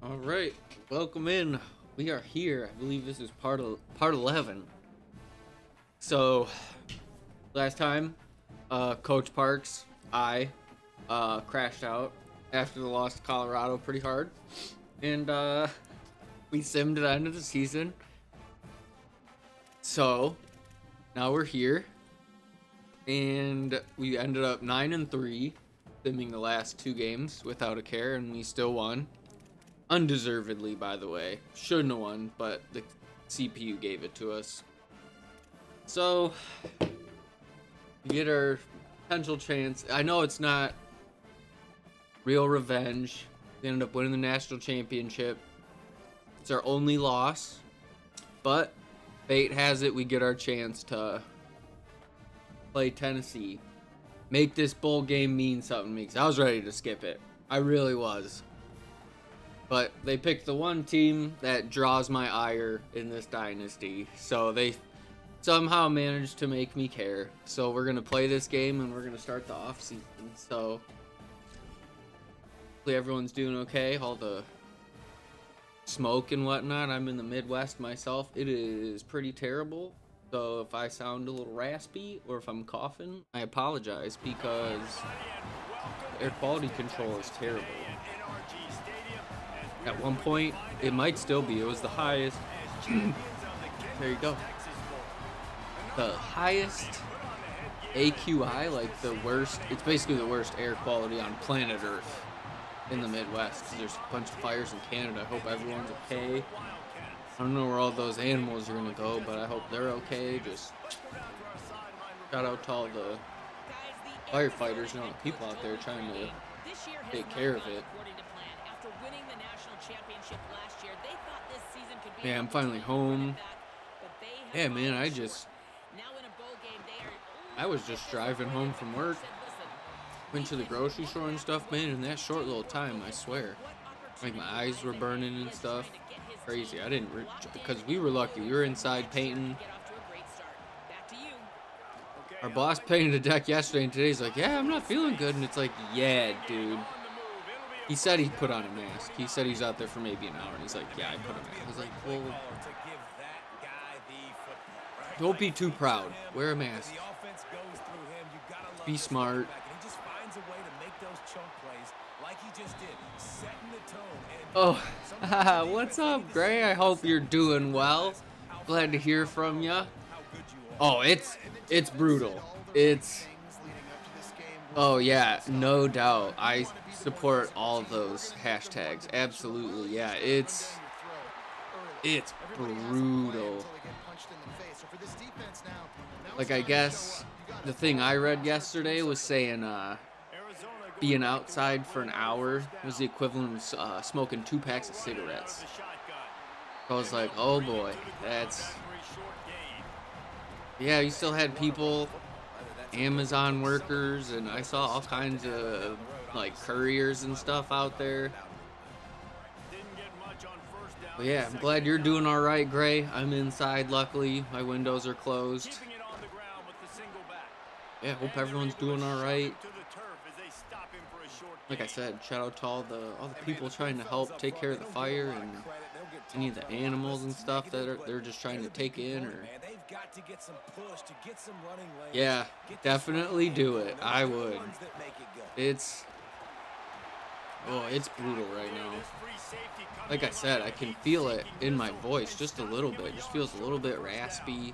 All right, welcome in. We are here. I believe this is part 11. So, last time, Coach Parks, I crashed out after the loss to Colorado pretty hard, and we simmed it end of the season. So now we're here, and we ended up 9-3, simming the last two games without a care, and we still won. Undeservedly, by the way. Shouldn't have won, but the CPU gave it to us. So, we get our potential chance. I know it's not real revenge. We ended up winning the national championship. It's our only loss. But, fate has it we get our chance to play Tennessee. Make this bowl game mean something to me, 'cause I was ready to skip it. I really was. But they picked the one team that draws my ire in this dynasty. So they somehow managed to make me care. So we're going to play this game and we're going to start the offseason. So hopefully everyone's doing okay. All the smoke and whatnot. I'm in the Midwest myself. It is pretty terrible. So if I sound a little raspy or if I'm coughing, I apologize because air quality control is terrible. At one point, it might still be. It was the highest. There you go. The highest AQI, like the worst. It's basically the worst air quality on planet Earth in the Midwest. There's a bunch of fires in Canada. I hope everyone's okay. I don't know where all those animals are gonna go, but I hope they're okay. Just shout out to all the firefighters and all the people out there trying to take care of it. Yeah, I'm finally home. Yeah, man, I was just driving home from work. Went to the grocery store and stuff, man, in that short little time, I swear. Like, my eyes were burning and stuff. Crazy. I didn't, because we were lucky. We were inside painting. Our boss painted the deck yesterday, and today's like, yeah, I'm not feeling good. And it's like, yeah, dude. He said he put on a mask. He said he's out there for maybe an hour, and he's like, yeah, I put on a mask. I was like, well, don't be too proud. Wear a mask. Be smart. Oh, what's up, Gray? I hope you're doing well. Glad to hear from you. Oh, it's brutal. Oh yeah, no doubt. I support all those hashtags. Absolutely, yeah. It's brutal. Like, I guess the thing I read yesterday was saying being outside for an hour was the equivalent of smoking 2 packs of cigarettes. I was like, oh boy, yeah, you still had people, Amazon workers, and I saw all kinds of like couriers and stuff out there. But yeah, I'm glad you're doing all right, Gray. I'm inside, luckily. My windows are closed. Yeah, hope everyone's doing all right. Like I said, shout out to all the people trying to help take care of the fire and any of the animals and stuff that they're just trying to take in. Or yeah, definitely do it. I would. It's brutal right now. Like I said, I can feel it in my voice just a little bit. It just feels a little bit raspy.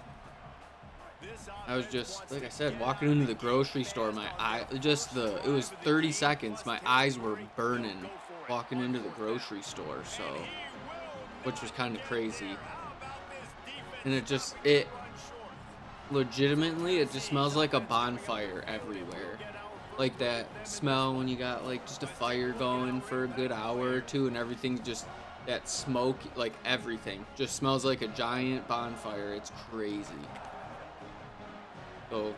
I was just, like I said, walking into the grocery store, it was 30 seconds. My eyes were burning walking into the grocery store, so, which was kind of crazy. And it just smells like a bonfire everywhere. Like that smell when you got like just a fire going for a good hour or two and everything's just, that smoke, like everything just smells like a giant bonfire. It's crazy. So,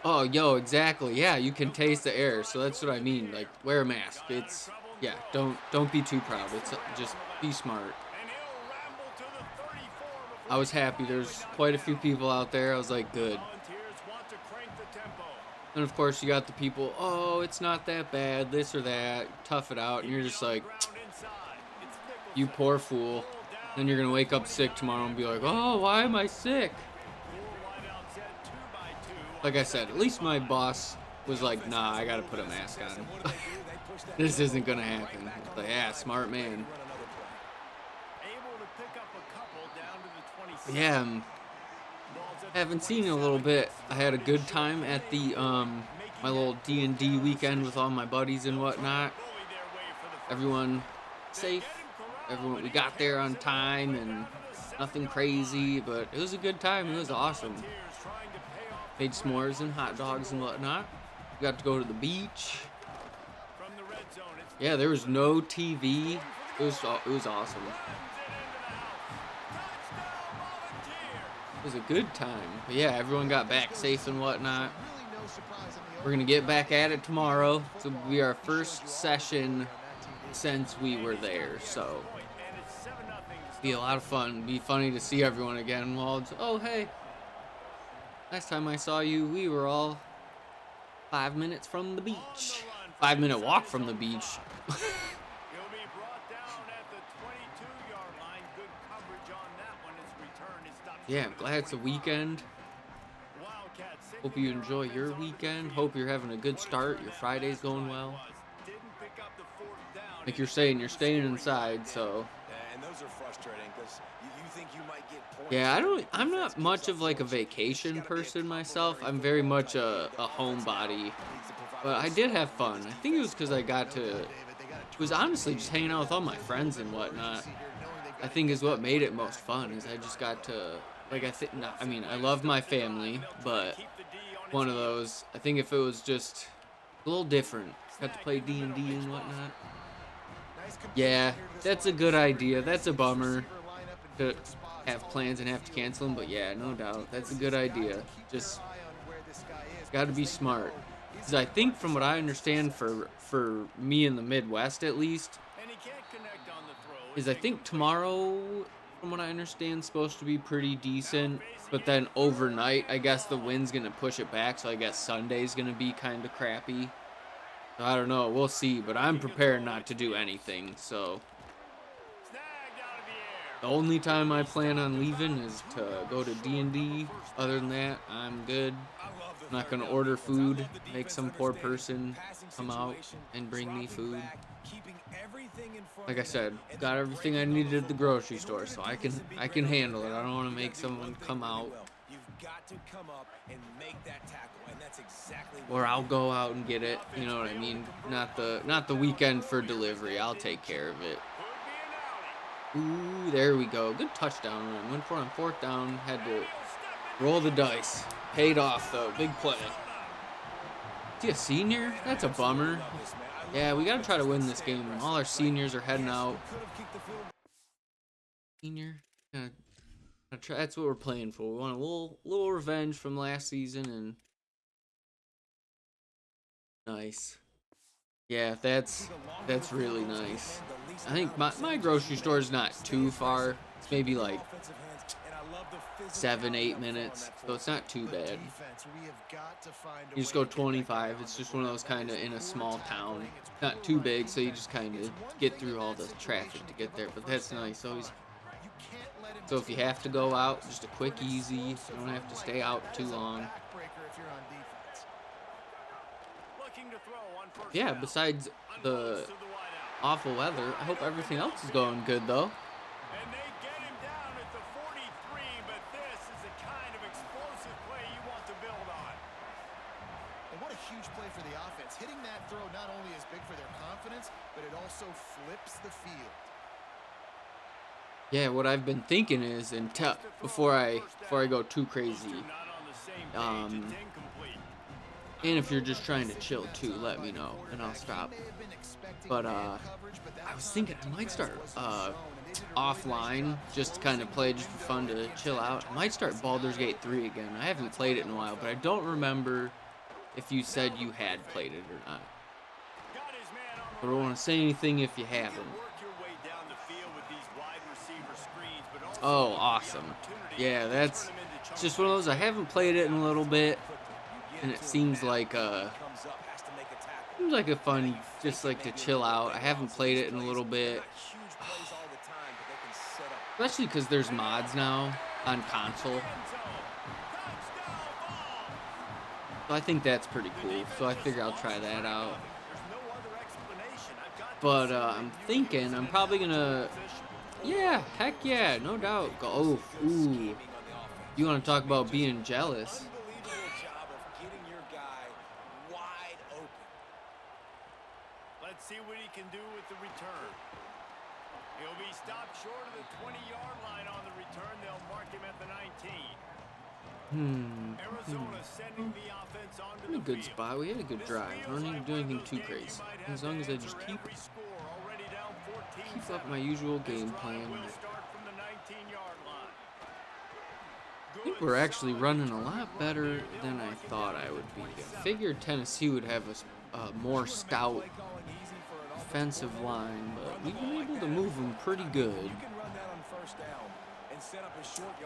oh, yo, exactly. Yeah, you can taste the air. So that's what I mean. Like, wear a mask. Yeah, don't be too proud. It's just be smart. I was happy. There's quite a few people out there. I was like, good. And of course, you got the people, oh, it's not that bad, this or that, tough it out. And you're just like, You poor fool. Then you're going to wake up sick tomorrow and be like, oh, why am I sick? Like I said, at least my boss was like, nah, I got to put a mask on. This isn't going to happen. It's like, yeah, smart man. Yeah, haven't seen it in a little bit. I had a good time at the my little D&D weekend with all my buddies and whatnot. Everyone safe. We got there on time and nothing crazy, but it was a good time. It was awesome. Made s'mores and hot dogs and whatnot. We got to go to the beach. Yeah, there was no TV. It was awesome. It was a good time. But yeah, everyone got back safe and whatnot. We're going to get back at it tomorrow. This will be our first session since we were there. So, be a lot of fun. Be funny to see everyone again. Well, oh, hey. Last time I saw you, we were all 5 minutes from the beach. 5-minute walk from the beach. Yeah, I'm glad it's a weekend. Hope you enjoy your weekend. Hope you're having a good start. Your Friday's going well. Like you're saying, you're staying inside, so. And those are frustrating because you think you might get points. Yeah, I'm not much of like a vacation person myself. I'm very much a homebody. But I did have fun. I think it was because I got to. It was honestly just hanging out with all my friends and whatnot. I think is what made it most fun. Is I just got to I mean, I love my family, but one of those. I think if it was just a little different, got to play D&D and whatnot. Yeah, that's a good idea. That's a bummer to have plans and have to cancel them, but yeah, no doubt, that's a good idea. Just got to be smart. Because I think, from what I understand, for me in the Midwest at least, is I think tomorrow, from what I understand, is supposed to be pretty decent. But then overnight, I guess the wind's going to push it back. So I guess Sunday's going to be kind of crappy. So I don't know. We'll see. But I'm prepared not to do anything. So the only time I plan on leaving is to go to D&D. Other than that, I'm good. I'm not going to order food, make some poor person come out and bring me food. Like I said, got everything I needed at the grocery store, so I can handle it. I don't want to make someone come out. Or I'll go out and get it, you know what I mean? Not the weekend for delivery. I'll take care of it. Ooh, there we go. Good touchdown run. Went for it on 4th down. Had to roll the dice. Paid off, though. Big play. Is he a senior? That's a bummer. Yeah, we got to try to win this game. All our seniors are heading out. Senior? That's what we're playing for. We want a little revenge from last season. And nice. Yeah, that's really nice. I think my grocery store is not too far. It's maybe like 7-8 minutes, so it's not too bad. You just go 25. It's just one of those kind of in a small town, not too big, so you just kind of get through all the traffic to get there. But that's nice. Always. So if you have to go out, just a quick, easy. You don't have to stay out too long. Yeah. Besides the awful weather, I hope everything else is going good though. Huge play for the offense. Hitting that throw not only is big for their confidence, but it also flips the field. Yeah, what I've been thinking is, before I go too crazy, and if you're just trying to chill too, let me know and I'll stop. But I was thinking I might start offline, just to kind of play just for fun to chill out. I might start Baldur's Gate 3 again. I haven't played it in a while, but I don't remember if you said you had played it or not. I don't want to say anything if you haven't. Oh, awesome. Yeah, it's just one of those. I haven't played it in a little bit, and it seems like Seems like a fun, just like to chill out. I haven't played it in a little bit, especially because there's mods now on console. So I think that's pretty cool. So I figure I'll try that out. But I'm thinking I'm probably gonna, yeah, heck yeah, no doubt. Go, oh, ooh. You want to talk about being jealous? Let's see what he can do with the return. He'll be stopped short of the 20-yard line on the return. They'll mark him at the 19. Arizona sending the offense onto In a the good field. spot. We had a good drive. I don't need to do anything too crazy. As long as I just keep up my usual game plan. I think we're actually running a lot better than I thought I would be. I figured Tennessee would have a more stout offensive line, but we've been able to move them pretty good.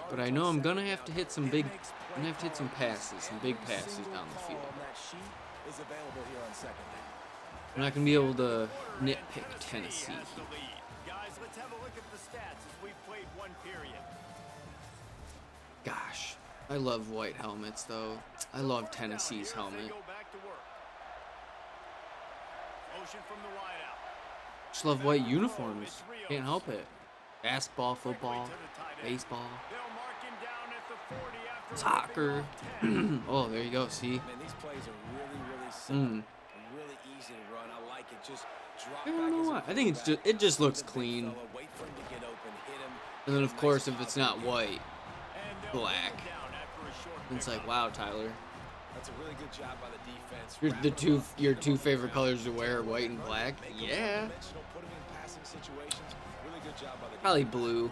But I know I'm gonna have to hit some passes, some big passes down the field. I'm not gonna be able to nitpick Tennessee. Guys, let's have a look at the stats as we've played one period. Gosh, I love white helmets though. I love Tennessee's helmet. Just love white uniforms. Can't help it. Basketball, football, baseball, soccer. Oh, there you go. See? These plays are really simple. Really easy to run. I like it. Just drop I don't know why. I think it just looks clean. Wait for him to get open, hit him. And then of course if it's not white, black. It's like, wow, Tyler. That's a really good job by the defense. Your two favorite colors to wear are white and black? Yeah. Probably blue.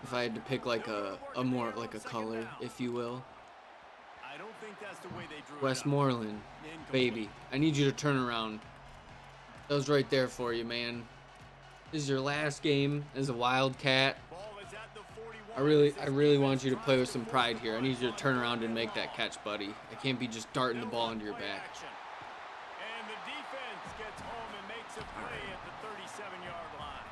If I had to pick like a more like a color, if you will. Westmoreland, baby. I need you to turn around. That was right there for you, man. This is your last game as a Wildcat. I really want you to play with some pride here. I need you to turn around and make that catch, buddy. I can't be just darting the ball into your back. And the defense gets home and makes a play at the 37-yard line.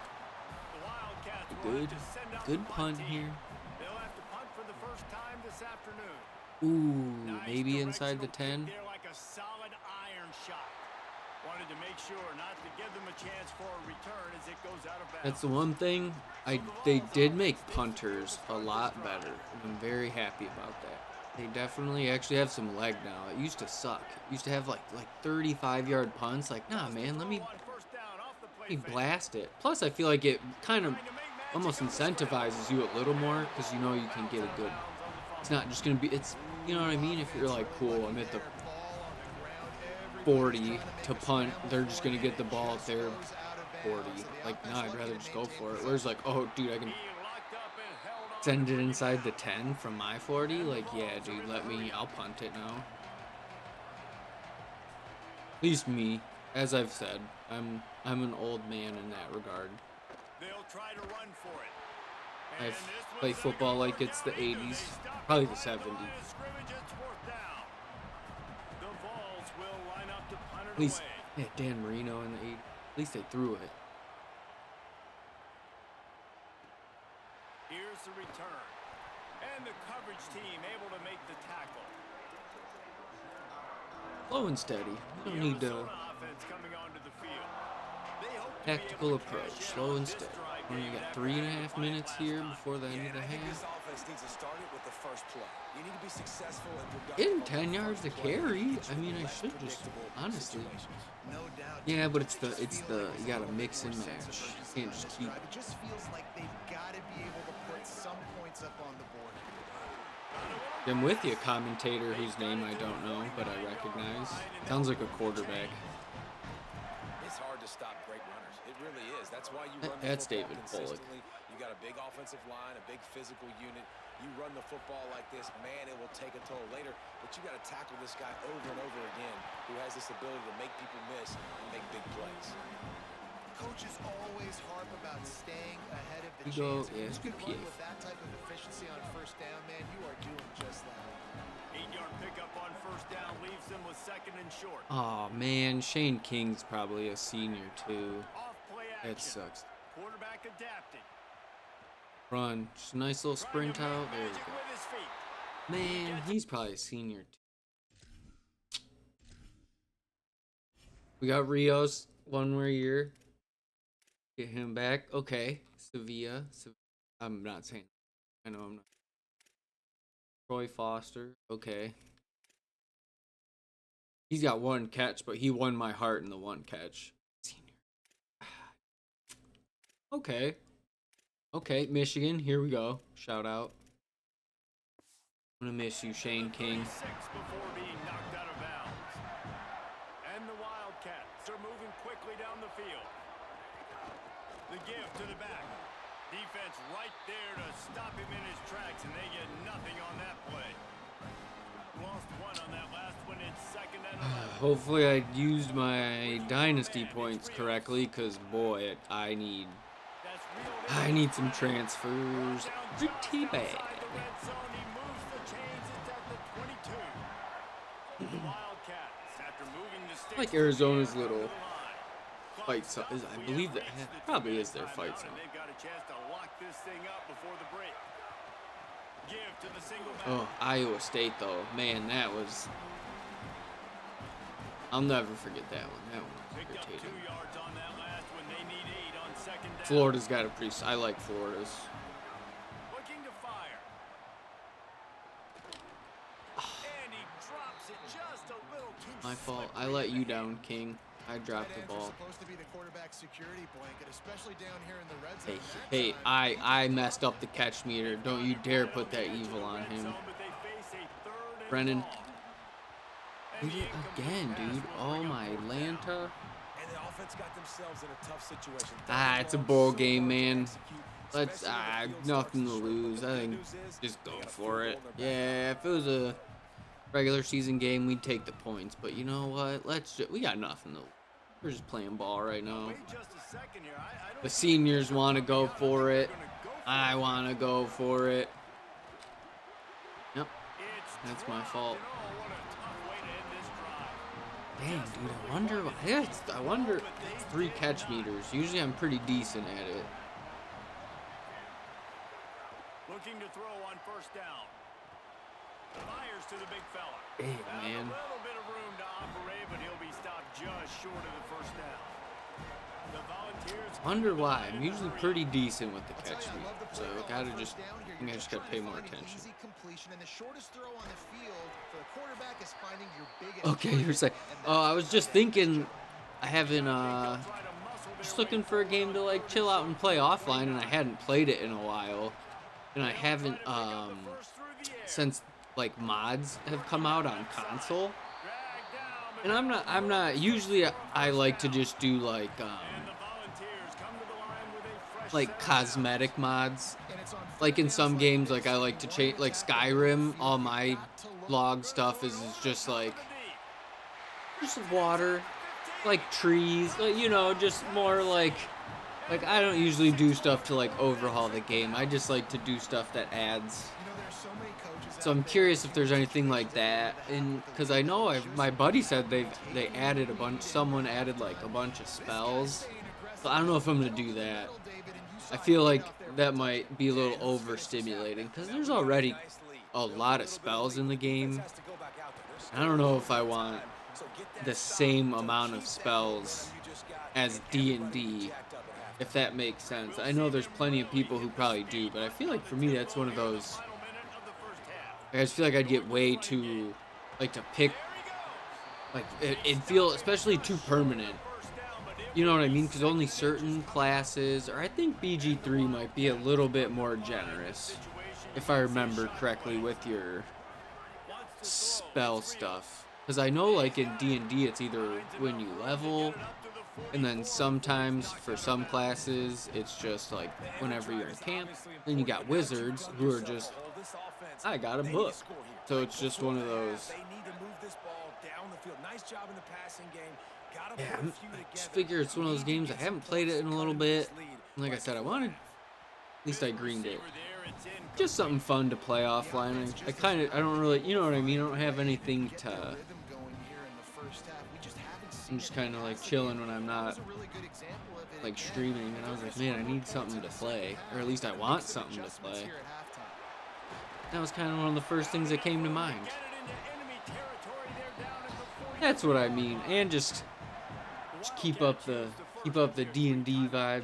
The Wildcats will have to send out Good the punt team. here. They'll have to punt for the first time this afternoon. Ooh, maybe inside the 10. They're like a solid iron shot. Wanted to make sure not to give them a chance for a return as it goes out of bounds. That's the one thing. They did make punters a lot better. I'm very happy about that. They definitely actually have some leg now. It used to suck. It used to have like 35-yard punts. Like, nah, man, let me blast it. Plus, I feel like it kind of almost incentivizes you a little more because you know you can get a good. It's not just gonna be. It's, you know what I mean. If you're like, cool, I'm at the 40 to punt, they're just gonna get the ball at their 40. Like, no, I'd rather just go for it. Whereas like, oh, dude, I can send it inside the 10 from my 40. Like, yeah, dude, I'll punt it now. At least me, as I've said, I'm an old man in that regard. They'll try to run for it. I play football like it's the 80s, probably the 70s. At least, yeah, Dan Marino in the 80s. At least they threw it. Here's the return. And the coverage team able to make the tackle. Slow and steady. You don't need to. Tactical approach. Slow and steady. We got 3.5 minutes here before the end of the half. Getting 10 yards to carry. I mean, I should just, honestly. Yeah, but it's the you gotta mix and match. You can't just keep. It just feels like they've got to be able to put some points up on the board. I'm with you, commentator whose name I don't know, but I recognize. Sounds like a quarterback. It's hard to stop great runners. It really is. That's why you run That's the David football Bullock. consistently. You got a big offensive line, a big physical unit. You run the football like this, man, it will take a toll later. But you got to tackle this guy over and over again, who has this ability to make people miss and make big plays. Coaches always harp about staying ahead of the We go, chains. yeah, If you good can run PA. with that type of efficiency on first down, man, you are doing just that. 8-yard pickup on on first down, leaves them with second and short. Oh man, Shane King's probably a senior too. Off play action. That sucks. Quarterback adapting. Run, just a nice little sprint Trying to out. make There we magic go. with his feet. Man, he's probably a senior too. We got Rios 1 more year. Get him back. Okay, Sevilla. I'm not saying. I know I'm not. Troy Foster. Okay. He's got 1 catch, but he won my heart in the 1 catch. Senior. Okay. Okay, Michigan. Here we go. Shout out. I'm gonna miss you, Shane King. 6 before being knocked out of bounds. And the Wildcats are moving quickly down the field. The give to the back. Defense right there to stop him in his tracks, and they get nothing on that play. Lost 1 on that last one. It's second and 11. Hopefully I used my dynasty points correctly, because boy, I need some transfers. Pretty bad. I like Arizona's little fight zone. I believe that probably is their fight zone. They've got a chance to lock this thing up before the break. Give to the single back. Oh, Iowa State though, man, that was. I'll never forget that one. That one was Picked up 2 irritating. yards on that last one. They need 8 on second down. Florida's got a pretty. I like Florida's. Looking to fire. And he drops it just a little too My fault. slippery I let you to down, King. I dropped the ball. Supposed to be the quarterback security blanket, especially down here in the red Hey, zone. hey, I messed up the catch meter. Don't you dare put that evil on him. zone, but they face a third and Brennan. long. Did it again, dude. Oh my Lanta. And the offense got themselves in a tough situation. It's a bowl game, man. Let's nothing to lose. I think just go for it. Yeah, if it was a regular season game, we'd take the points. But you know what? We got nothing to lose. We're just playing ball right now. Wait just a second here. I don't The think seniors want to go for it. they're gonna go for I it. want to go for it. Yep, It's that's my dropped. fault. And oh, what a tough way to end this drive. Dang, dude, I wonder why. I wonder. It's 3 catch meters. Usually I'm pretty decent at it. Looking to throw on first down. Fires to the big fella. Dang, Found man. A little bit of room to operate, but he'll be stopped just short of the first down. The Volunteers. Wonder why. I'm usually pretty decent with the catch meter, so I think I just gotta pay more attention. Easy completion, and the shortest throw on the field for the quarterback is finding your biggest Okay, you're saying. Oh, I was just thinking. I haven't just looking for a game to like chill out and play offline, and I hadn't played it in a while, and I haven't since like mods have come out on console. And I'm not usually I like to just do like cosmetic mods. Like in some games, like I like to change, like Skyrim, all my log stuff is just like just water, like trees, like, you know, just more like I don't usually do stuff to like overhaul the game. I just like to do stuff that adds. So I'm curious if there's anything like that, and because I know my buddy said they added a bunch. Someone added like a bunch of spells. So I don't know if I'm gonna do that. I feel like that might be a little overstimulating because there's already a lot of spells in the game. I don't know if I want the same amount of spells as D&D, if that makes sense. I know there's plenty of people who probably do, but I feel like for me that's one of those. I just feel like I'd get way too, like, to pick, like, it'd feel especially too permanent. You know what I mean? Because only certain classes, or I think BG3 might be a little bit more generous, if I remember correctly, with your spell stuff. Because I know, like, in D&D, it's either when you level, and then sometimes, for some classes, it's just, like, whenever you're in camp. Then you got wizards, who are just, I got a book. So it's just one of those. Yeah, I just figure it's one of those games. I haven't played it in a little bit. Like I said, I wanted. At least I greened it. it's in. just something fun to play offline. I don't really, you know what I mean? I don't have anything to. I'm just kind of like chilling when I'm not like streaming, and I was like, man, I need something to play, or at least I want something to play. That was kind of one of the first things that came to mind. That's what I mean, and just keep up the D&D vibe.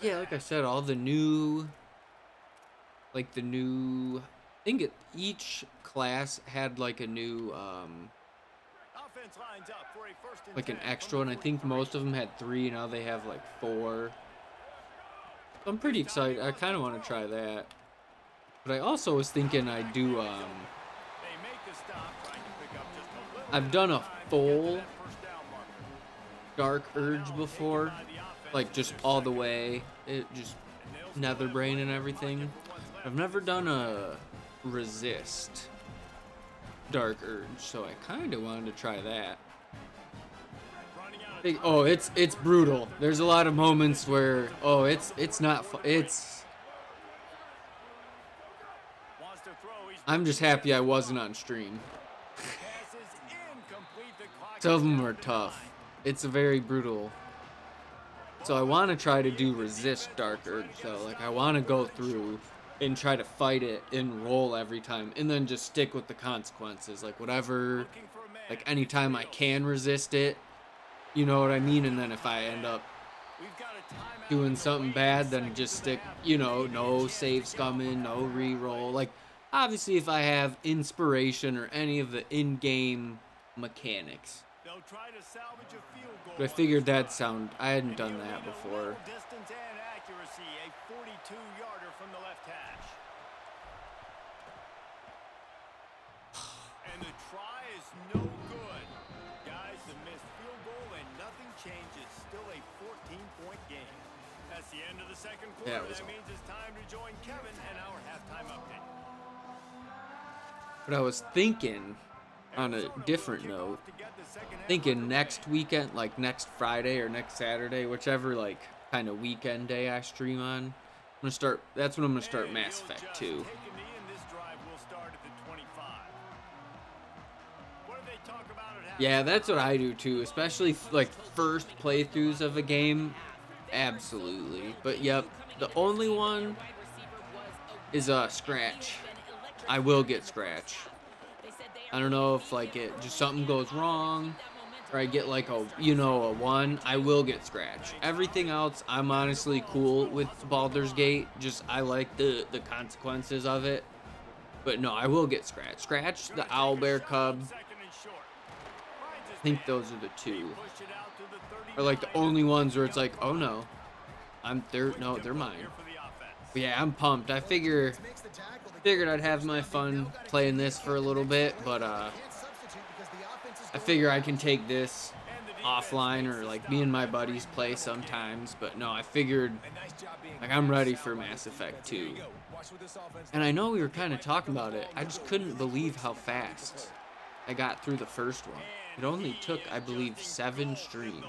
Yeah, like I said, all the new, I think each class had like a new, like an extra, and I think most of them had 3. Now they have like 4. So I'm pretty excited. I kind of want to try that. But I also was thinking I'd do, I've done a full Dark Urge before, like just all the way, just nether brain and everything. I've never done a resist Dark Urge, so I kind of wanted to try that. Oh, it's brutal. There's a lot of moments where it's not it's. I'm just happy I wasn't on stream. Some of them are tough. It's a very brutal. So I want to try to do resist Dark Urge, though. Like, I want to go through and try to fight it and roll every time, and then just stick with the consequences. Like, whatever, like, anytime I can resist it, you know what I mean? And then if I end up doing something bad, then just stick, no save scumming, no re-roll. Like, obviously, if I have inspiration or any of the in-game mechanics. But I figured that'd sound, I hadn't done that before. Distance and accuracy, a 42-yarder from the left hash. And the try is no good. Guys, the missed field goal and nothing changes. Still a 14-point game. That's the end of the second quarter. That means it's time to join Kevin and our halftime update. But I was thinking, on a different note, thinking next weekend, like next Friday or next Saturday, whichever like kind of weekend day I stream on, that's when I'm gonna start Mass Effect 2. Yeah, that's what I do too, especially like first playthroughs of a game. Absolutely. But yep, the only one is Scratch. I will get Scratch. I don't know if like just something goes wrong or I get like a 1, I will get Scratch. Everything else, I'm honestly cool with Baldur's Gate. Just I like the consequences of it. But no, I will get Scratch. Scratch, the Owlbear Cub. I think those are the 2. Or like the only ones where it's like, oh no, they're mine. But yeah, I'm pumped. I figured I'd have my fun playing this for a little bit, but I figure I can take this offline or like me and my buddies play sometimes. But no, I figured like I'm ready for Mass Effect 2. And I know we were kind of talking about it. I just couldn't believe how fast I got through the first one. It only took, I believe, 7 streams.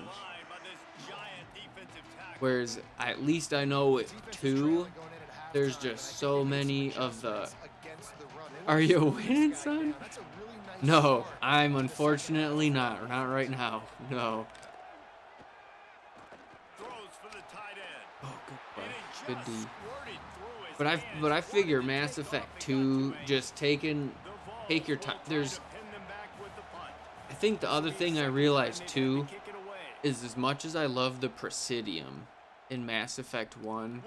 Whereas at least I know with 2, there's just so many of the... Are you winning, son? No, I'm unfortunately not. Not right now. No. Oh, good D. But I figure Mass Effect 2, just take your time. I think the other thing I realized too is as much as I love the Presidium in Mass Effect 1,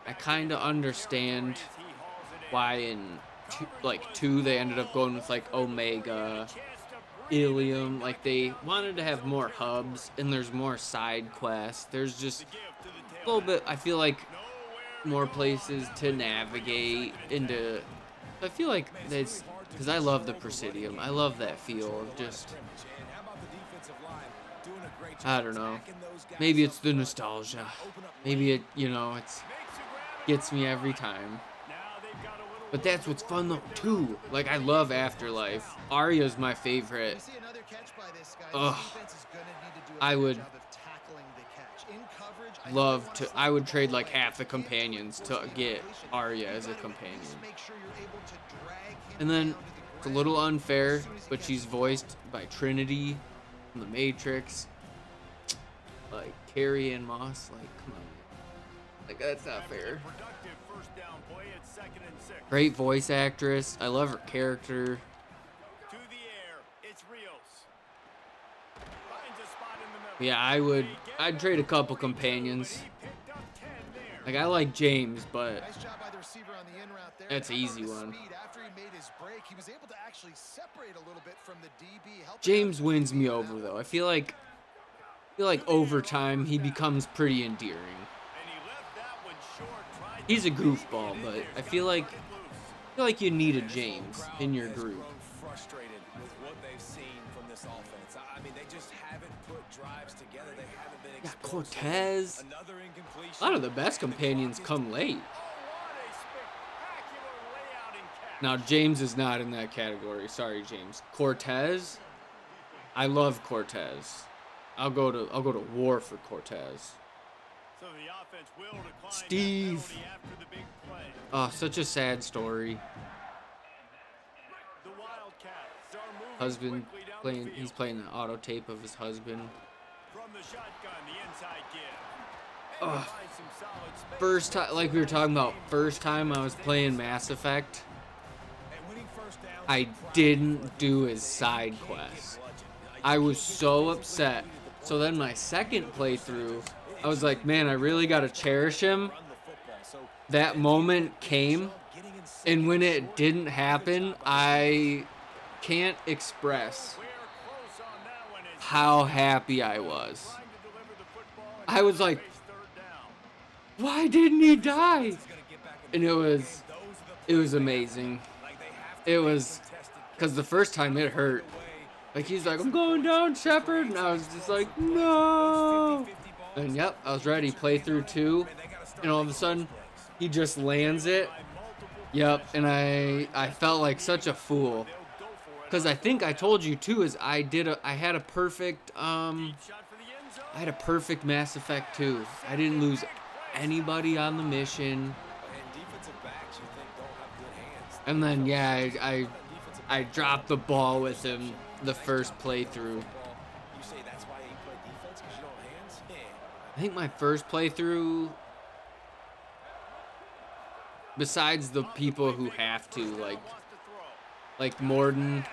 I kind of understand why in 2 they ended up going with like Omega, Ilium. Like they wanted to have more hubs and there's more side quests. There's just a little bit, I feel like, more places to navigate into. I feel like that's because I love the Presidium. I love that feel of just, I don't know. Maybe it's the nostalgia. Maybe it, it's gets me every time. But that's what's fun though too. Like I love Afterlife. Arya's my favorite. Ugh. I would tackling the catch. In coverage, I Love to. I would trade like half the companions to get Arya as a companion. And then it's a little unfair, but she's voiced by Trinity from The Matrix. Like Carrie Ann Moss. Like, come on. Like, that's not fair. Great voice actress. I love her character. Yeah, I'd trade a couple companions. Like, I like James, but that's an easy one. James wins me over, though. I feel like over time he becomes pretty endearing. He's a goofball, but I feel like you need a James in your group. Frustrated with what they've seen from this offense. I mean, they just haven't put drives together. They haven't been Yeah, explosive. Cortez. A lot of the best companions come late. Now James is not in that category. Sorry, James. Cortez. I love Cortez. I'll go to war for Cortez. So the offense will decline Steve. after the big play. Oh, such a sad story. The Wildcats are moving Husband quickly down playing. the field. He's playing the auto tape of his husband. From the shotgun, the inside give. Ugh. Finds some solid space. First time, like we were talking about, first time I was playing Mass Effect, I didn't do his side quest. I was so upset. So then my second playthrough, I was like, man, I really got to cherish him. That moment came, and when it didn't happen, I can't express how happy I was. I was like, why didn't he die? And it was amazing. It was, because the first time it hurt. Like, he's like, I'm going down, Shepard. And I was just like, no. And yep, I was ready. Playthrough 2. And all of a sudden, he just lands it. Yep, and I felt like such a fool. Because I think I told you too, is I had a perfect Mass Effect 2. I didn't lose anybody on the mission. And then yeah, I dropped the ball with him the first playthrough. I think my first playthrough, besides the people who have to, like Morden,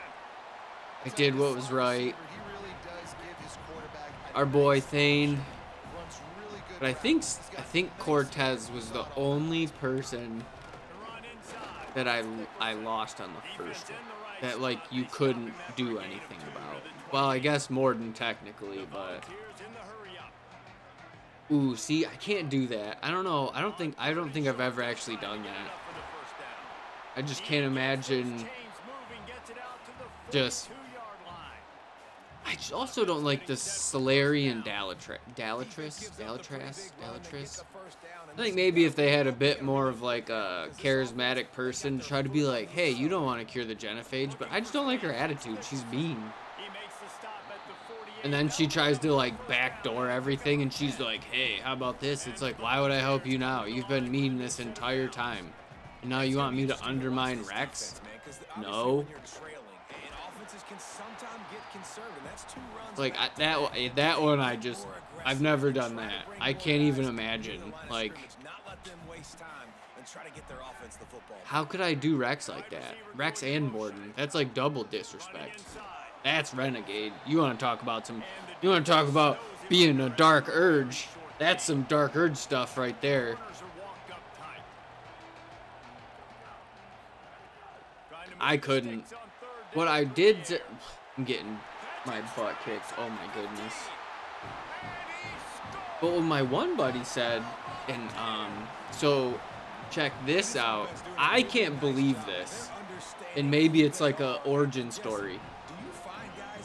I did what was right. Our boy Thane. But I think Cortez was the only person that I lost on the first one. That, like, you couldn't do anything about. Well, I guess Morden technically, but... Ooh, see, I can't do that. I don't know. I don't think I've ever actually done that. I just can't imagine just... I also don't like the Solarian Dalatris. I think maybe if they had a bit more of like a charismatic person to try to be like, hey, you don't want to cure the genophage, but I just don't like her attitude. She's mean. And then she tries to like backdoor everything, and she's like, hey, how about this? It's like, why would I help you now? You've been mean this entire time. And now you want me to undermine Rex? No. Like that one, I've never done that. I can't even imagine. Like, how could I do Rex like that? Rex and Morden. That's like double disrespect. That's Renegade. You want to talk about being a Dark Urge? That's some Dark Urge stuff right there. I couldn't. What I did, I'm getting my butt kicked. Oh my goodness. But what my one buddy said, and so check this out. I can't believe this. And maybe it's like a origin story.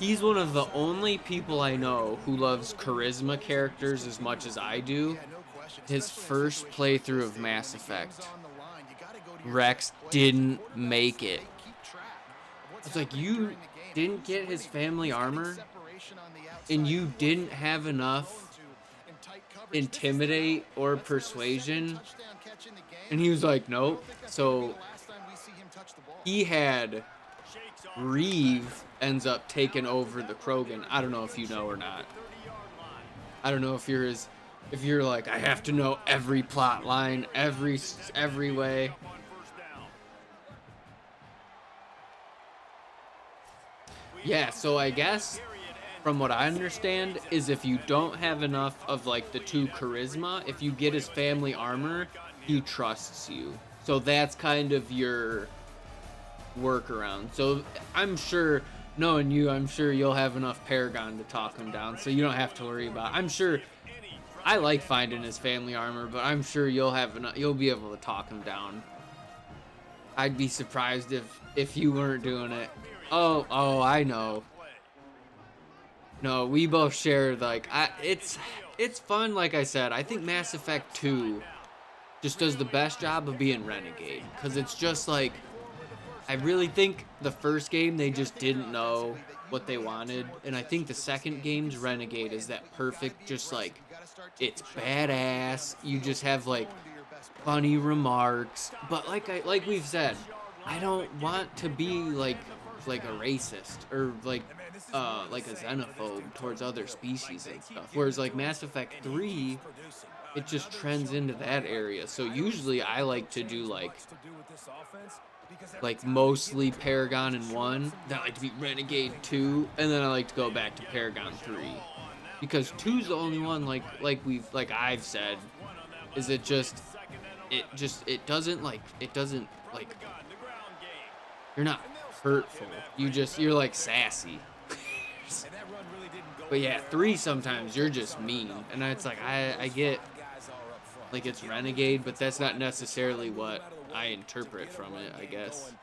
He's one of the only people I know who loves charisma characters as much as I do. His first playthrough of Mass Effect, Rex didn't make it. It's like, you didn't get his family armor, and you didn't have enough intimidate or persuasion, and he was like, nope. So he had Reeve ends up taking over the Krogan. I don't know if you know or not. I don't know if you're like, I have to know every plot line, every way. Yeah, so I guess from what I understand is if you don't have enough of like the 2 charisma, if you get his family armor, he trusts you. So that's kind of your workaround. So I'm sure, knowing you, I'm sure you'll have enough Paragon to talk him down, so you don't have to worry about. I'm sure I like finding his family armor, but I'm sure you'll have enough. You'll be able to talk him down. I'd be surprised if you weren't doing it. Oh, I know. No, we both share like it's fun. Like I said, I think Mass Effect 2 just does the best job of being Renegade, because it's just like, I really think the first game they just didn't know what they wanted, and I think the second game's Renegade is that perfect, just like, it's badass. You just have like funny remarks, but like we've said, I don't want to be like a racist or like a xenophobe towards other species and stuff. Whereas like Mass Effect 3, it just trends into that area. So usually I like to do like mostly Paragon in 1, then I like to be Renegade 2, and then I like to go back to Paragon 3. Because 2's the only one like I've said, is it doesn't like you're not hurtful. You're like sassy. But yeah, 3 sometimes you're just mean, and it's like I get like it's Renegade, but that's not necessarily what I interpret from it, I guess.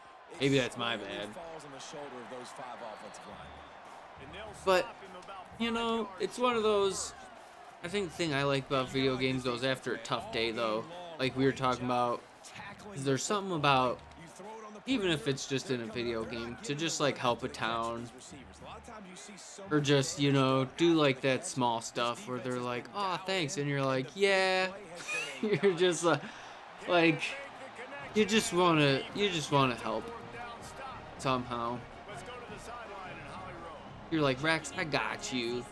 Maybe that's my bad. But you know, it's one of those. I think the thing I like about video games though is after a tough day though, like we were talking about, is there's something about, even if it's just in a video game, to just like help a town, or just, you know, do like that small stuff where they're like, oh thanks, and you're like, yeah. You're just like you just want to help somehow. You're like, Rex, I got you.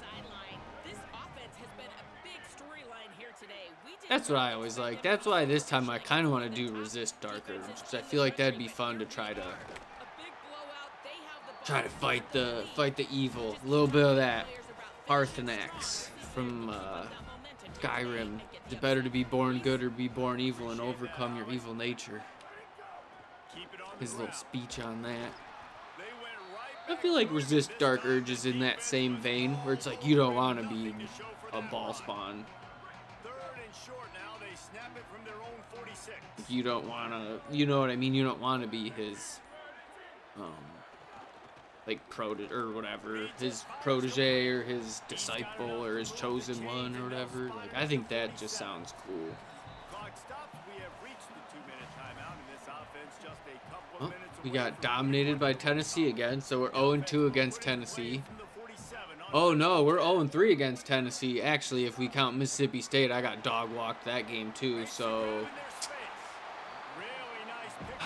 That's what I always like. That's why this time I kind of want to do Resist Darker, because I feel like that'd be fun to try to fight the evil. A little bit of that Parthenax from Skyrim. It's better to be born good or be born evil and overcome your evil nature. His little speech on that. I feel like Resist Dark Urge is in that same vein, where it's like you don't want to be a ball spawn. You don't want to, you know what I mean? You don't want to be his, like or whatever, his protege or his disciple or his chosen one or whatever. Like, I think that just sounds cool. Oh, we got dominated by Tennessee again, so we're 0-2 against Tennessee. Oh no, we're 0-3 against Tennessee. Actually, if we count Mississippi State, I got dog walked that game too, so.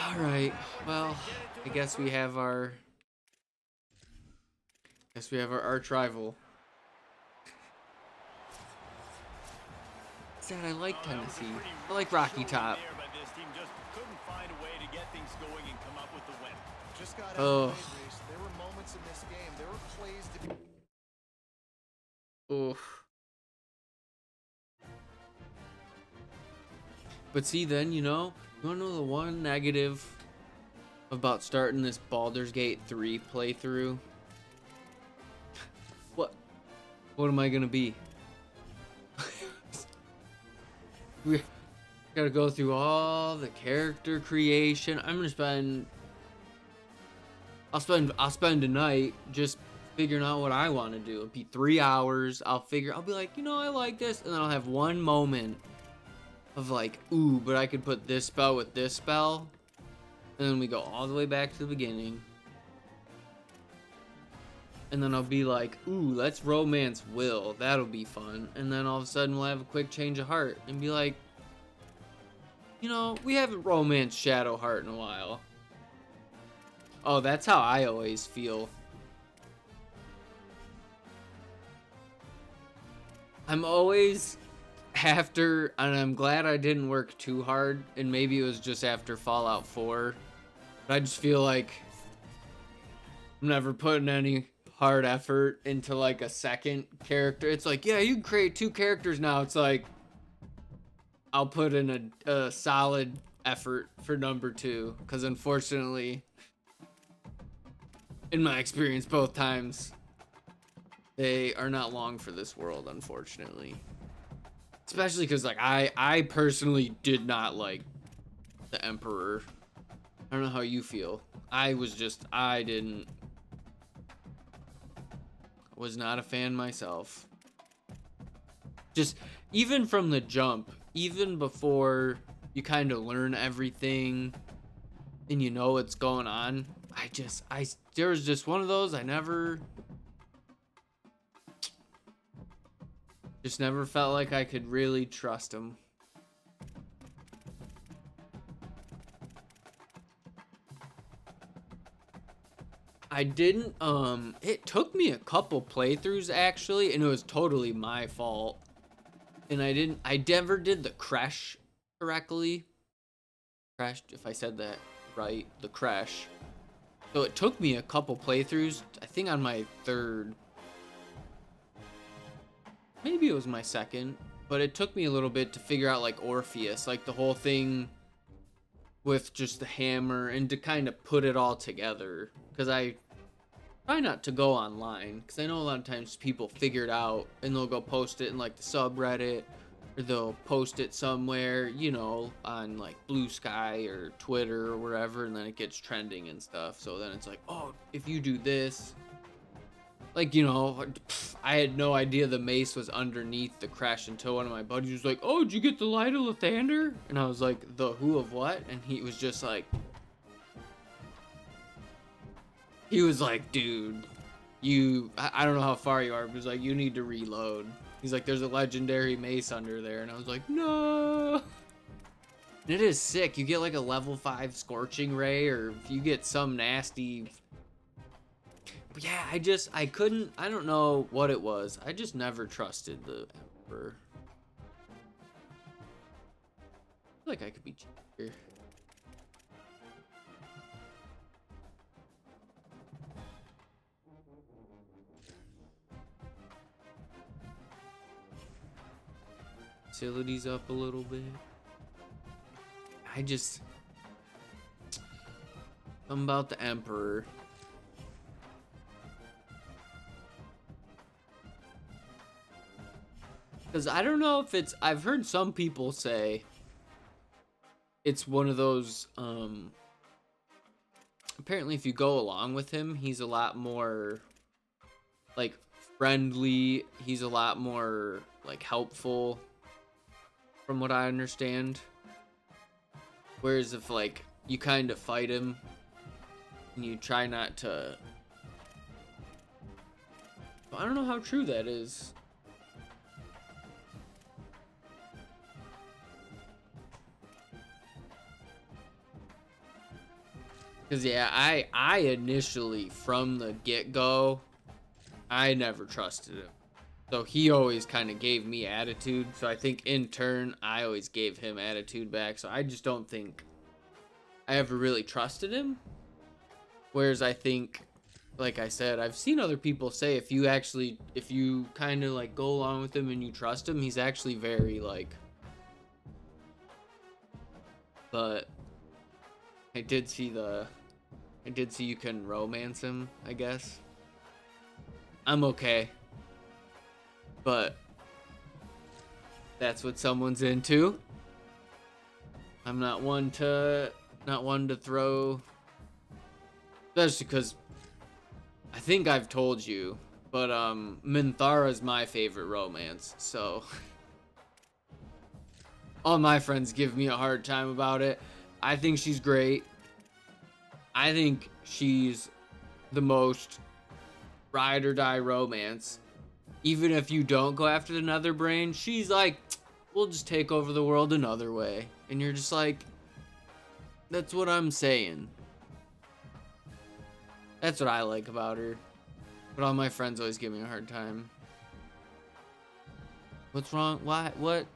Alright, well, I guess we have our arch rival. Sad, I like Tennessee. I like Rocky Top. Oh. There were moments in this game. There were plays to be. Oof. But see, then, you know, you want to know the one negative about starting this Baldur's Gate 3 playthrough? What am I gonna be? We gotta go through all the character creation. I'm gonna spend. I'll spend a night just figuring out what I want to do. It'll be 3 hours. I'll be like, you know, I like this, and then I'll have one moment of like, ooh, but I could put this spell with this spell, and then we go all the way back to the beginning. and then I'll be like, ooh, let's romance Will. That'll be fun. And then all of a sudden we'll have a quick change of heart and be like, you know, we haven't romanced Shadowheart in a while. Oh, that's how I always feel. I'm always after, and I'm glad I didn't work too hard, and maybe it was just after Fallout 4. But I just feel like I'm never putting any hard effort into like a second character. It's like, yeah, you can create 2 characters now. It's like, I'll put in a solid effort for number 2, because unfortunately, in my experience both times, they are not long for this world, unfortunately. Especially because, like, I personally did not like the Emperor. I don't know how you feel. I was not a fan myself. Just, even from the jump, even before you kind of learn everything and you know what's going on, there was just one of those I never felt like I could really trust him. I didn't, it took me a couple playthroughs actually, and it was totally my fault. And I never did the crash correctly. Crash, if I said that right, the crash. So it took me a couple playthroughs, I think on my 3rd. Maybe it was my 2nd, but it took me a little bit to figure out like Orpheus, like the whole thing with just the hammer, and to kind of put it all together. Because I try not to go online, because I know a lot of times people figure it out and they'll go post it in like the subreddit, or they'll post it somewhere, you know, on like Blue Sky or Twitter or wherever, and then it gets trending and stuff. So then it's like, oh, if you do this, like, you know, I had no idea the mace was underneath the crash until one of my buddies was like, oh, did you get the Light of Lathander? And I was like, the who of what? And he was just like, dude, I don't know how far you are, but he was like, you need to reload. He's like, there's a legendary mace under there. And I was like, no. And it is sick. You get like a level 5 Scorching Ray, or if you get some nasty... But yeah, I couldn't, I don't know what it was. I just never trusted the Emperor. I feel like I could be cheaper. Facilities up a little bit. Something about the Emperor. Because I don't know if I've heard some people say it's one of those, apparently if you go along with him, he's a lot more, like, friendly. He's a lot more, like, helpful, from what I understand. Whereas if, like, you kind of fight him and you try not to... I don't know how true that is. Because, yeah, I initially, from the get-go, I never trusted him. So he always kind of gave me attitude. So I think, in turn, I always gave him attitude back. So I just don't think I ever really trusted him. Whereas I think, like I said, I've seen other people say if you kind of, like, go along with him and you trust him, he's actually very, like... But... I did see you can romance him, I guess. I'm okay. But that's what someone's into. I'm not one to throw, especially because I think I've told you, but Minthara's my favorite romance, so all my friends give me a hard time about it. I think she's great. I think she's the most ride or die romance. Even if you don't go after the nether brain, she's like, we'll just take over the world another way. And you're just like, that's what I'm saying. That's what I like about her. But all my friends always give me a hard time. What's wrong? Why? What?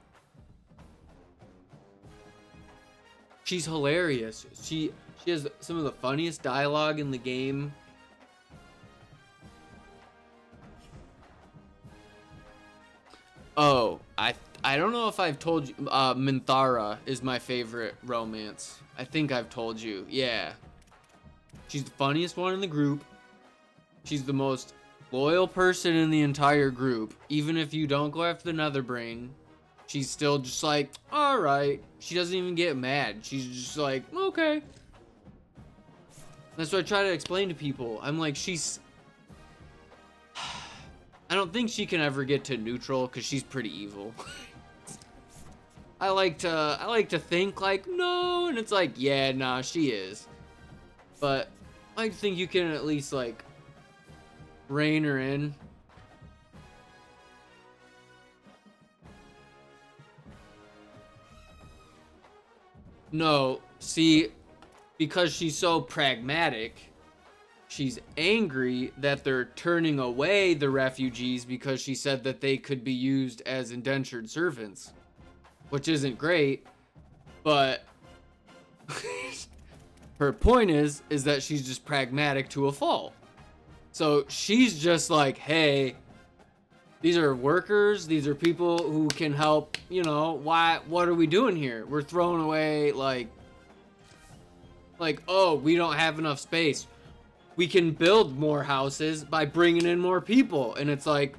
She's hilarious. She has some of the funniest dialogue in the game. Oh, I don't know if I've told you. Minthara is my favorite romance. I think I've told you. Yeah. She's the funniest one in the group. She's the most loyal person in the entire group. Even if you don't go after the nether brain, she's still just like, alright. She doesn't even get mad. She's just like, okay. That's what I try to explain to people. I'm like, I don't think she can ever get to neutral because she's pretty evil. I like to think like, no, and it's like, yeah, nah, she is. But I think you can at least like rein her in. No, see, because she's so pragmatic, she's angry that they're turning away the refugees because she said that they could be used as indentured servants, which isn't great, but her point is that she's just pragmatic to a fault. So she's just like, hey, these are workers, these are people who can help, you know, what are we doing here? We're throwing away like, oh, we don't have enough space. We can build more houses by bringing in more people. And it's like,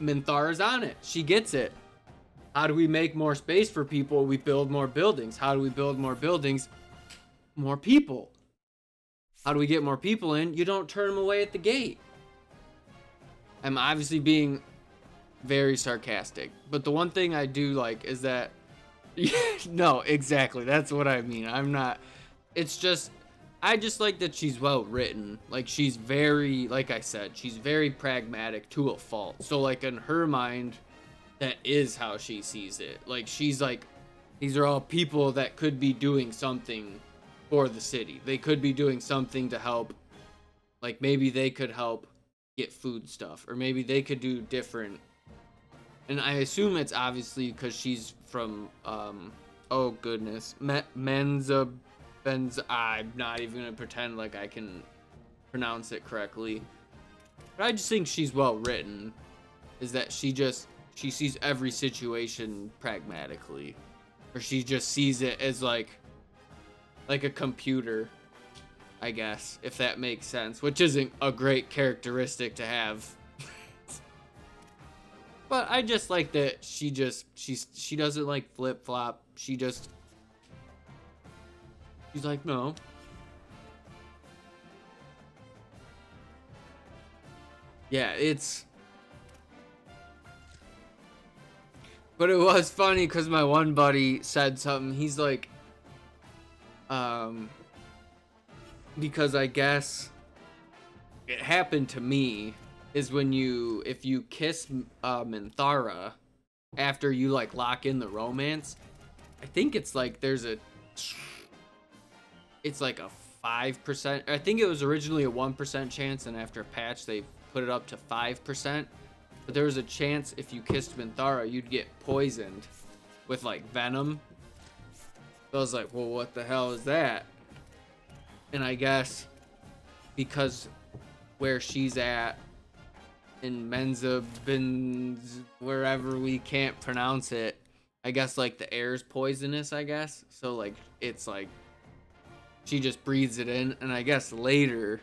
Minthara's on it. She gets it. How do we make more space for people? We build more buildings. How do we build more buildings? More people. How do we get more people in? You don't turn them away at the gate. I'm obviously being very sarcastic, but the one thing I do like is that no, exactly, that's what I mean. I'm not, it's just, I just like that she's well written. Like, she's very, like I said, she's very pragmatic to a fault. So like in her mind, that is how she sees it. Like, she's like, these are all people that could be doing something for the city. They could be doing something to help. Like, maybe they could help get food stuff, or maybe they could do different. And I assume it's obviously because she's from, oh goodness, Menza, I'm not even gonna pretend like I can pronounce it correctly. But I just think she's well written. Is that she sees every situation pragmatically, or she just sees it as like a computer, I guess, if that makes sense, which isn't a great characteristic to have. But I just like that she doesn't like flip-flop. She's like, no. Yeah, but it was funny because my one buddy said something. He's like, because I guess it happened to me, is when if you kiss Minthara after you like lock in the romance, I think it's like it's like a 5%. I think it was originally a 1% chance, and after a patch they put it up to 5%. But there was a chance if you kissed Minthara, you'd get poisoned with like venom. So I was like, well, what the hell is that? And I guess because where she's at in Menza, wherever we can't pronounce it, I guess like the air's poisonous, I guess. So like it's like she just breathes it in, and I guess later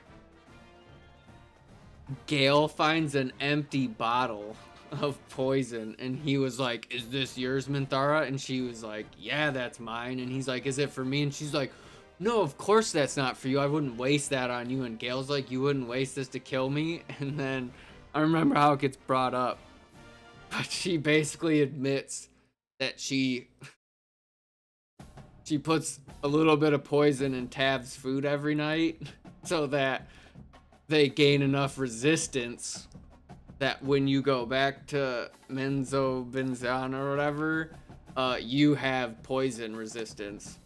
Gale finds an empty bottle of poison, and he was like, is this yours, Minthara? And she was like, yeah, that's mine. And he's like, is it for me? And she's like, no, of course that's not for you. I wouldn't waste that on you. And Gale's like, you wouldn't waste this to kill me? And then I remember how it gets brought up, but she basically admits that she puts a little bit of poison in Tav's food every night so that they gain enough resistance that when you go back to Benzone or whatever, you have poison resistance.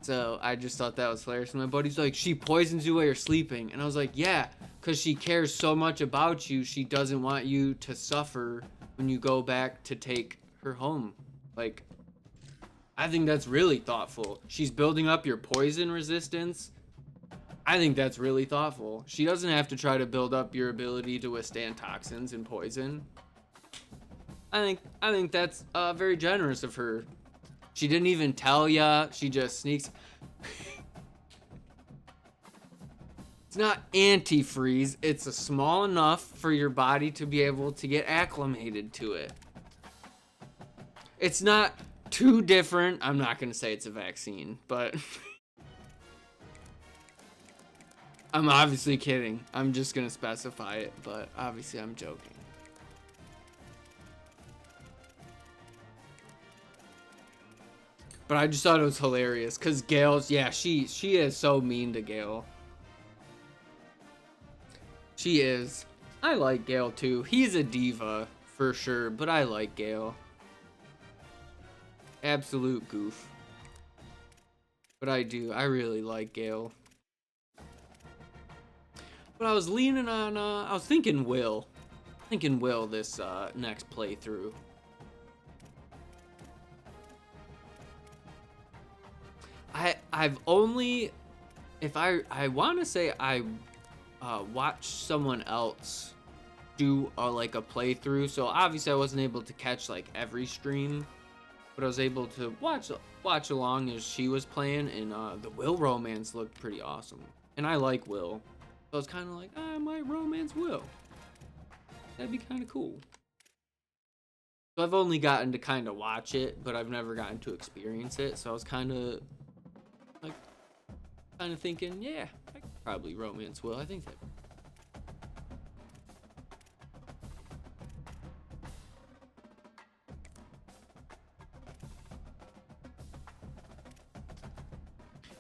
So I just thought that was hilarious. My buddy's like, she poisons you while you're sleeping. And I was like, yeah, because she cares so much about you. She doesn't want you to suffer when you go back to take her home. Like, I think that's really thoughtful. She's building up your poison resistance. I think that's really thoughtful. She doesn't have to try to build up your ability to withstand toxins and poison. I think that's very generous of her. She didn't even tell ya. She just sneaks. It's not antifreeze. It's a small enough for your body to be able to get acclimated to it. It's not too different. I'm not going to say it's a vaccine, but I'm obviously kidding. I'm just going to specify it, but obviously I'm joking. But I just thought it was hilarious because Gail's, yeah, she is so mean to Gail. She is. I like Gail too. He's a diva for sure, but I like Gail. Absolute goof. But I do. I really like Gail. But I was leaning on, I was thinking Will. Thinking Will this next playthrough. I've only, if I want to say I watched someone else do like a playthrough, so obviously I wasn't able to catch like every stream, but I was able to watch along as she was playing, and the Will romance looked pretty awesome, and I like Will, so I was kind of like, I might romance Will. That'd be kind of cool. So I've only gotten to kind of watch it, but I've never gotten to experience it, so I was kind of thinking, yeah, I could probably romance Will. I think that.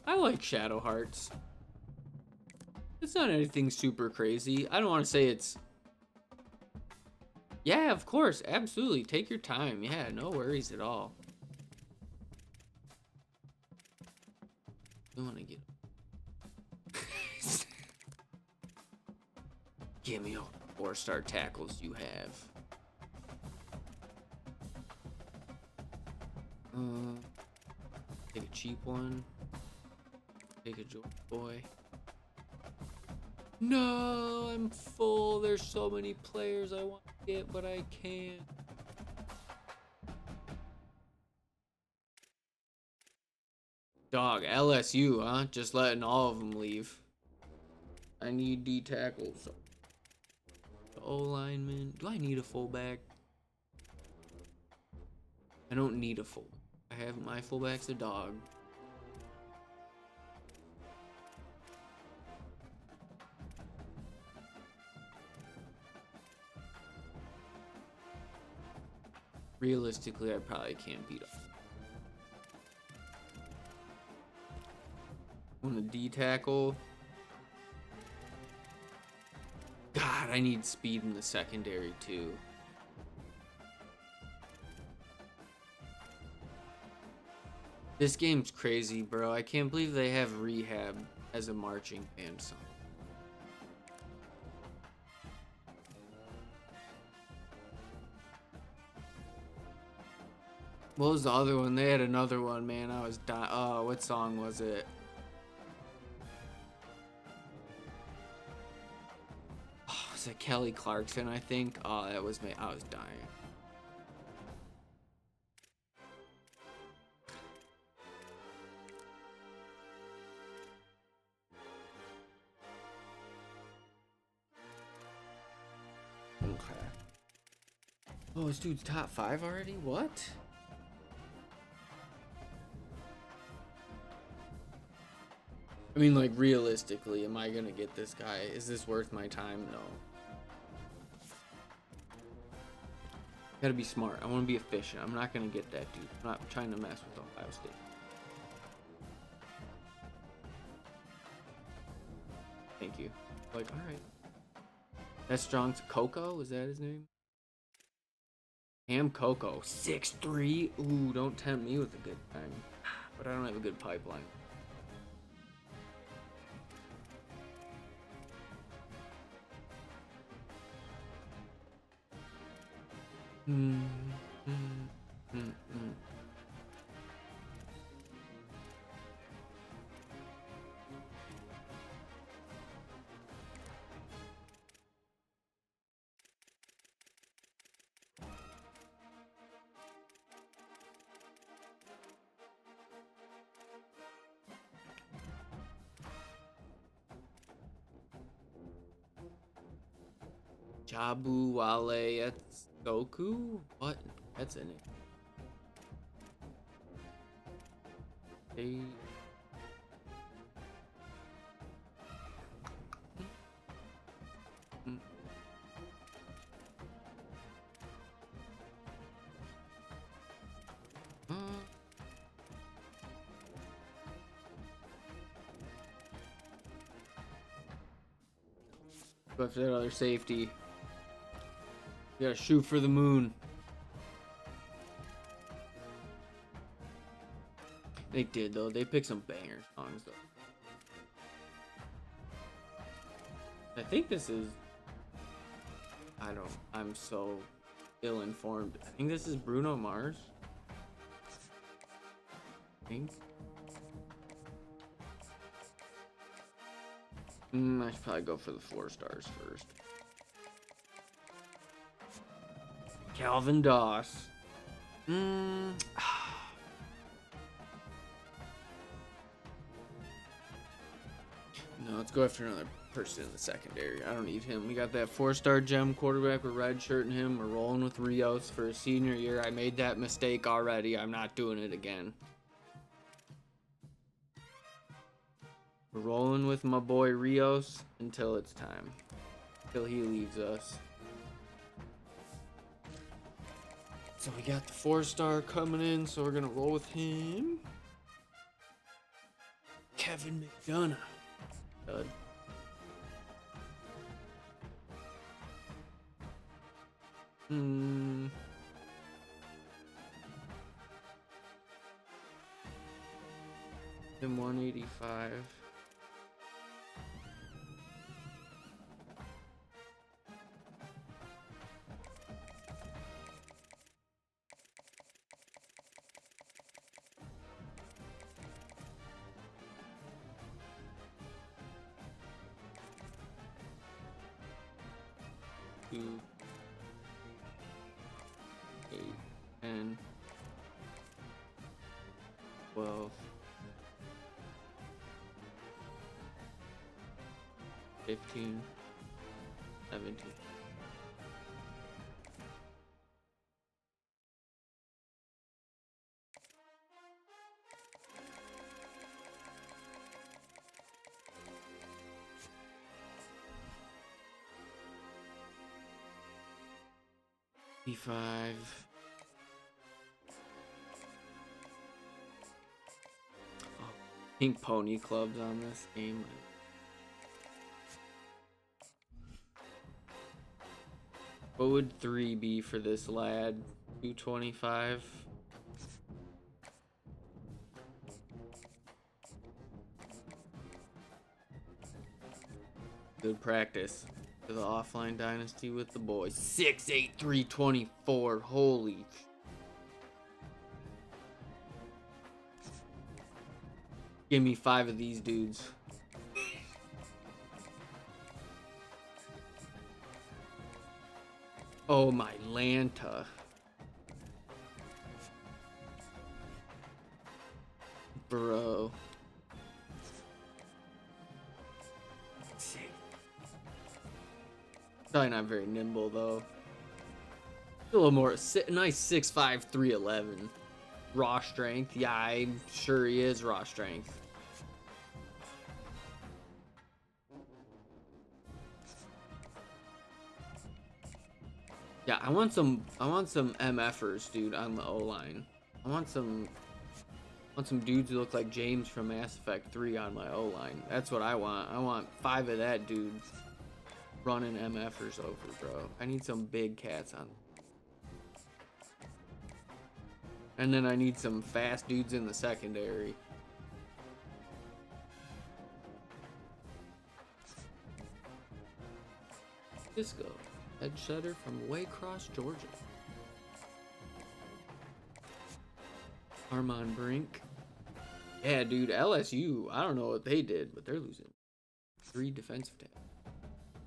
I like Shadow Hearts. It's not anything super crazy. I don't want to say it's. Yeah, of course, absolutely. Take your time. Yeah, no worries at all. I want to get. Give me all the 4-star tackles you have. Take a cheap one. Take a joy boy. No, I'm full. There's so many players I want to get, but I can't. Dog, LSU, huh? Just letting all of them leave. I need D tackles. O lineman. Do I need a fullback? I don't need a fullback. I have my fullback's a dog. Realistically, I probably can't beat up. On the D tackle. God, I need speed in the secondary too. This game's crazy, bro. I can't believe they have Rehab as a marching band song. What was the other one? They had another one, man. I was dying. Oh, what song was it? Oh, was it Kelly Clarkson, I think? Oh, that was me. I was dying. Okay. Oh, this dude's top 5 already? What? I mean, like, realistically, am I gonna get this guy? Is this worth my time? No. Gotta be smart. I want to be efficient. I'm not gonna get that dude. I'm not trying to mess with Ohio State. Thank you. Like, all right. That's strong. Coco, is that his name? Ham Coco, 6'3". Ooh, don't tempt me with a good time. But I don't have a good pipeline. Jabu Wale Goku? What? That's in it. Hey. Go after that other safety. You gotta shoot for the moon. They did though. They picked some banger songs though. I think this is. I'm so ill-informed. I think this is Bruno Mars. I think. I should probably go for the 4 stars first. Calvin Doss. No, let's go after another person in the secondary. I don't need him. We got that 4-star gem quarterback. We're redshirting him. We're rolling with Rios for his senior year. I made that mistake already. I'm not doing it again. We're rolling with my boy Rios until it's time. Until he leaves us. So we got the 4-star coming in, so we're gonna roll with him. Kevin McDonough. Dud. Him 185. Two, 8, 10, 12, 15, 17. P5. Oh, pink pony clubs on this game. What would 3 be for this lad? 225. Good practice for the offline dynasty with the boys. 6'8", 324. Holy. Give me 5 of these dudes. Oh my Lanta. Bro. Sick. Probably not very nimble though. A little more nice 6'5", 311. Raw strength. Yeah, I'm sure he is raw strength. Yeah, I want some MFers, dude, on the O-line. I want some Want some dudes who look like James from Mass Effect 3 on my O-line. That's what I want. I want 5 of that dude running MFers over, bro. I need some big cats on. And then I need some fast dudes in the secondary. Disco, edge setter from Waycross, Georgia. Armand Brink. Yeah, dude, LSU, I don't know what they did, but they're losing 3 defensive tackles.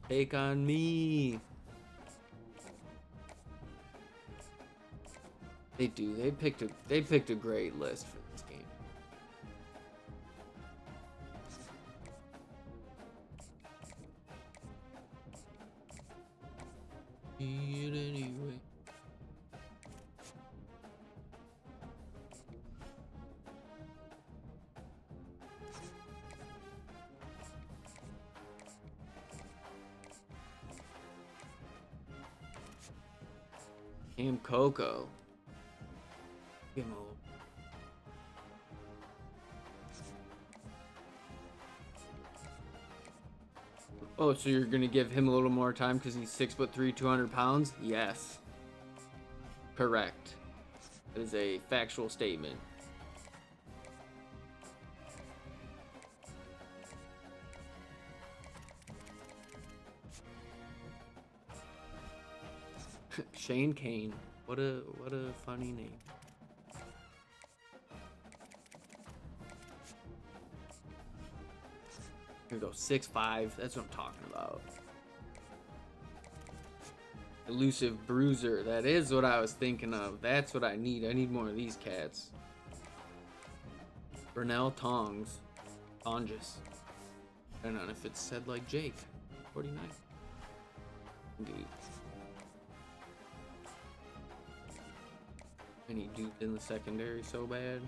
Take on me. They do. They picked a great list for this game. Anyway. Cam Coco. Give him a little. Oh, so you're gonna give him a little more time because he's 6'3", 200 pounds? Yes. Correct. That is a factual statement. Shane Kane. What a funny name. Here we go, 6'5". That's what I'm talking about. Elusive bruiser. That is what I was thinking of. That's what I need. I need more of these cats. Bernell Tongs. Tongus. I don't know if it's said like Jake. 49. Dude. I need dudes in the secondary so bad.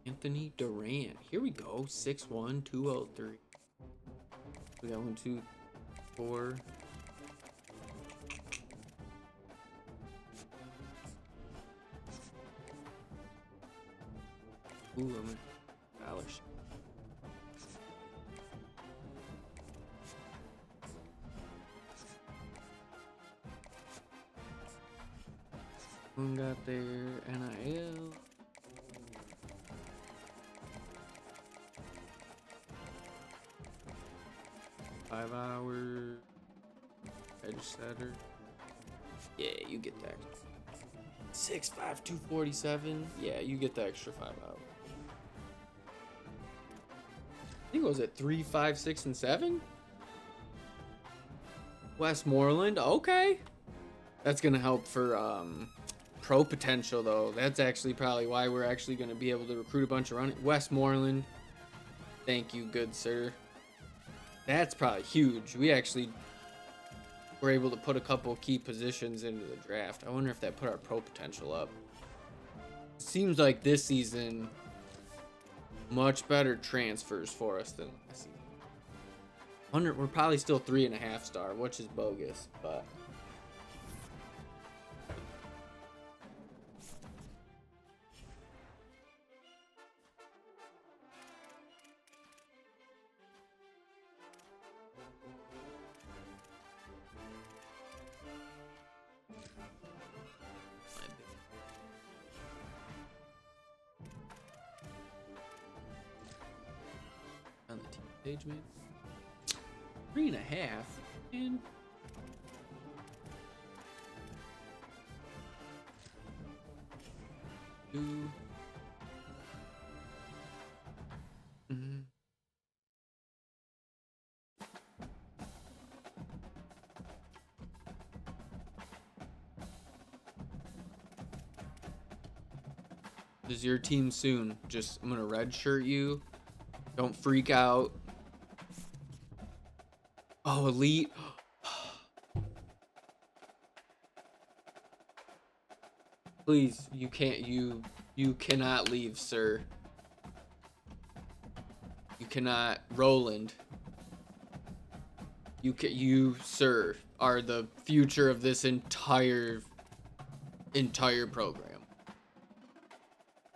Anthony Durant. Here we go. 6'1", 203. We got 1, 2, 4. Ooh, I'm a $1. One got their NIL. $5 edge setter. Yeah, you get that. 6'5", 247. Yeah, you get the extra $5. I think it was at 3, 5, 6, and 7. Westmoreland. Okay, that's gonna help for pro potential though. That's actually probably why we're actually gonna be able to recruit a bunch of running. Westmoreland. Thank you, good sir. That's probably huge. We actually were able to put a couple key positions into the draft. I wonder if that put our pro potential up. Seems like this season, much better transfers for us than last season. We're probably still 3.5 star, which is bogus, but. On the team page, man. 3.5, and two. Is your team soon? Just, I'm gonna redshirt you. Don't freak out. Oh, elite. Please, you can't. You cannot leave, sir. You cannot, Roland. You, sir, are the future of this entire program.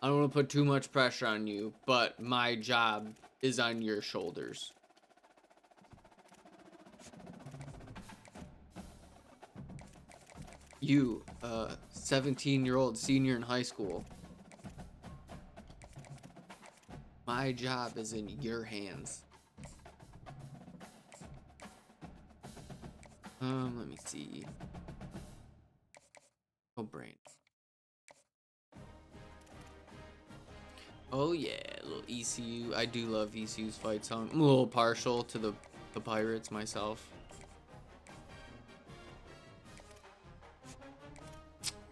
I don't want to put too much pressure on you, but my job is on your shoulders. You, 17-year-old senior in high school. My job is in your hands. Let me see. Oh, brain. Oh yeah, a little ECU. I do love ECU's fight song. I'm a little partial to the Pirates myself.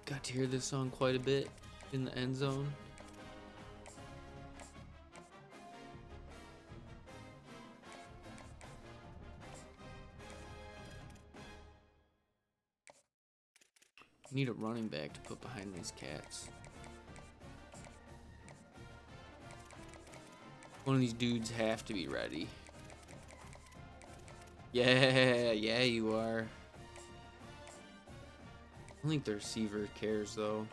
Got to hear this song quite a bit in the end zone. Need a running back to put behind these cats. One of these dudes have to be ready. Yeah, you are. I don't think the receiver cares though.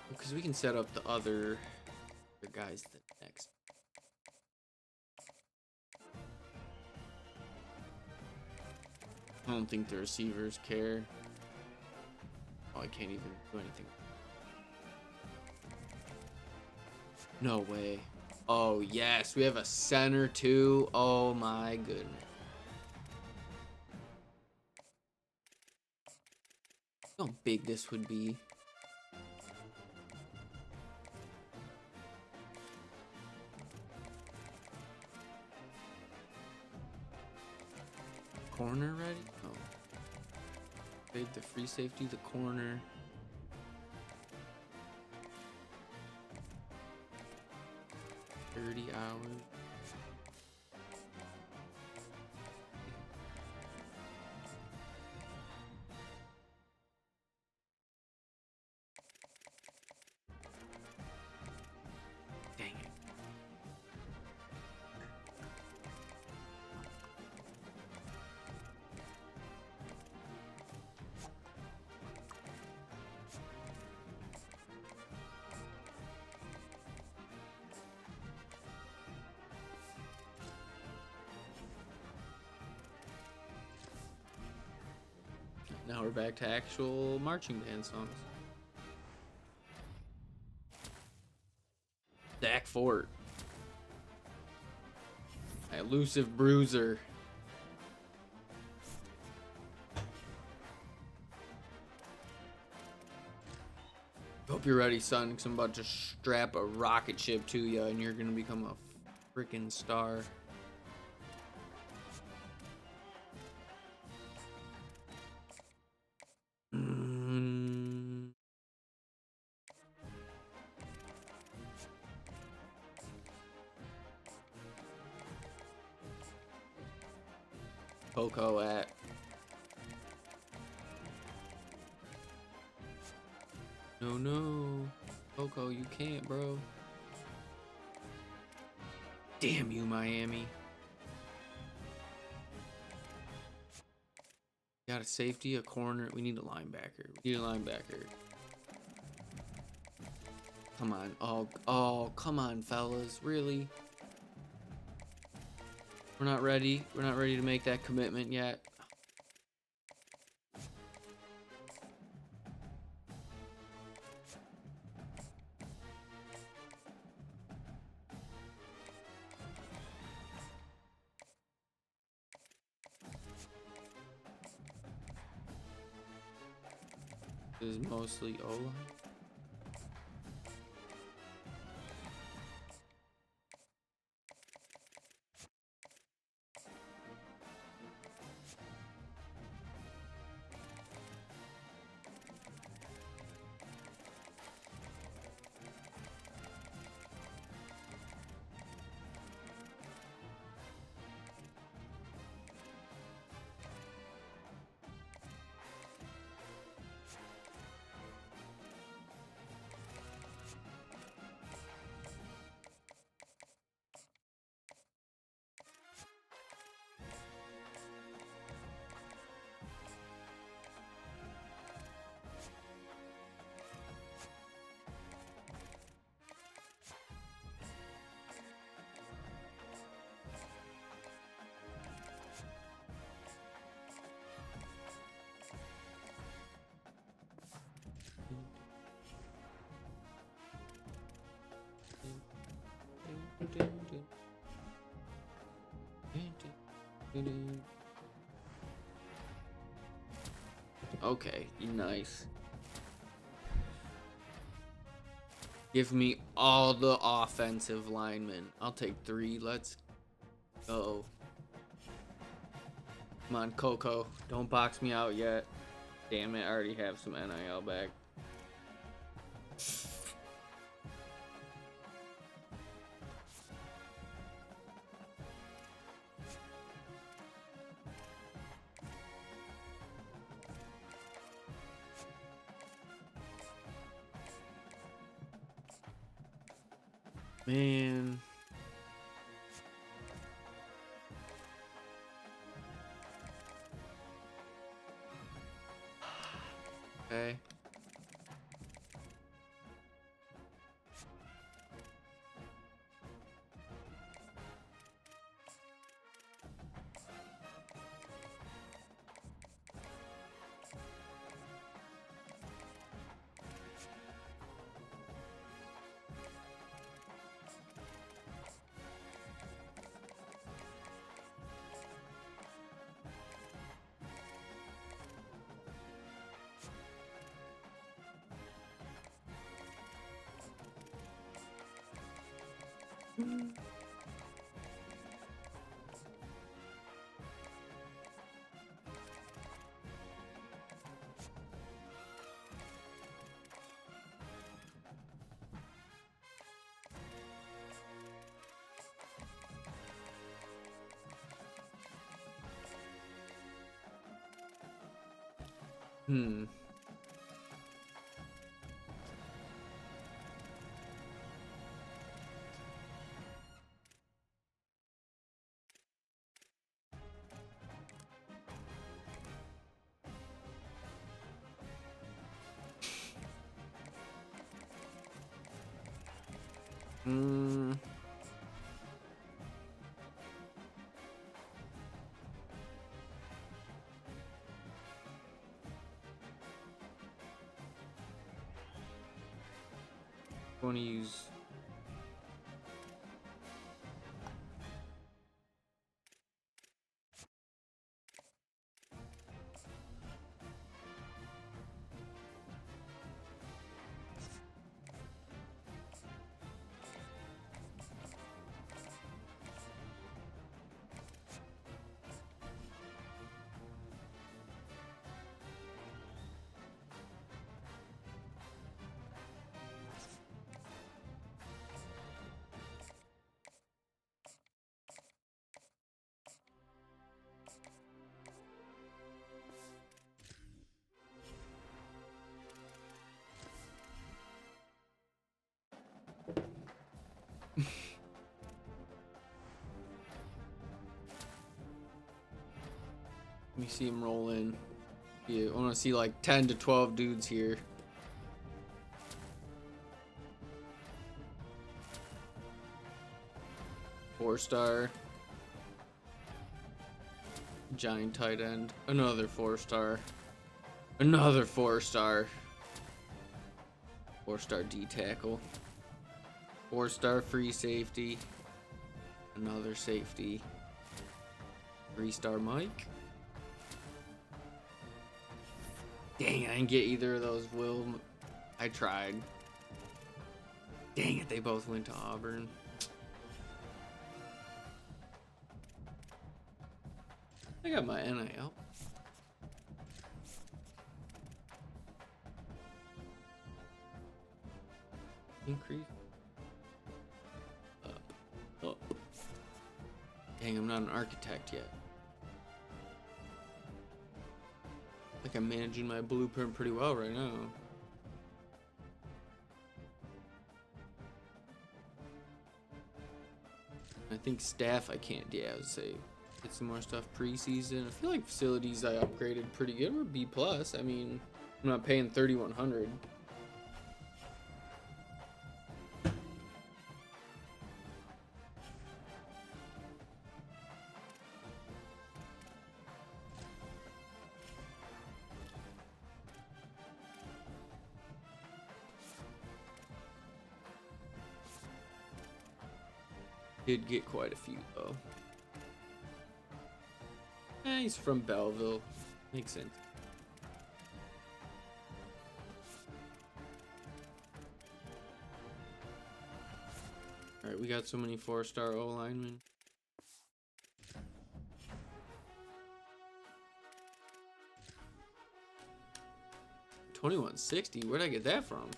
Because we can set up the other guys the next. I don't think the receivers care. Oh, I can't even do anything. No way. Oh, yes. We have a center, too. Oh, my goodness. Look how big this would be. Corner ready? Oh. Fade the free safety, the corner. $30. Dang it. Now we're back to actual marching band songs. Dak Fort. Elusive bruiser. Hope you're ready, son, because I'm about to strap a rocket ship to you and you're going to become a freaking star. Coco at. No. Coco, you can't, bro. Damn you, Miami. Got a safety, a corner. We need a linebacker. Come on. Oh, come on, fellas. Really? We're not ready. We're not ready to make that commitment yet. This is mostly O-line. Okay, nice. Give me all the offensive linemen. I'll take 3. Let's go. Come on, Coco. Don't box me out yet. Damn it, I already have some NIL back. Man. Okay. Hmm. Hmm. Want to use. Let me see him roll in. Yeah, I want to see like 10 to 12 dudes here. Four-star. Giant tight end. Another 4-star. Another 4-star. 4-star D tackle. 4-star free safety. Another safety. 3-star Mike. Dang, I didn't get either of those. Will, I tried. Dang it, they both went to Auburn. I got my NIL. Increase. Up. Dang, I'm not an architect yet. Like I'm managing my blueprint pretty well right now. I think staff I can't. Yeah, I would say get some more stuff preseason. I feel like facilities I upgraded pretty good. We're B plus. I mean, I'm not paying 3,100. Did get quite a few though. Yeah, he's from Belleville. Makes sense. Alright, we got so many 4-star O linemen. $21.60. Where'd I get that from?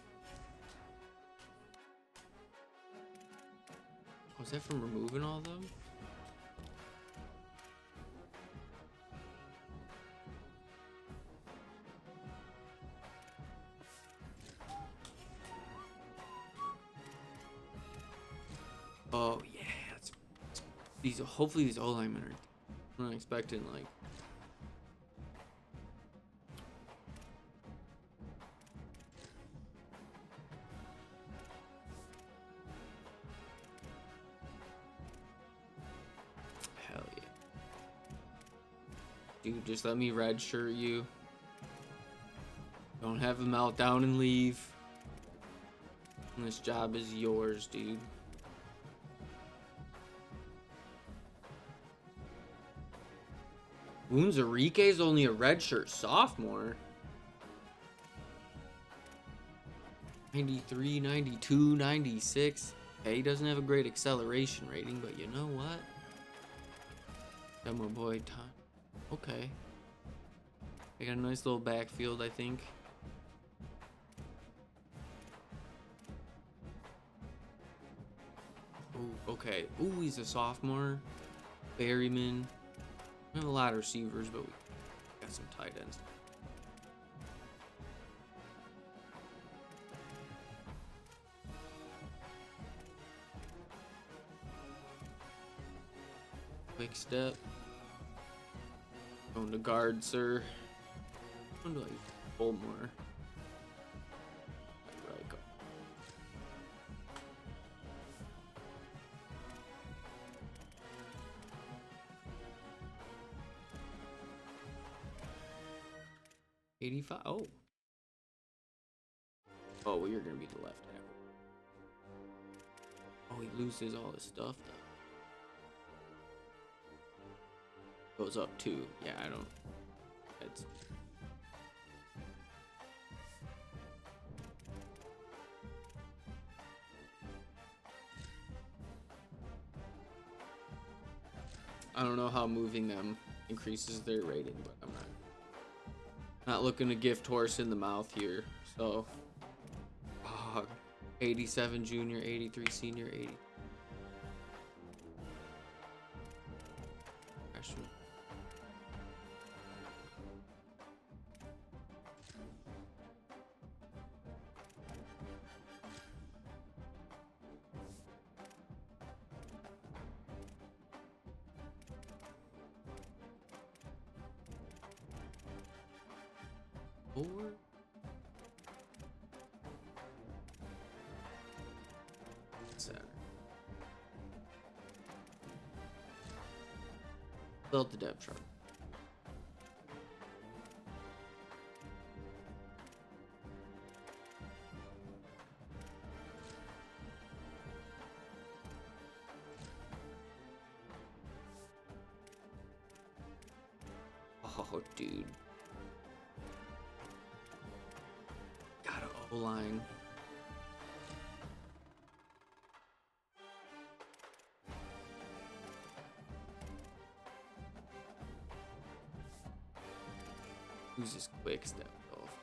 Was that from removing all of them? Oh yeah, these. Hopefully these O linemen are. I'm not expecting like. Hell yeah, dude! Just let me redshirt you. Don't have a meltdown and leave. And this job is yours, dude. Wounzarike is only a redshirt sophomore. 93, 92, 96. Okay, he doesn't have a great acceleration rating, but you know what? Got my boy time. Okay. I got a nice little backfield, I think. Ooh, okay. Ooh, he's a sophomore. Berryman. We have a lot of receivers, but we got some tight ends. Quick step. Going to guard, sir. When do I hold more? Right, go. $85. Oh. Oh, well, you're gonna be the left tackle. Oh, he loses all his stuff though. Goes up 2. Yeah, I don't. That's. I don't know how moving them increases their rating, but I'm not looking to gift horse in the mouth here. So, 87 junior, 83 senior, 80 freshman. Four. Center. Fill out the depth chart. Oh, dude. Got an O-line. Who's this quick step off?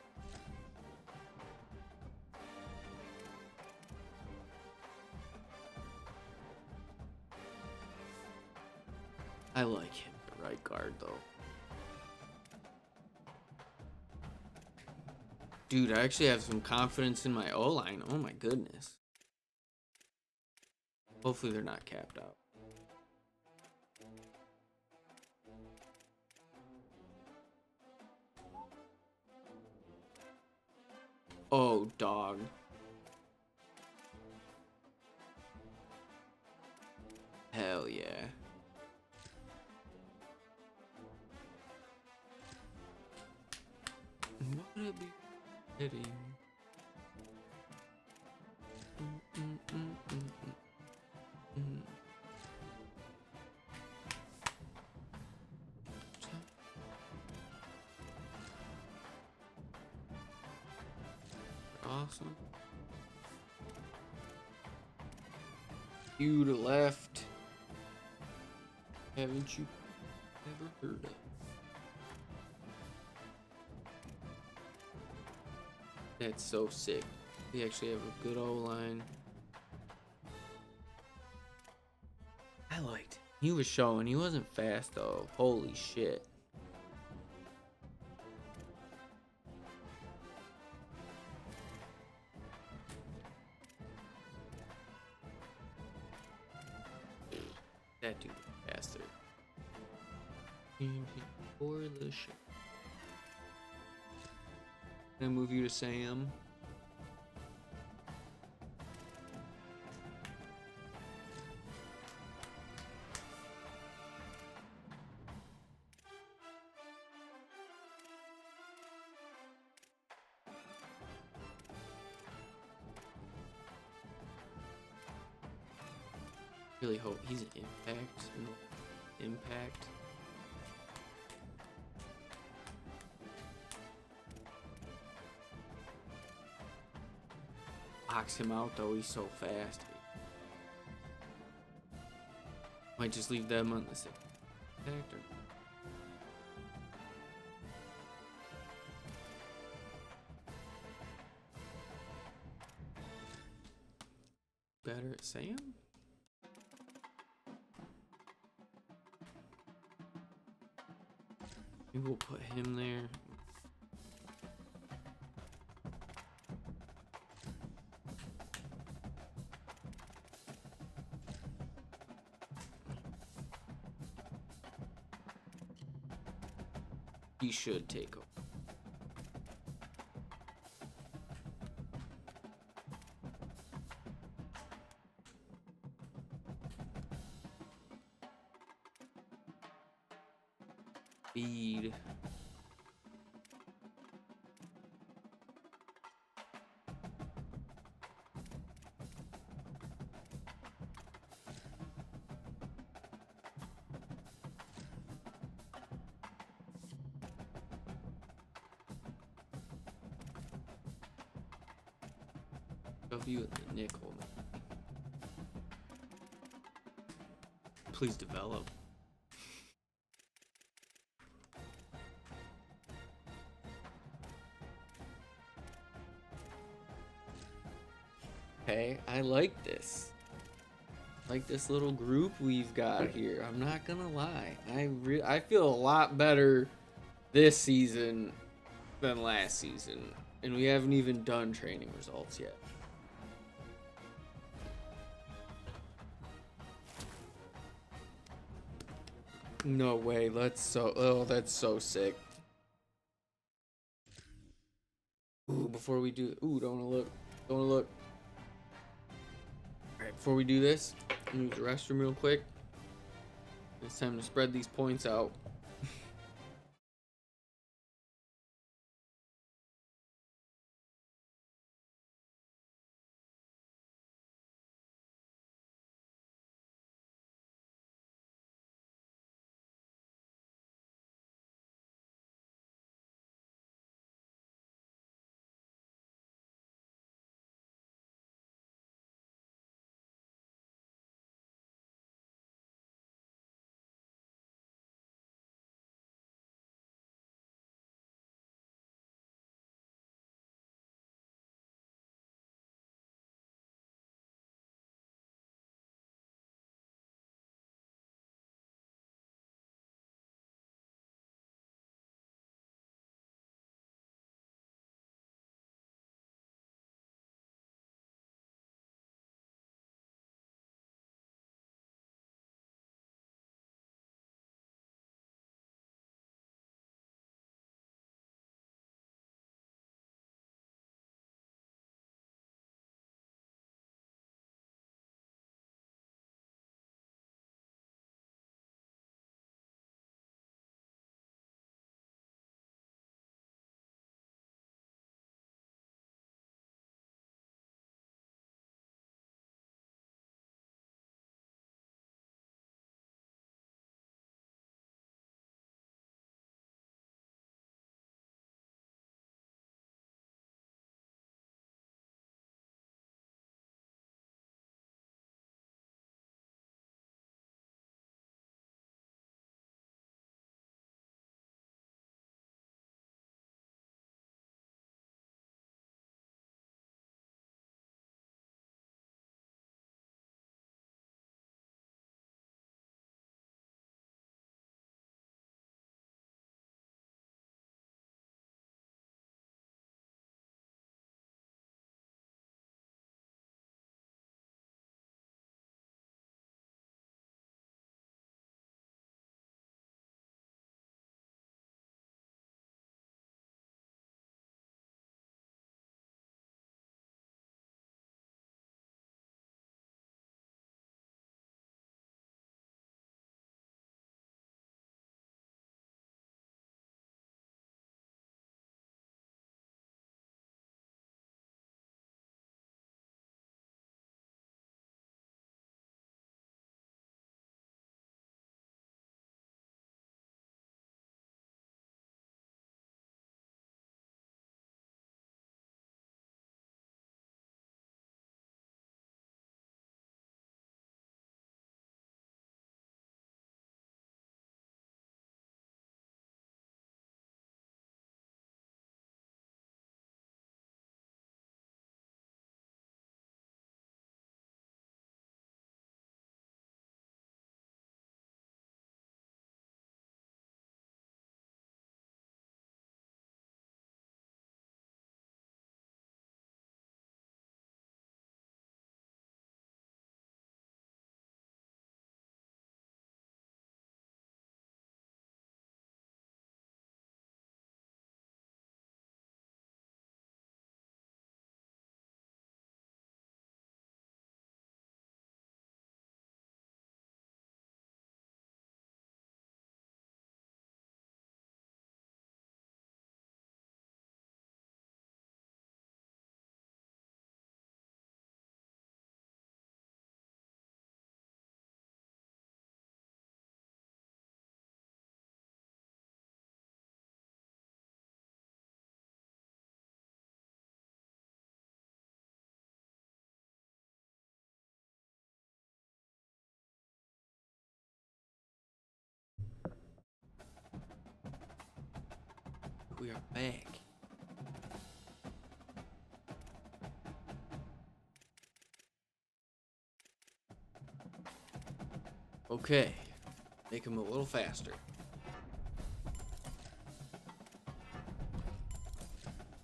I like him at right guard though. Dude, I actually have some confidence in my O-line. Oh my goodness. Hopefully they're not capped out. Oh, dog. Hell yeah. What would it be hitting? awesome. You to left. Haven't you ever heard of? That's so sick. We actually have a good O-line. I liked it. He was showing. He wasn't fast though. Holy shit. That dude was faster. For the shit. Can I move you to Sam? Really hope he's an impact. Box him out though, he's so fast. Might just leave them on the same impact or better at Sam? Maybe we'll put him there. He should take over. Speed. W at the nickel. Please develop. Okay, I like this. Like this little group we've got here. I'm not gonna lie. I feel a lot better this season than last season, and we haven't even done training results yet. No way. That's so sick. Ooh, before we do, don't wanna look. Don't wanna look. Alright, before we do this, use the restroom real quick. It's time to spread these points out. We are back. Okay. Make him a little faster.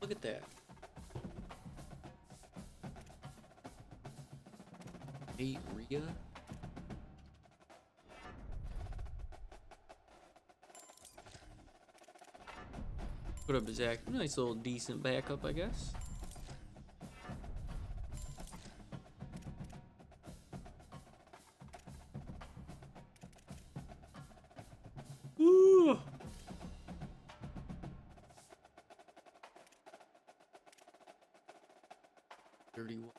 Look at that. 8 Rhea. Put up his act. Nice little decent backup, I guess. Woo! $31.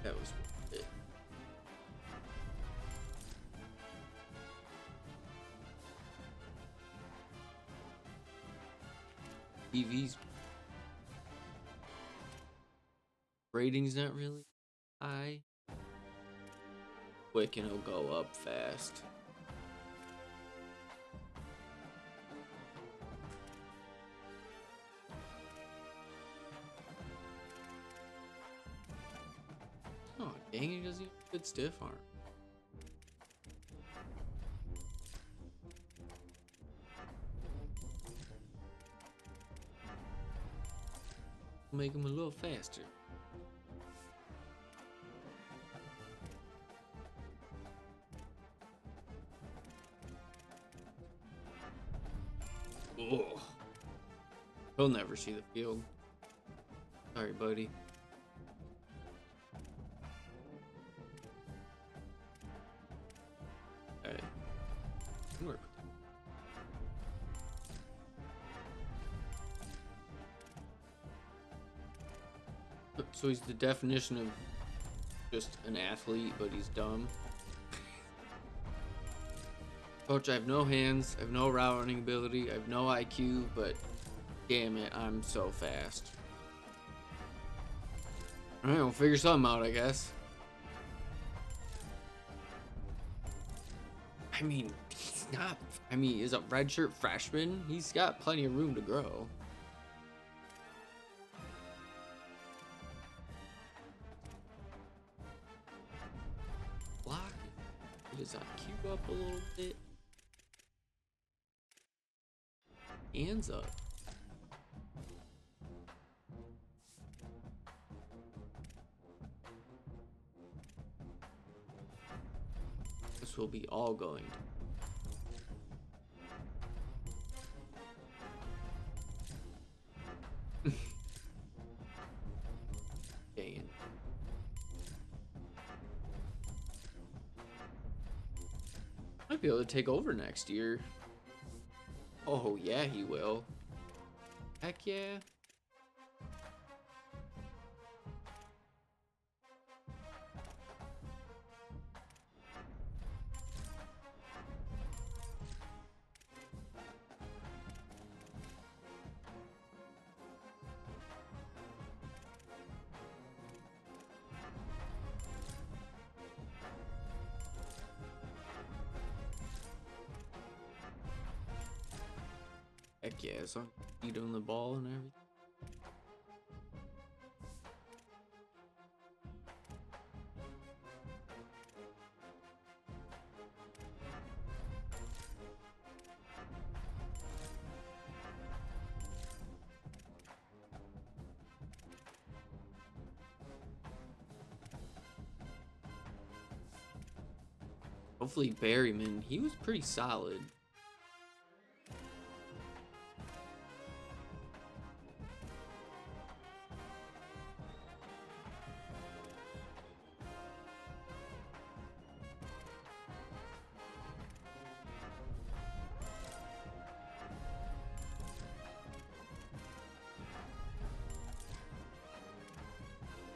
That was it. TV's rating's not really high. Quick and it'll go up fast. Oh, dang, he doesn't even have good stiff arm. Make him a little faster. Oh, he'll never see the field. Sorry, buddy. Okay. Work. So he's the definition of just an athlete, but he's dumb. Coach, I have no hands, I have no route running ability, I have no IQ, but damn it, I'm so fast. Alright, we'll figure something out, I guess. I mean, he's not, he's a redshirt freshman. He's got plenty of room to grow. Block. Get his IQ up a little bit. Hands up. This will be all going. Dang it. Might be able to take over next year. Oh yeah, he will. Heck yeah. Heck yeah, so you doing the ball and everything. Hopefully Berryman, he was pretty solid.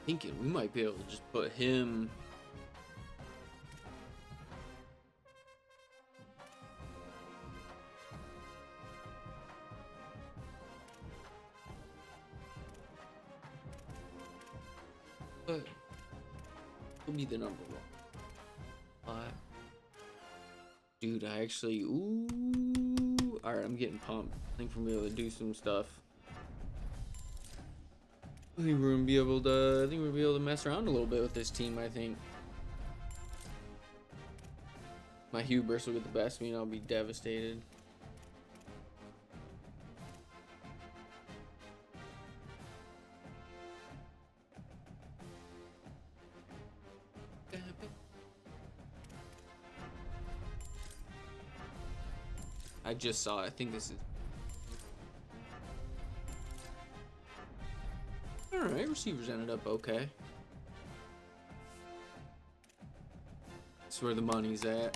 Thinking we might be able to just put him. But he'll be the number one. Dude, I actually, ooh, all right, I'm getting pumped. I think we're gonna be able to do some stuff. I think we're gonna be able to, mess around a little bit with this team. I think my hubris will get the best of me, and I'll be devastated. I just saw it. I think this is. Alright, receivers ended up okay. That's where the money's at.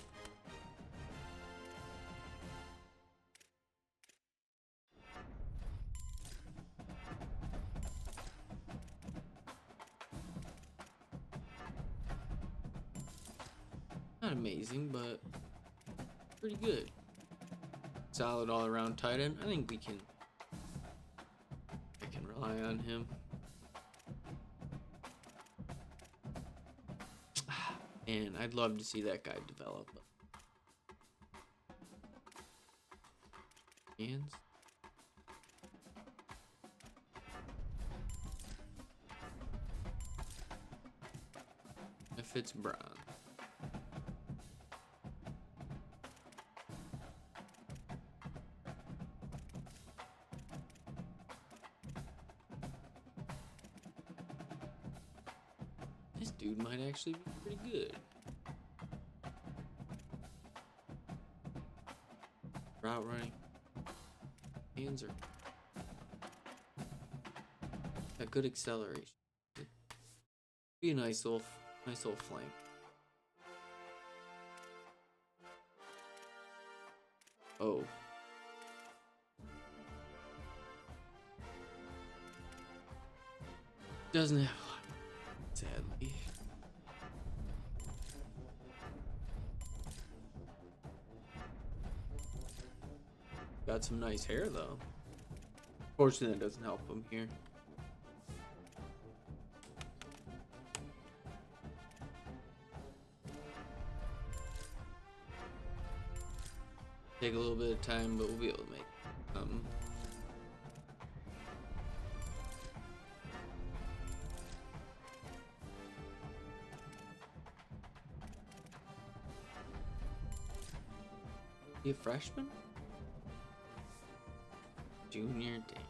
Not amazing, but pretty good. Solid all-around tight end. I think I can rely on him. And I'd love to see that guy develop. Hands. If it's Brown. This dude might actually be pretty good. Route running. Hands are got good acceleration. Be a nice little flank. Oh. Doesn't have a lot, sadly. Got some nice hair though. Fortunately, that doesn't help him here. Take a little bit of time, but we'll be able to make something. You a freshman? Junior day.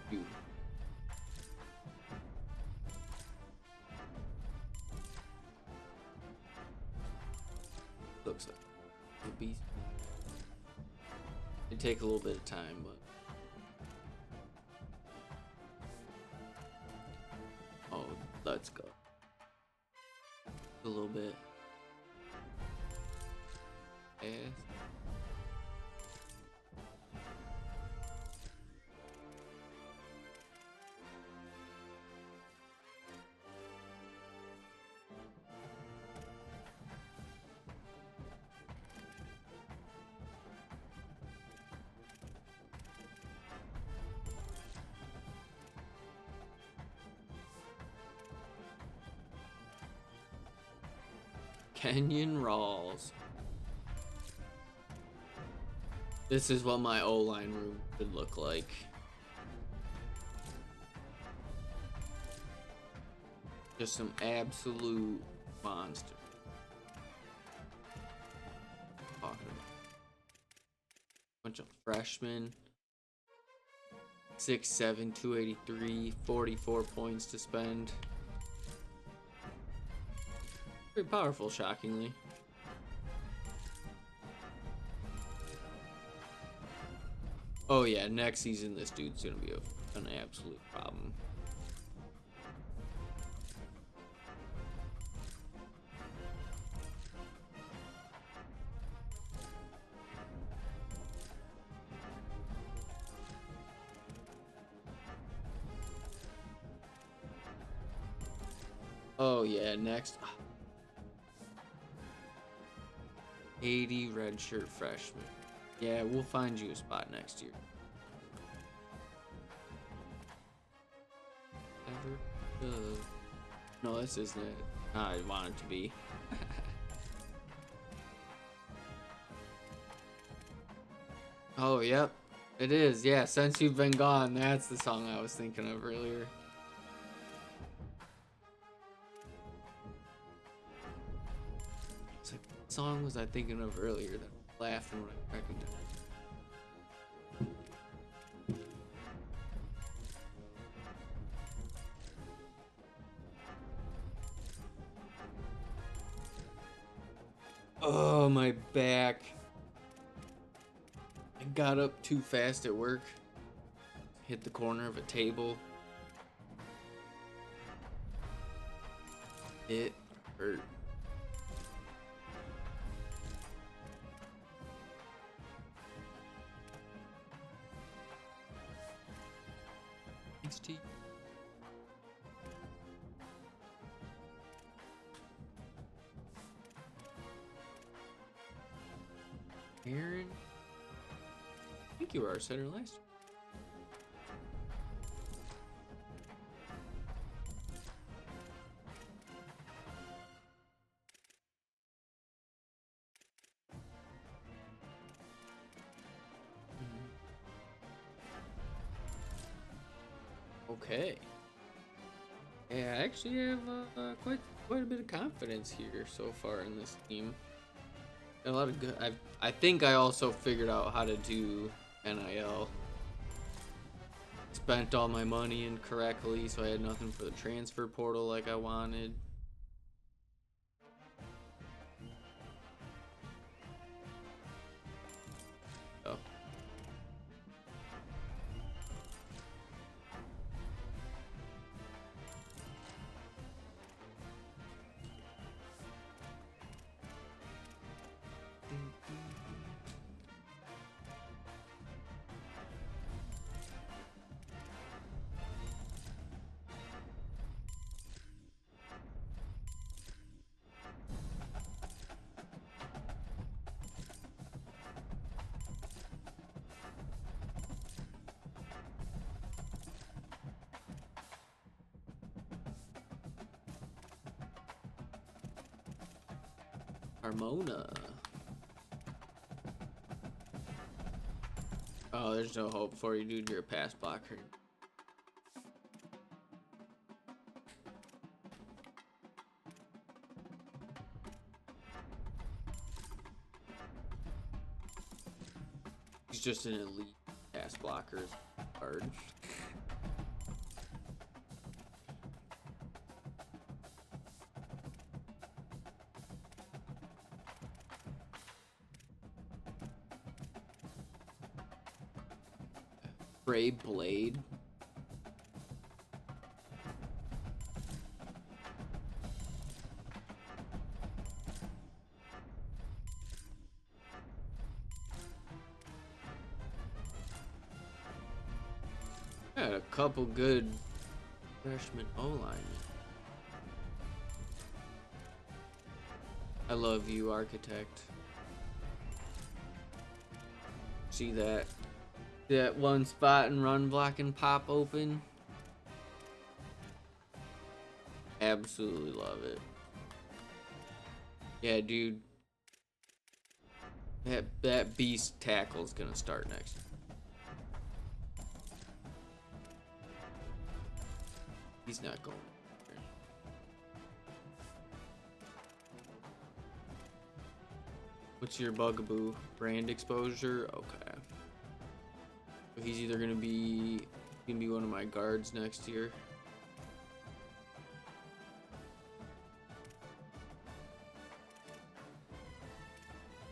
Dude. Looks like a beast. It'd take a little bit of time, but oh, let's go. A little bit. Yes. Kenyon Rawls. This is what my O-line room should look like. Just some absolute monster. Talking about bunch of freshmen. 6'7", 283, 44 points to spend. Very powerful, shockingly. Oh yeah, next season this dude's gonna be an absolute problem. Oh yeah, next. 80 redshirt freshman. Yeah, we'll find you a spot next year. No, this isn't it. I want it to be. Oh, yep. It is. Yeah, Since You've Been Gone. That's the song I was thinking of earlier. It's like, what song was I thinking of earlier that I was laughing when I recognized it? Oh, my back. I got up too fast at work. Hit the corner of a table. It hurt. Thanks, T. Aaron? I think you were our center last year. Okay. Yeah, I actually have quite a bit of confidence here so far in this team. A lot of good. I think I also figured out how to do NIL. Spent all my money incorrectly, so I had nothing for the transfer portal like I wanted. Oh. Harmona. Oh, there's no hope for you, dude. You're a pass blocker. He's just an elite pass blocker. Hard. Gray Blade. Had a couple good freshman O-line. I love you, Architect. See that one spot and run block and pop open? Absolutely love it. Yeah, dude. That beast tackle is gonna start next. He's not going. What's your bugaboo? Brand exposure? Okay. So he's either gonna be one of my guards next year.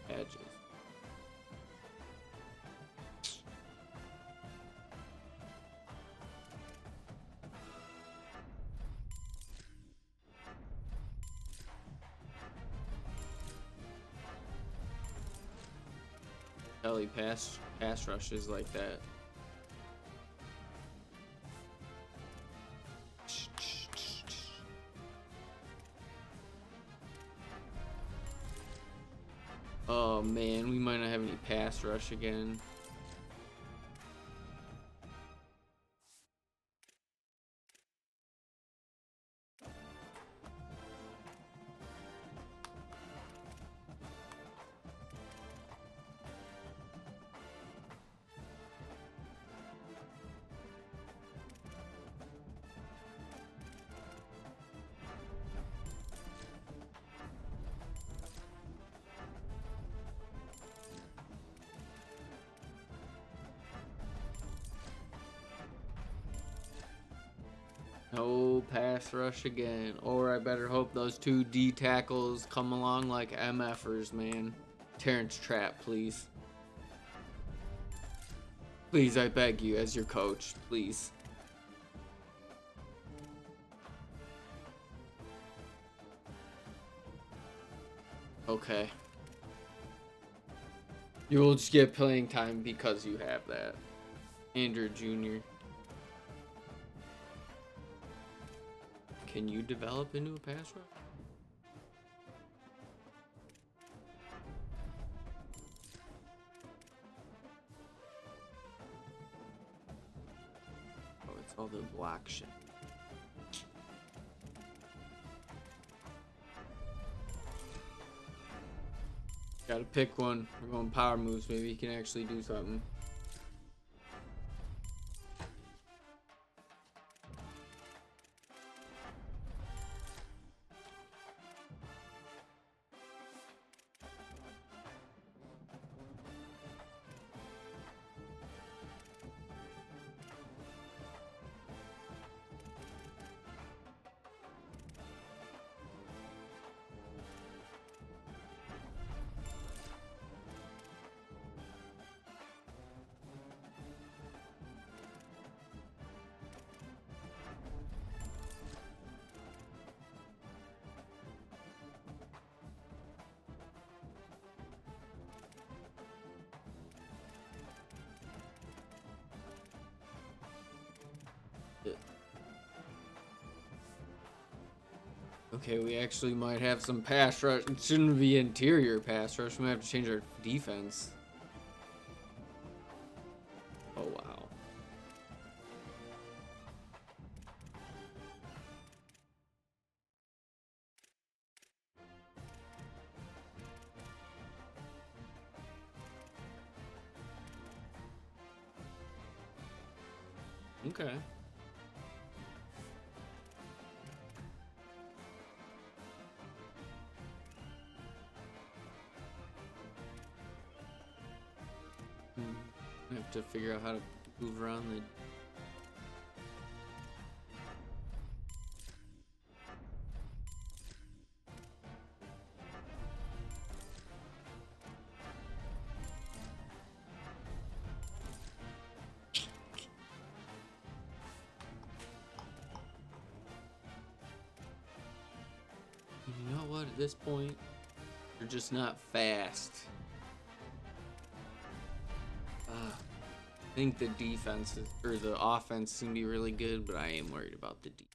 Badges. Kelly pass rushes like that. Oh man, we might not have any pass rush again. No pass rush again. Or I better hope those two D tackles come along like MFers, man. Terrence Trapp, please. Please, I beg you, as your coach, please. Okay. You will just get playing time because you have that. Andrew Jr. Can you develop into a pass rush? Oh, it's all the block shit. Gotta pick one. We're going power moves. Maybe he can actually do something. Okay, we actually might have some pass rush. It shouldn't be interior pass rush. We might have to change our defense. Oh, wow. Okay. I have to figure out how to move around the... You know what? At this point, they're just not fast. I think the defense is, or the offense is gonna be really good, but I am worried about the defense.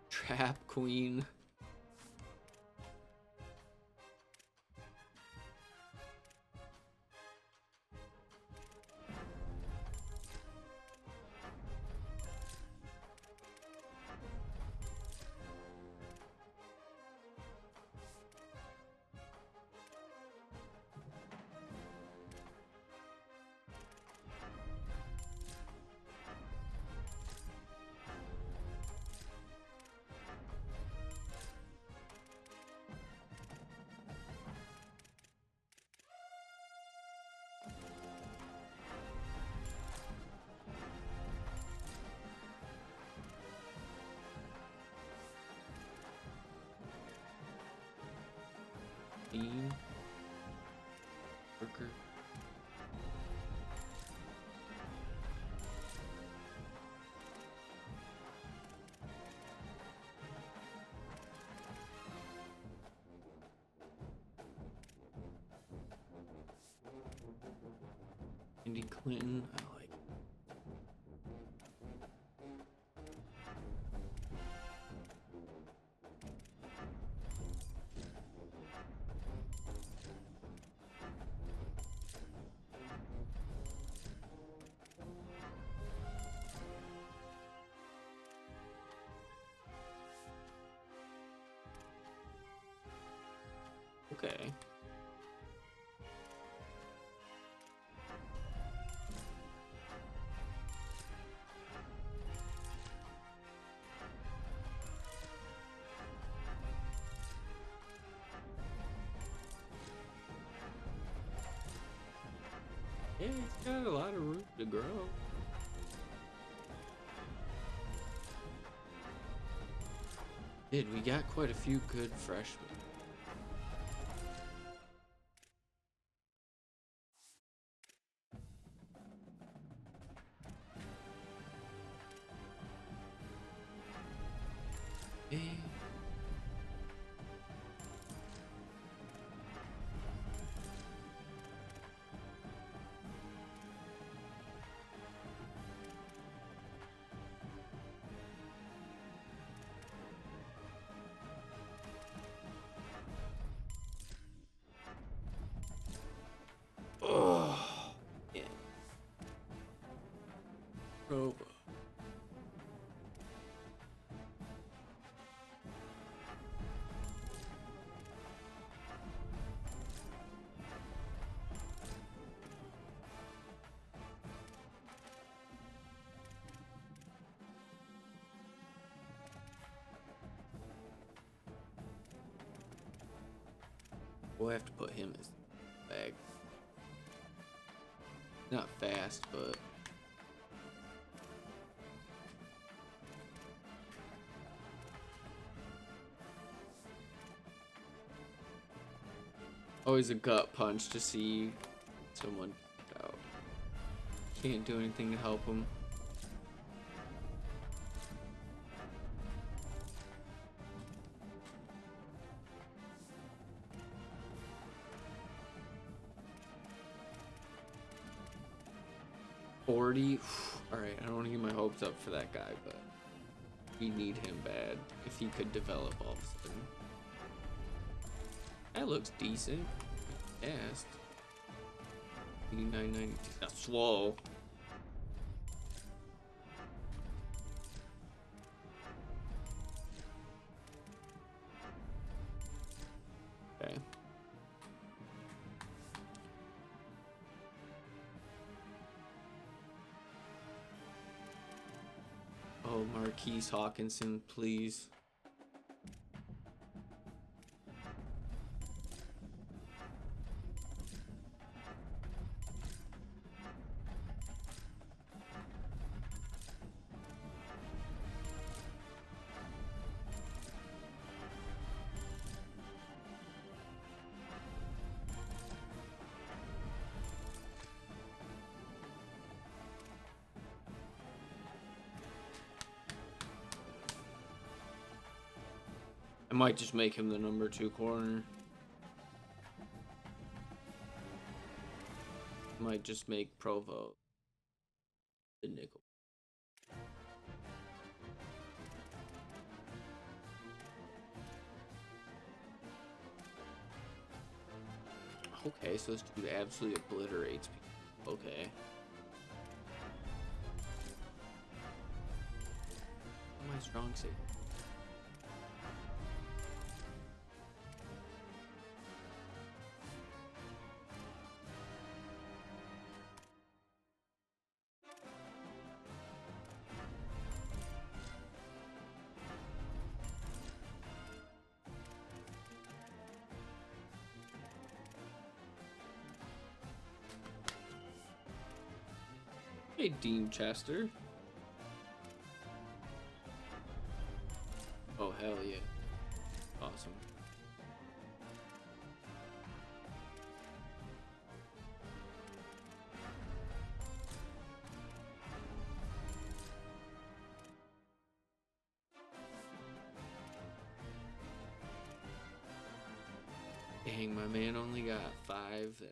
Trap Queen. Bean. Worker. Andy Clinton. I like. Okay. Yeah, it's got a lot of room to grow. We got quite a few good freshmen. Yeah. Oh, yeah. Bro. We'll have to put him as bag. Not fast, but always a gut punch to see someone out. Can't do anything to help him. All right, I don't want to get my hopes up for that guy, but we need him bad if he could develop all of a sudden. That looks decent. Fast. 89.92. That's slow. Okay. Oh, Marquise Hawkinson, please. I might just make him the number 2 corner. Might just make Provo the nickel. Okay, so this dude absolutely obliterates people. Okay. My strong safety. Hey, Dean Chester. Oh, hell yeah. Awesome. Dang, my man only got 5.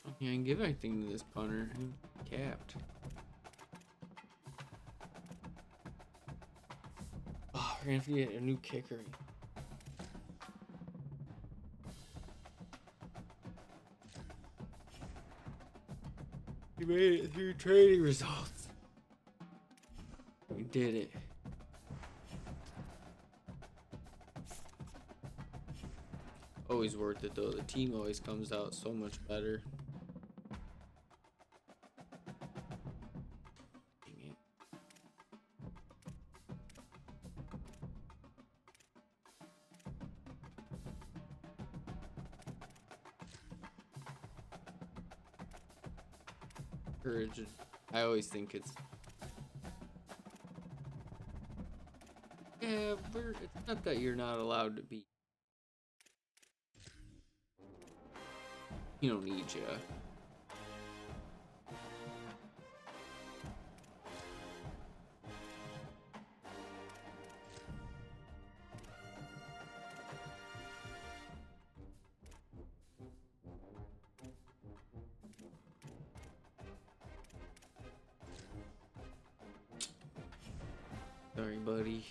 I can't give anything to this punter. He's capped. Oh, we're gonna have to get a new kicker. We made it through trading results. We did it. Always worth it though. The team always comes out so much better. Dang it. Courage. I always think it's it's not that you're not allowed to be. You don't need you. Sorry, buddy.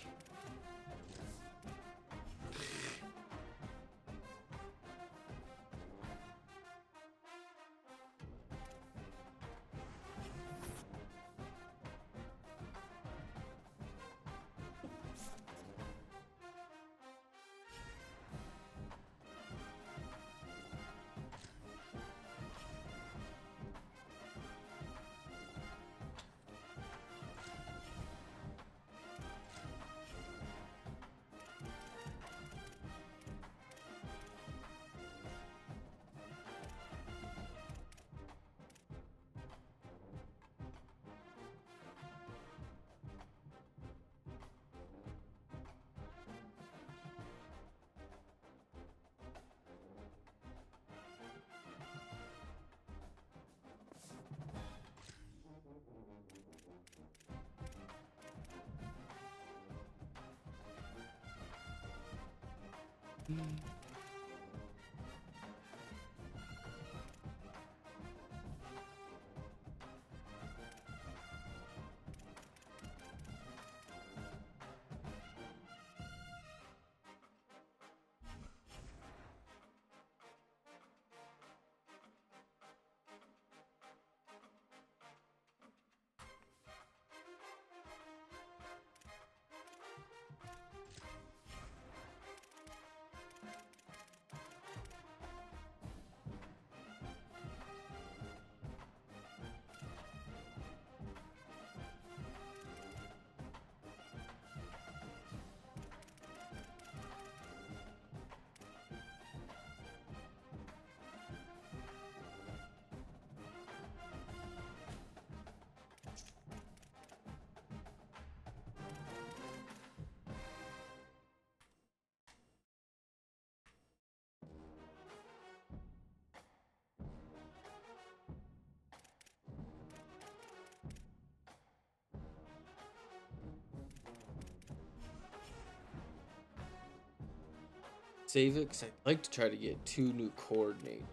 Save it because I'd like to try to get 2 new coordinators.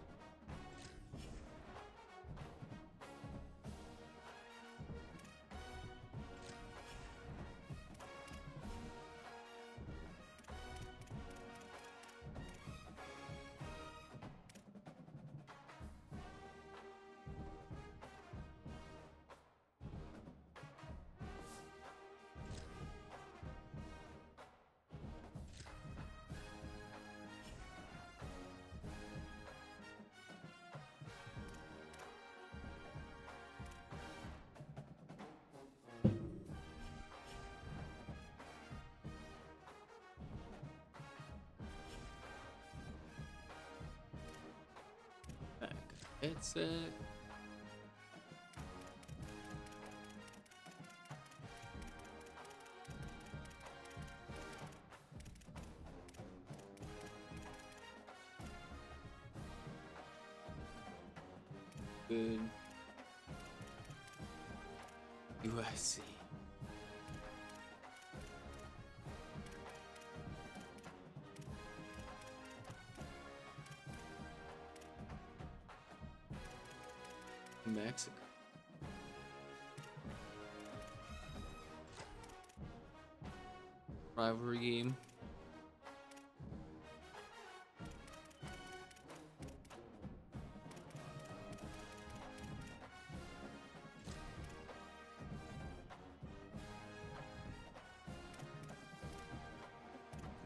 It's good. USC. Mexico. Rivalry game.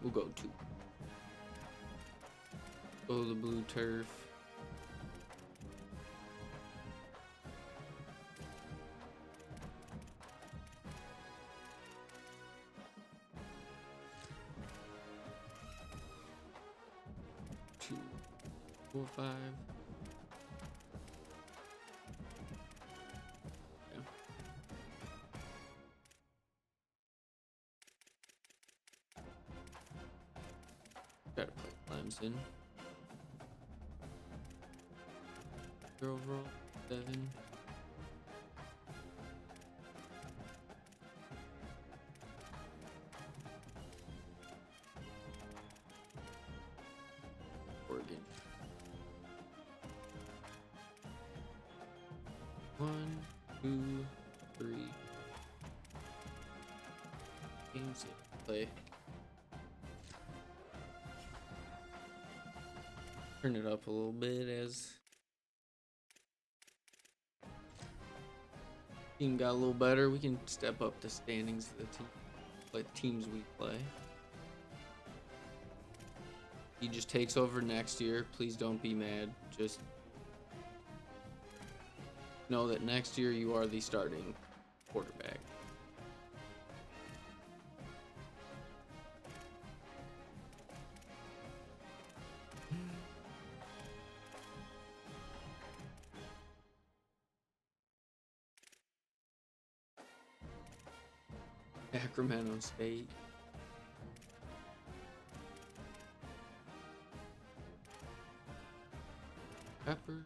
We'll go 2. Go to the blue turf. Two, 4, 5. Yeah. Gotta play Clemson. Overall 7. Oregon. 1, 2, 3. Games to play. Turn it up a little bit as team got a little better. We can step up the standings of the teams we play. He just takes over next year. Please don't be mad. Just know that next year you are the starting quarterback. Sacramento State. Pepper.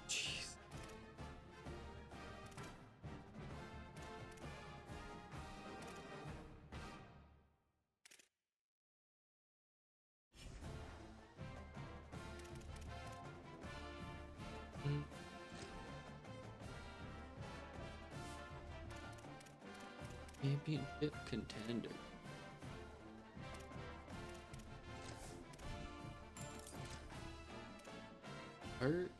Jeez. Championship contender. Hurts.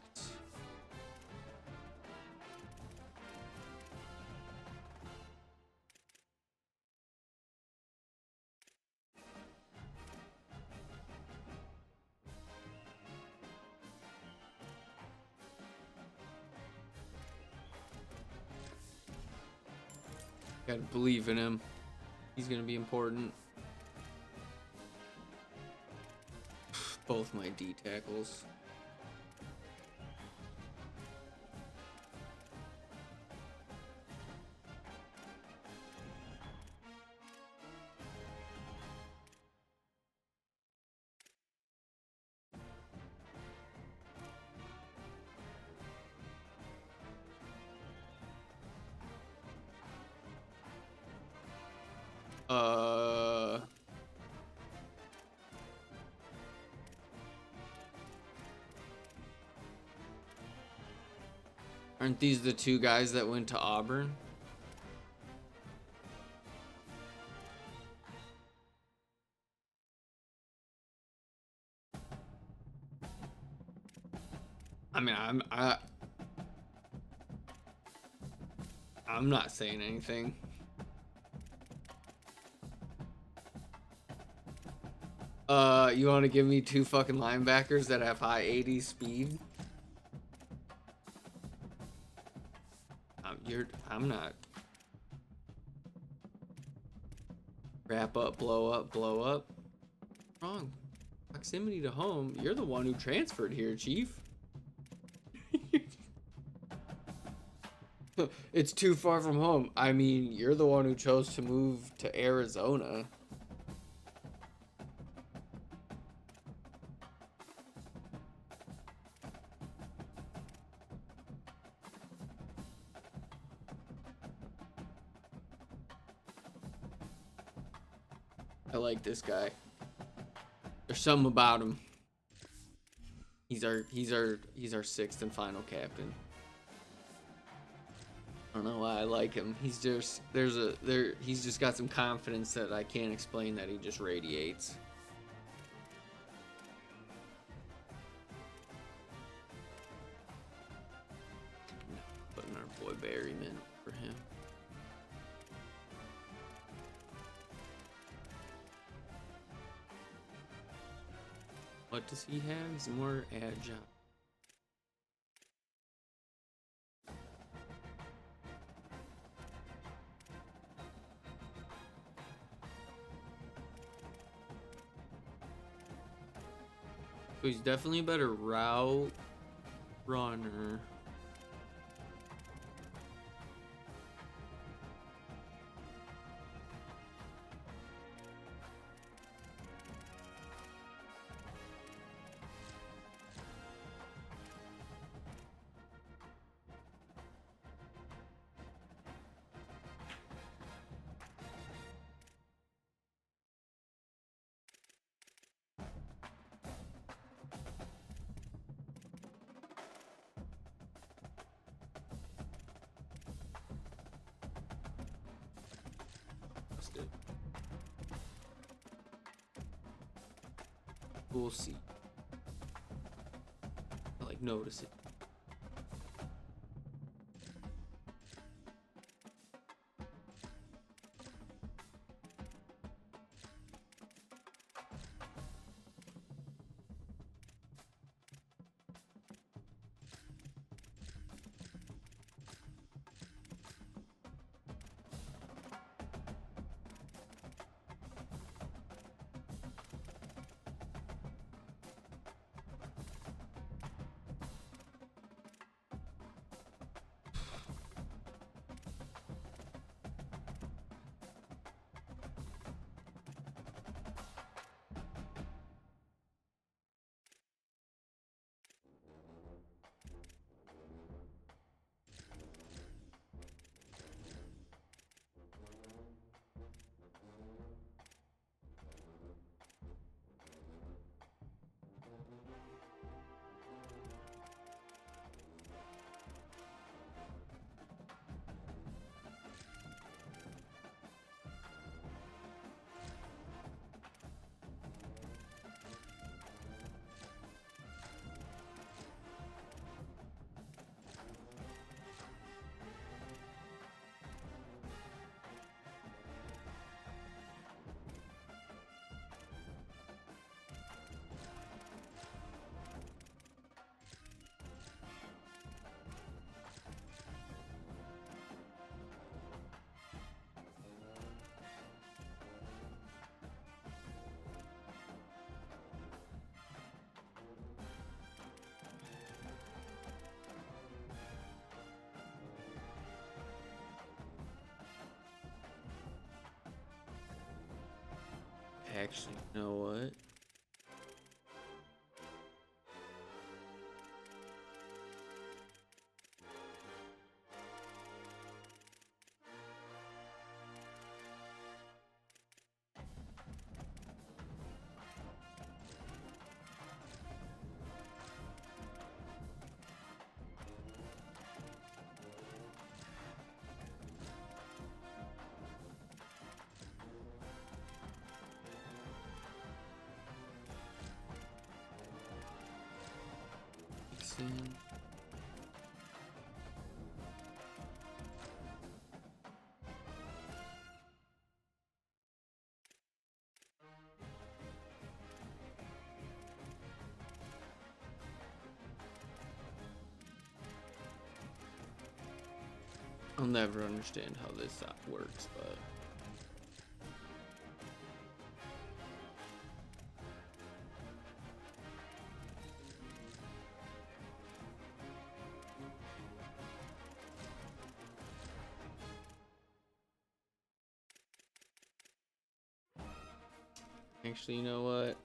Gotta believe in him. He's gonna be important. Both my D tackles. Aren't these the two guys that went to Auburn? I mean, I'm not saying anything. You want to give me 2 fucking linebackers that have high 80 speed? I'm not. Wrap up, blow up, blow up. Wrong. Proximity to home. You're the one who transferred here, Chief. It's too far from home. I mean, you're the one who chose to move to Arizona. I like this guy. There's something about him. He's our 6th and final captain. I don't know why I like him. He's just he's just got some confidence that I can't explain that he just radiates. our boy Berryman for him. What does he have? He's more agile. So he's definitely a better route runner. We'll see. I like notice it. Actually, you know what? Infusing. I'll never understand how this works, but actually, you know what?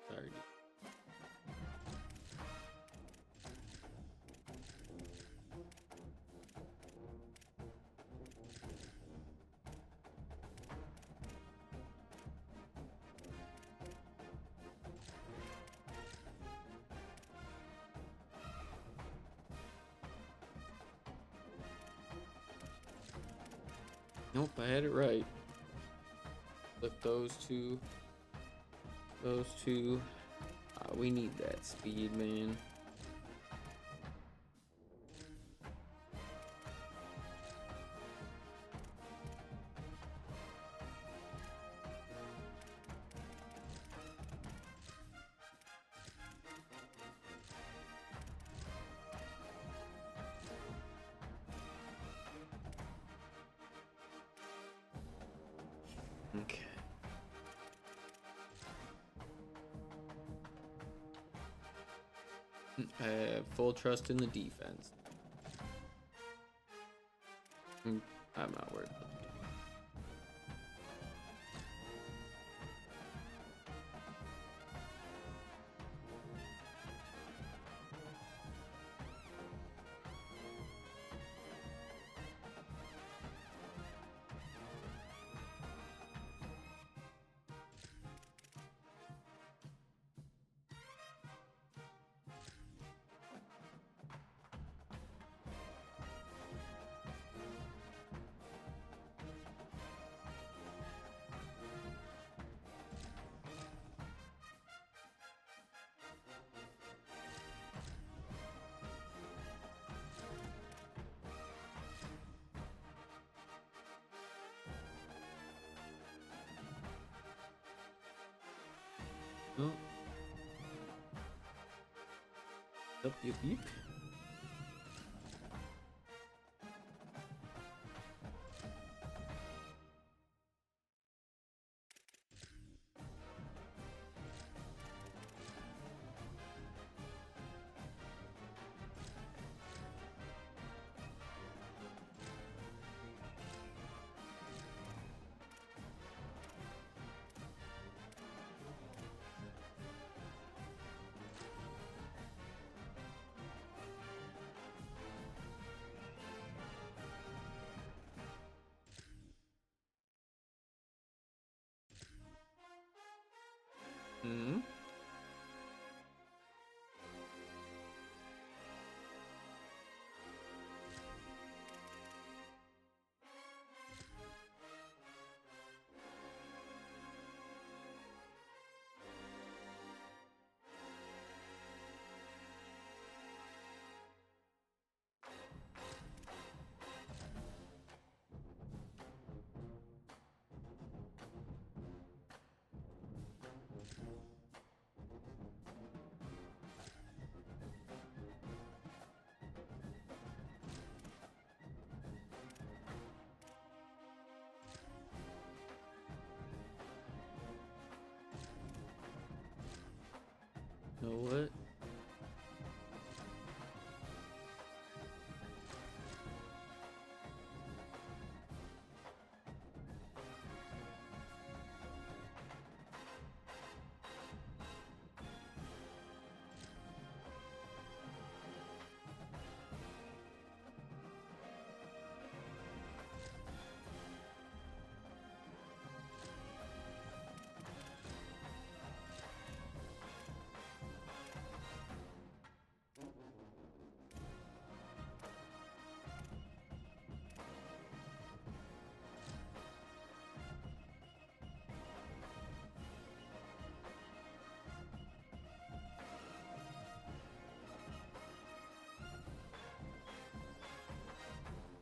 Sorry. Nope, I had it right. Flip those two. Those two. We need that speed, man. I have full trust in the defense. I'm not worried about the defense. Oh. Yep. Hmm. Know what?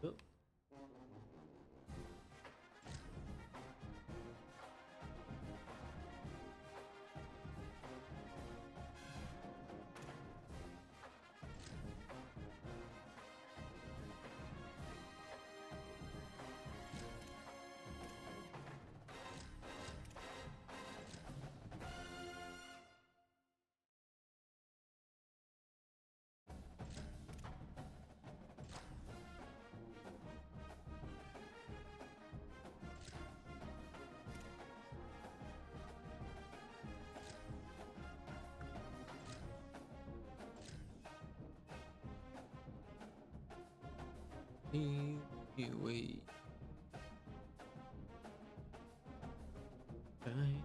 Oh. Wait. Okay.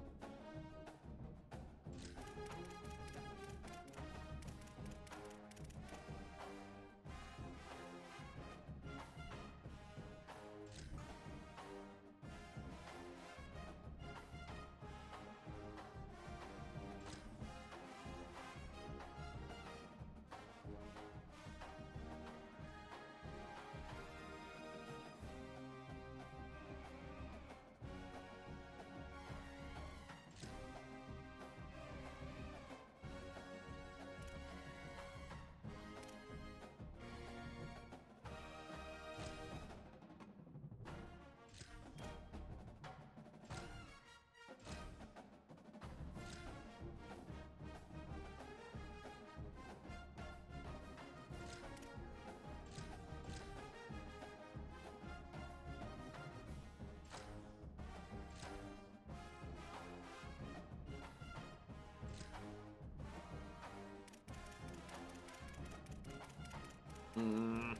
Mm.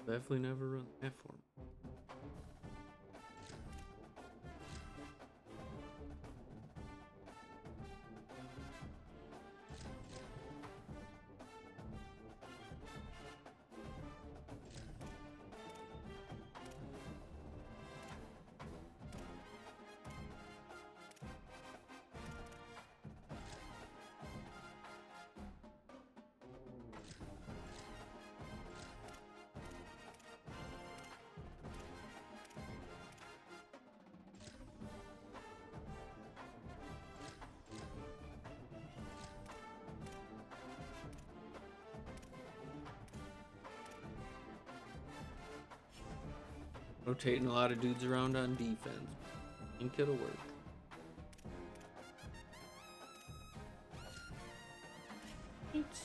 Definitely never run that for me. Rotating a lot of dudes around on defense. Think it'll work. Thanks.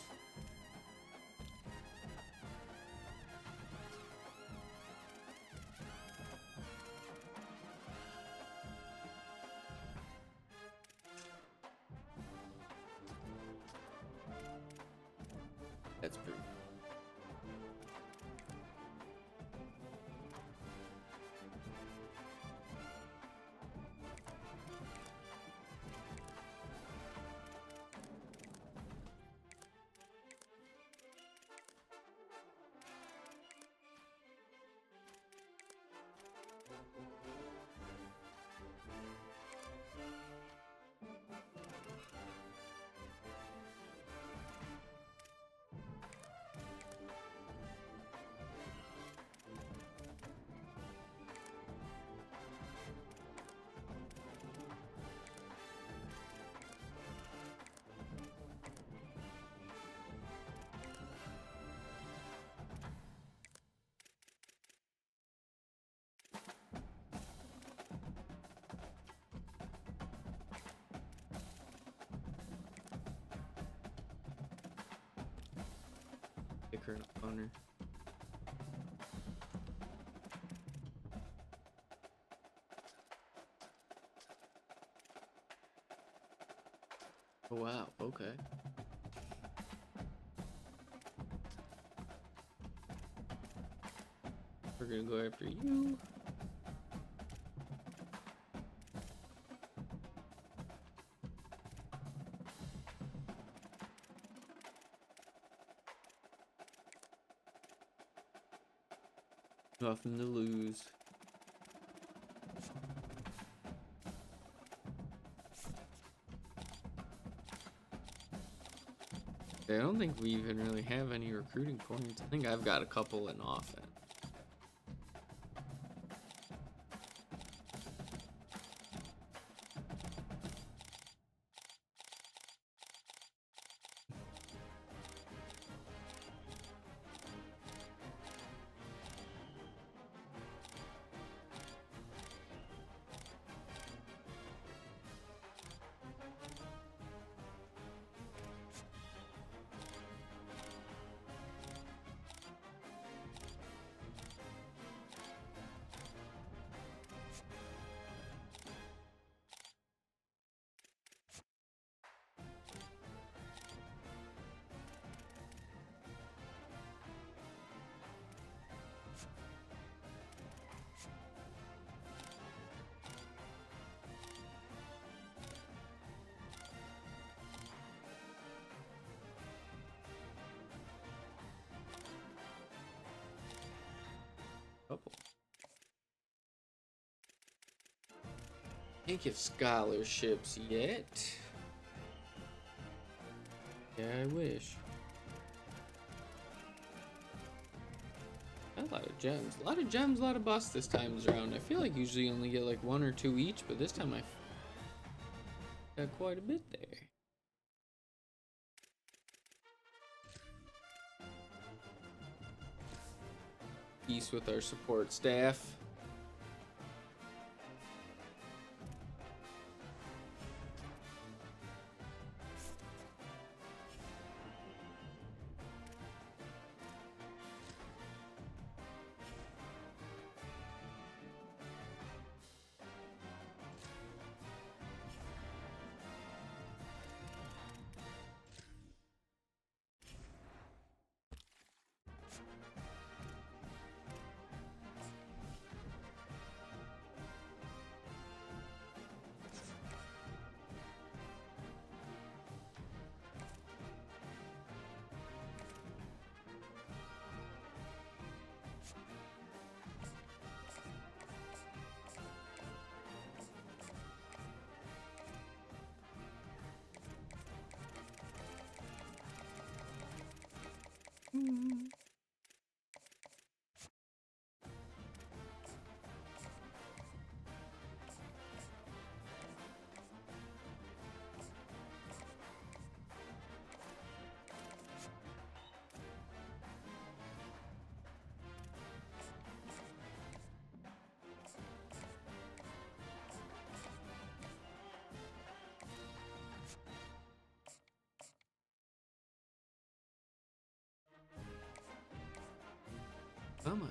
That's pretty. Kicker and a punter. Oh wow, okay. We're gonna go after you. Nothing to lose. I don't think we even really have any recruiting points. I think I've got a couple in offense. Couple. Can't get scholarships yet. Yeah, I wish. A lot of gems. A lot of gems, a lot of busts this time around. I feel like usually you only get like 1 or 2 each, but this time I got quite a bit there. Peace with our support staff. Come on.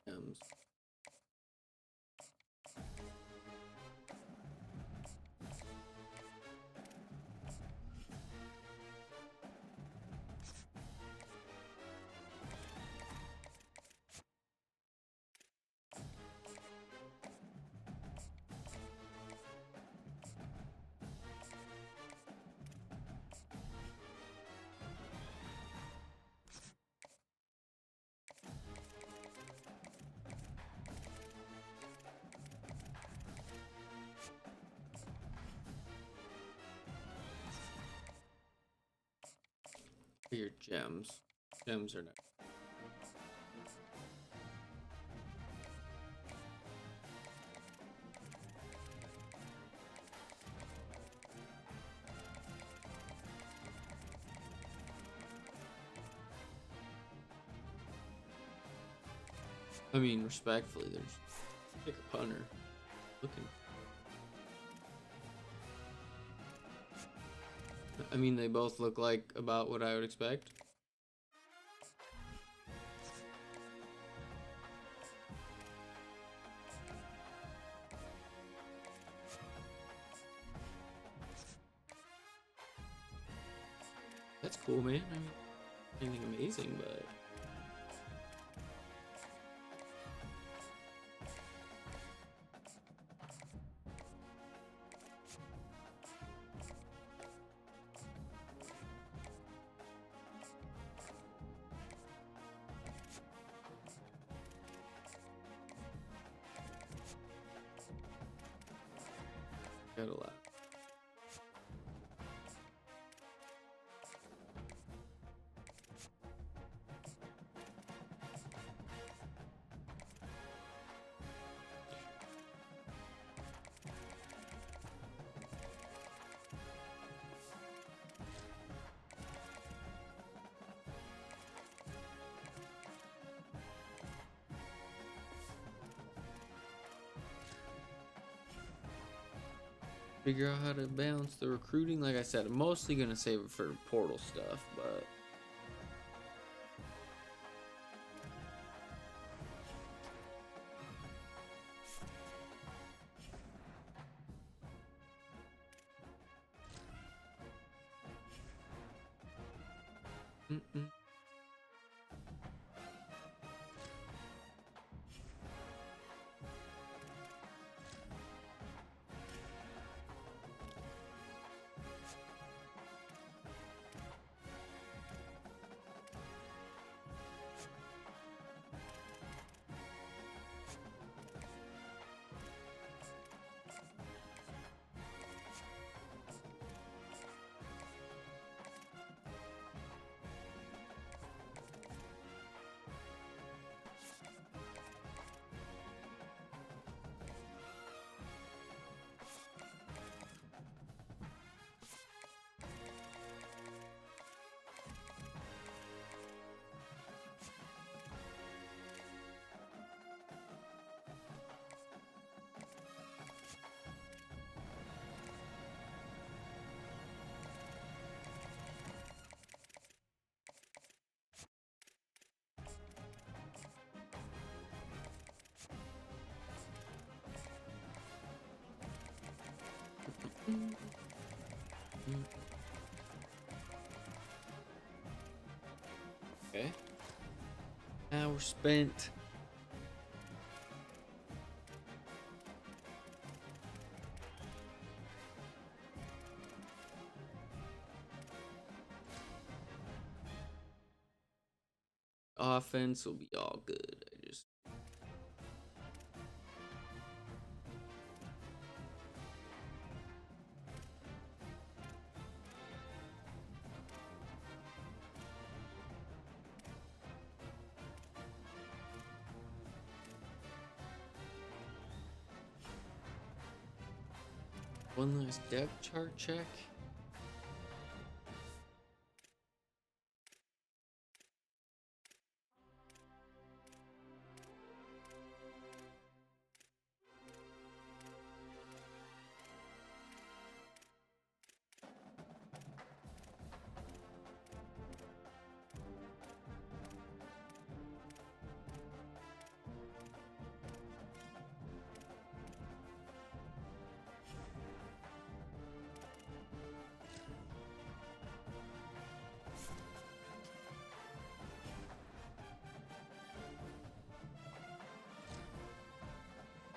Gems. Your gems. Gems are not. I mean, respectfully, there's pick a punter. Looking. I mean, they both look like about what I would expect. That's cool, man. I mean, anything amazing, but got a lot. Figure out how to balance the recruiting. Like I said, I'm mostly gonna save it for portal stuff, but Okay. Now we're spent. Offense will be all good. I just one last depth chart check.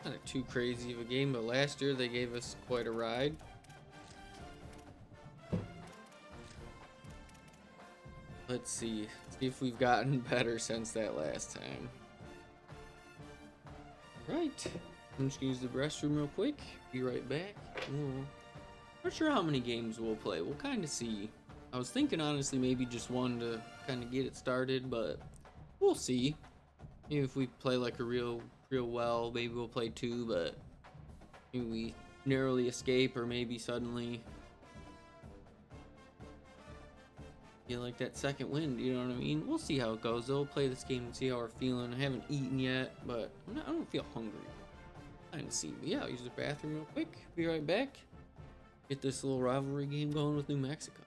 Not too crazy of a game, but last year they gave us quite a ride. Let's see if we've gotten better since that last time. Right, I'm just gonna use the restroom real quick. Be right back. Not sure how many games we'll play. We'll kind of see. I was thinking honestly maybe just one to kind of get it started, but we'll see. Maybe if we play like a real well, maybe we'll play two, but maybe we narrowly escape, or maybe suddenly get like that second wind, you know what I mean? We'll see how it goes. They'll play this game and see how we're feeling. I haven't eaten yet, but I don't feel hungry. Kind of see. But yeah, I'll use the bathroom real quick. Be right back. Get this little rivalry game going with New Mexico.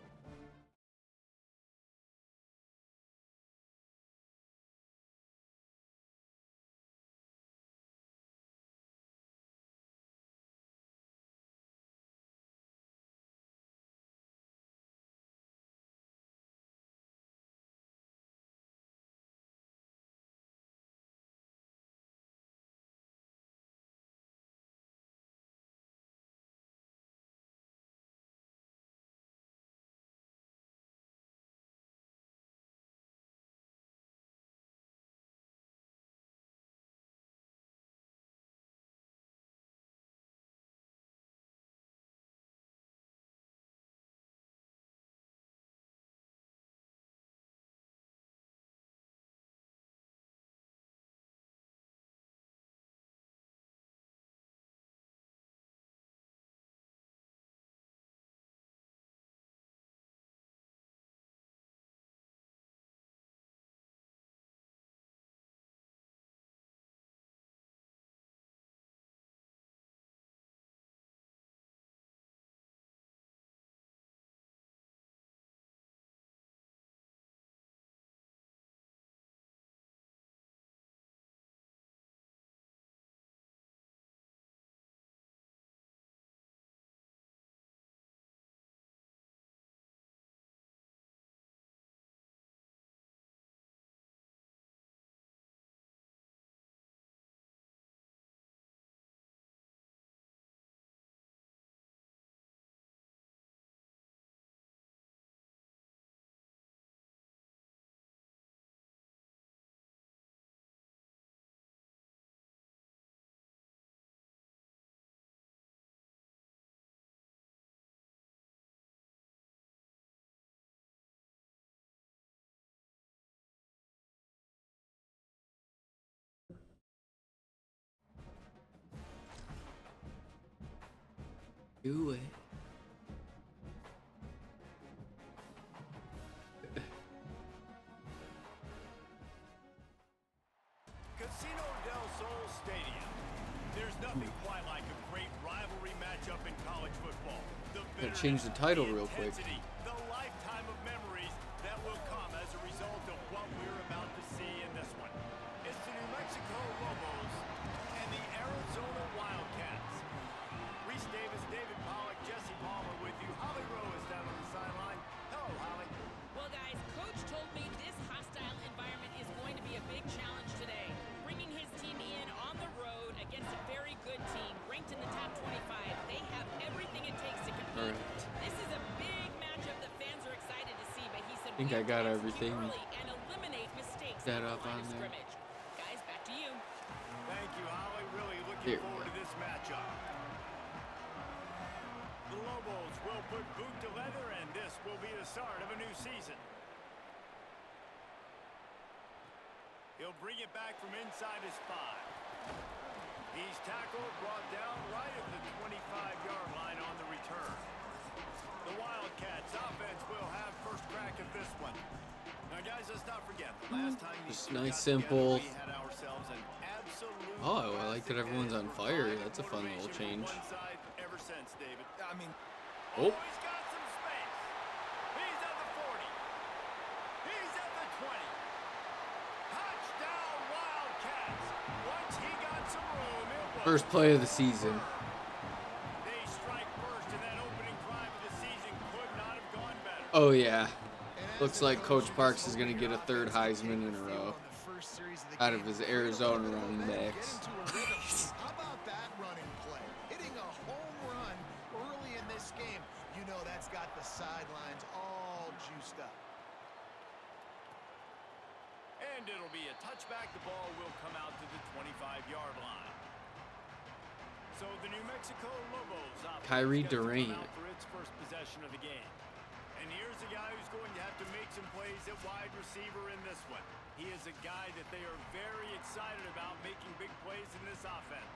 Do it. Casino del Sol Stadium. There's nothing quite like a great rivalry matchup in college football. Gotta change the title real quick. The lifetime of memories that will come as a result of what we're about to see in this one. It's the New Mexico Lobos and the Arizona Wildcats. Reese Davis, David Pollock, Jesse I think I got everything and eliminate mistakes set at the up line on of there. scrimmage. Guys, back to you. Thank you, Holly. Really Here looking we forward go. to this matchup. The Lobos will put boot to leather, and this will be the start of a new season. He'll bring it back from inside his 5. He's tackled, brought down right at the 25-yard line on the return. The Wildcats offense will have first crack at this one. Now, guys, let's not forget, the last time these Just two nice, got together, simple. we had ourselves an absolute Oh, I like that classic, everyone's and on it's fire. provided That's a fun little motivation change. from one side ever since, David. I mean, Oh, He's got some space. He's at the 40. He's at the 20. Touchdown, Wildcats. Once he got some room, it was first play of the season. They strike first, and that opening drive of the season could not have gone better. Oh yeah. And as Looks a like Coach you're Parks just is gonna hoping get a your third offense can Heisman take in a the row field on the first series of the out of game. his Create a Arizona little running momentum, backs. get into a rhythm. How about that running play? Hitting a home run early in this game. You know that's got the sidelines all juiced up. And it'll be a touchback. The ball will come out to the 25-yard line. So the New Mexico Lobos offense Kyrie gets to come Durant. out for its first possession of the game. And here's a guy who's going to have to make some plays at wide receiver in this one. He is a guy that they are very excited about making big plays in this offense.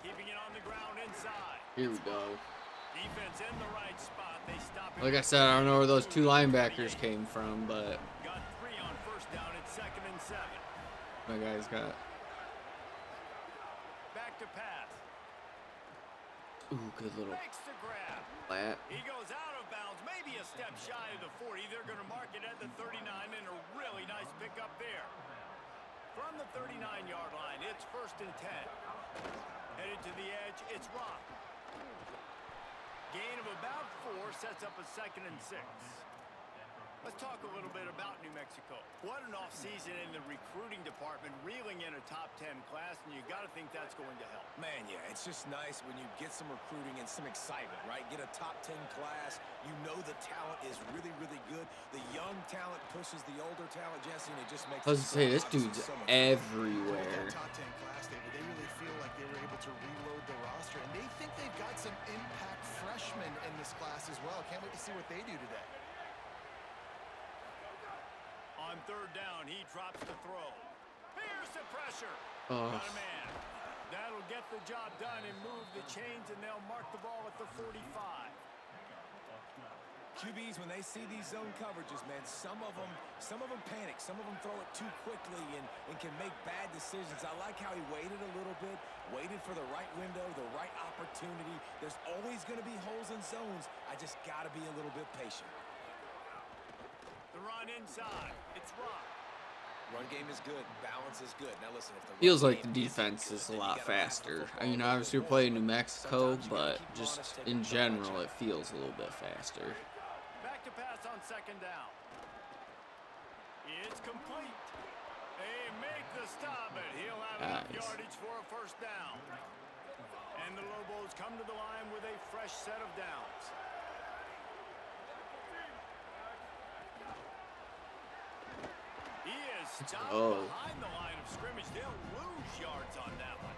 Keeping it on the ground inside. Here we go. Defense in the right spot. They stop him. Like I said, I don't know where those 2 linebackers came from, but Got 3 on first down at 2nd and 7. my guy's got. Back to pass. Ooh, good little Makes the grab. flat. He goes out of bounds, maybe a step shy of the 40. They're going to mark it at the 39, and a really nice pickup there. From the 39-yard line, it's 1st and 10. Headed to the edge, it's Rock. Gain of about 4 sets up a 2nd and 6. Let's talk a little bit about New Mexico. What an offseason in the recruiting department, reeling in a top 10 class, and you got to think that's going to help. man, yeah, it's just nice when you get some recruiting and some excitement, right? Get a top 10 class. You know the talent is really, really good. The young talent pushes the older talent, Jesse, and it just makes I was the gonna say, sport this obviously dude's so much fun. With everywhere. that top 10 class, David, they really feel like they were able to reload the roster, and they think they've got some impact freshmen in this class as well. Can't wait to see what they do today. On 3rd down, he drops the throw. Here's the pressure. Oh. Got a man. That'll get the job done and move the chains, and they'll mark the ball at the 45. QBs, when they see these zone coverages, man, some of them panic. Some of them throw it too quickly and can make bad decisions. I like how he waited a little bit, waited for the right window, the right opportunity. There's always going to be holes in zones. I just got to be a little bit patient. The run inside. It's Rock. Run game is good. Balance is good. Now listen, if the Feels run like the game isn't defense good, is a then you lot gotta pass the faster. football I mean, a little obviously bit we're playing more. New Mexico, Sometimes you gotta but keep just honest, take in a general, touch. it feels a little bit faster. Back to pass on 2nd down. It's complete. They make the stop, but he'll have enough Nice. yardage for a 1st down. And the Lobos come to the line with a fresh set of downs. He is stopped go. behind the line of scrimmage. They'll lose yards on that one.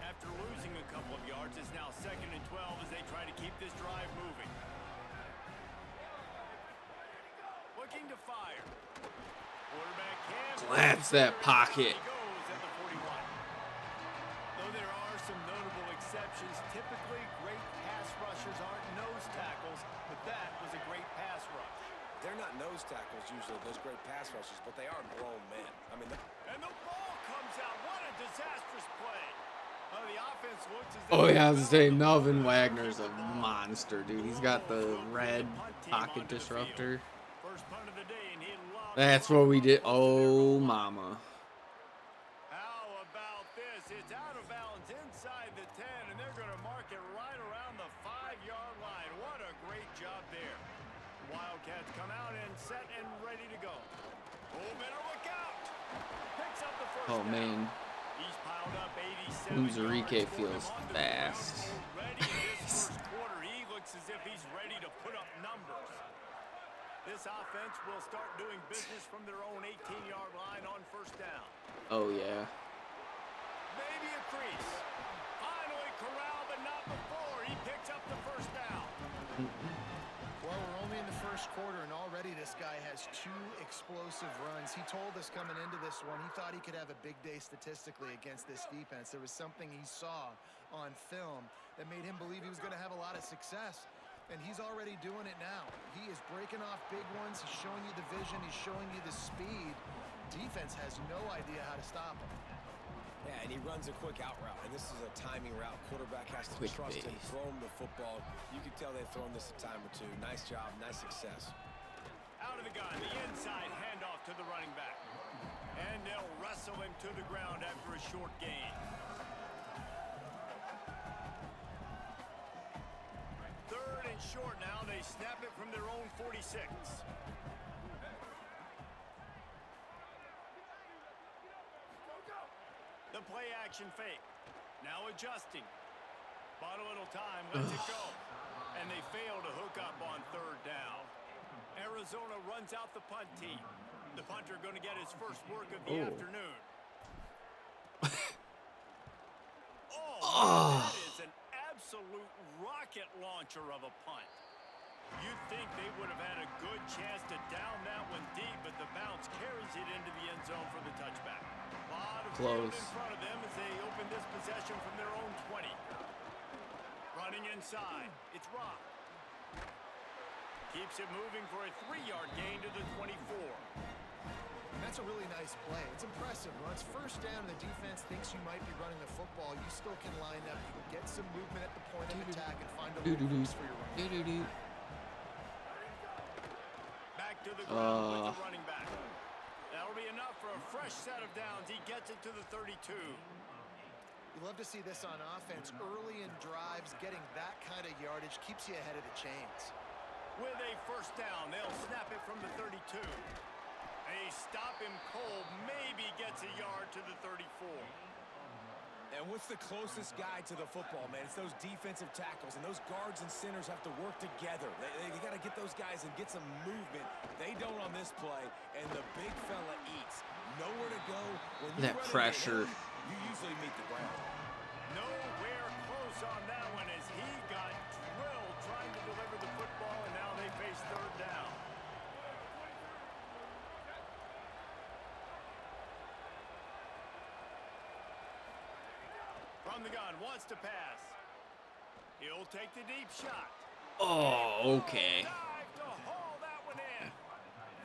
After losing a couple of yards, it's now 2nd and 12 as they try to keep this drive moving. Looking to fire. Quarterback can Collapse that pocket. He goes at the 41. Though there are some notable exceptions, typically great pass rushers aren't nose tackles, but that was a great pass rush. They're not nose tackles usually, those great pass rushers, but they are grown men. I mean, And the ball comes out. What a disastrous play. The offense looks as Oh though yeah, I was they're saying well Melvin covered. Wagner's a monster, dude. He's got the red pocket disruptor. First punt of the day, and he lobbed That's the what ball we did. close to their goal Oh, line. mama. How about this? It's out of bounds inside the 10, and they're going to mark it right around the 5-yard line. What a great job there. Wildcats come out and set and ready to go. Oh, better look out. Picks up the first Oh, down. man. He's piled up 87 Uzurike yards for them feels on the fast. ground already in this first quarter. He looks as if he's ready to put up numbers. This offense will start doing business from their own 18-yard line on first down. Oh, yeah. Maybe a crease. Finally corralled, but not before. He picks up the first down. Well, we're only in the first quarter, and already this guy has 2 explosive runs. He told us coming into this one he thought he could have a big day statistically against this defense. There was something he saw on film that made him believe he was going to have a lot of success, and he's already doing it now. He is breaking off big ones. He's showing you the vision. He's showing you the speed. Defense has no idea how to stop him. Yeah, and he runs a quick out route, and this is a timing route. Quarterback has to Quick trust him, base. throw him the football. You can tell they've thrown this a time or two. Nice job, nice success. Out of the gun, the inside handoff to the running back. And they'll wrestle him to the ground after a short gain. Third and short now. They snap it from their own 46. The play action fake. Now adjusting. Bought a little time, lets it go. And they fail to hook up on third down. Arizona runs out the punt team. The punter going to get his first work of the afternoon. That is an absolute rocket launcher of a punt. You'd think they would have had a good chance to down that one deep, but the bounce carries it into the end zone for the touchback. A lot of field in front of them as they open this possession from their own 20. Running inside, it's Rock. Keeps it moving for a 3-yard gain to the 24. And that's a really nice play. It's impressive. When it's first down and the defense thinks you might be running the football, you still can line up, you can get some movement at the point of attack and find a little place for your run. Back to the ground with the running back. That'll be enough for a fresh set of downs. He gets it to the 32. You love to see this on offense. Early in drives, getting that kind of yardage keeps you ahead of the chains. With a first down, they'll snap it from the 32. They stop him cold, maybe gets a yard to the 34. And what's the closest guy to the football, man? It's those defensive tackles, and those guards and centers have to work together. They got to get those guys and get some movement. They don't on this play, and the big fella eats. Nowhere to go. When you That pressure. You usually meet the ground. Nowhere close on that one as he got drilled trying to deliver the football, and now they face third down. From the gun, wants to pass. He'll take the deep shot. Oh, okay. Dive to haul that one in.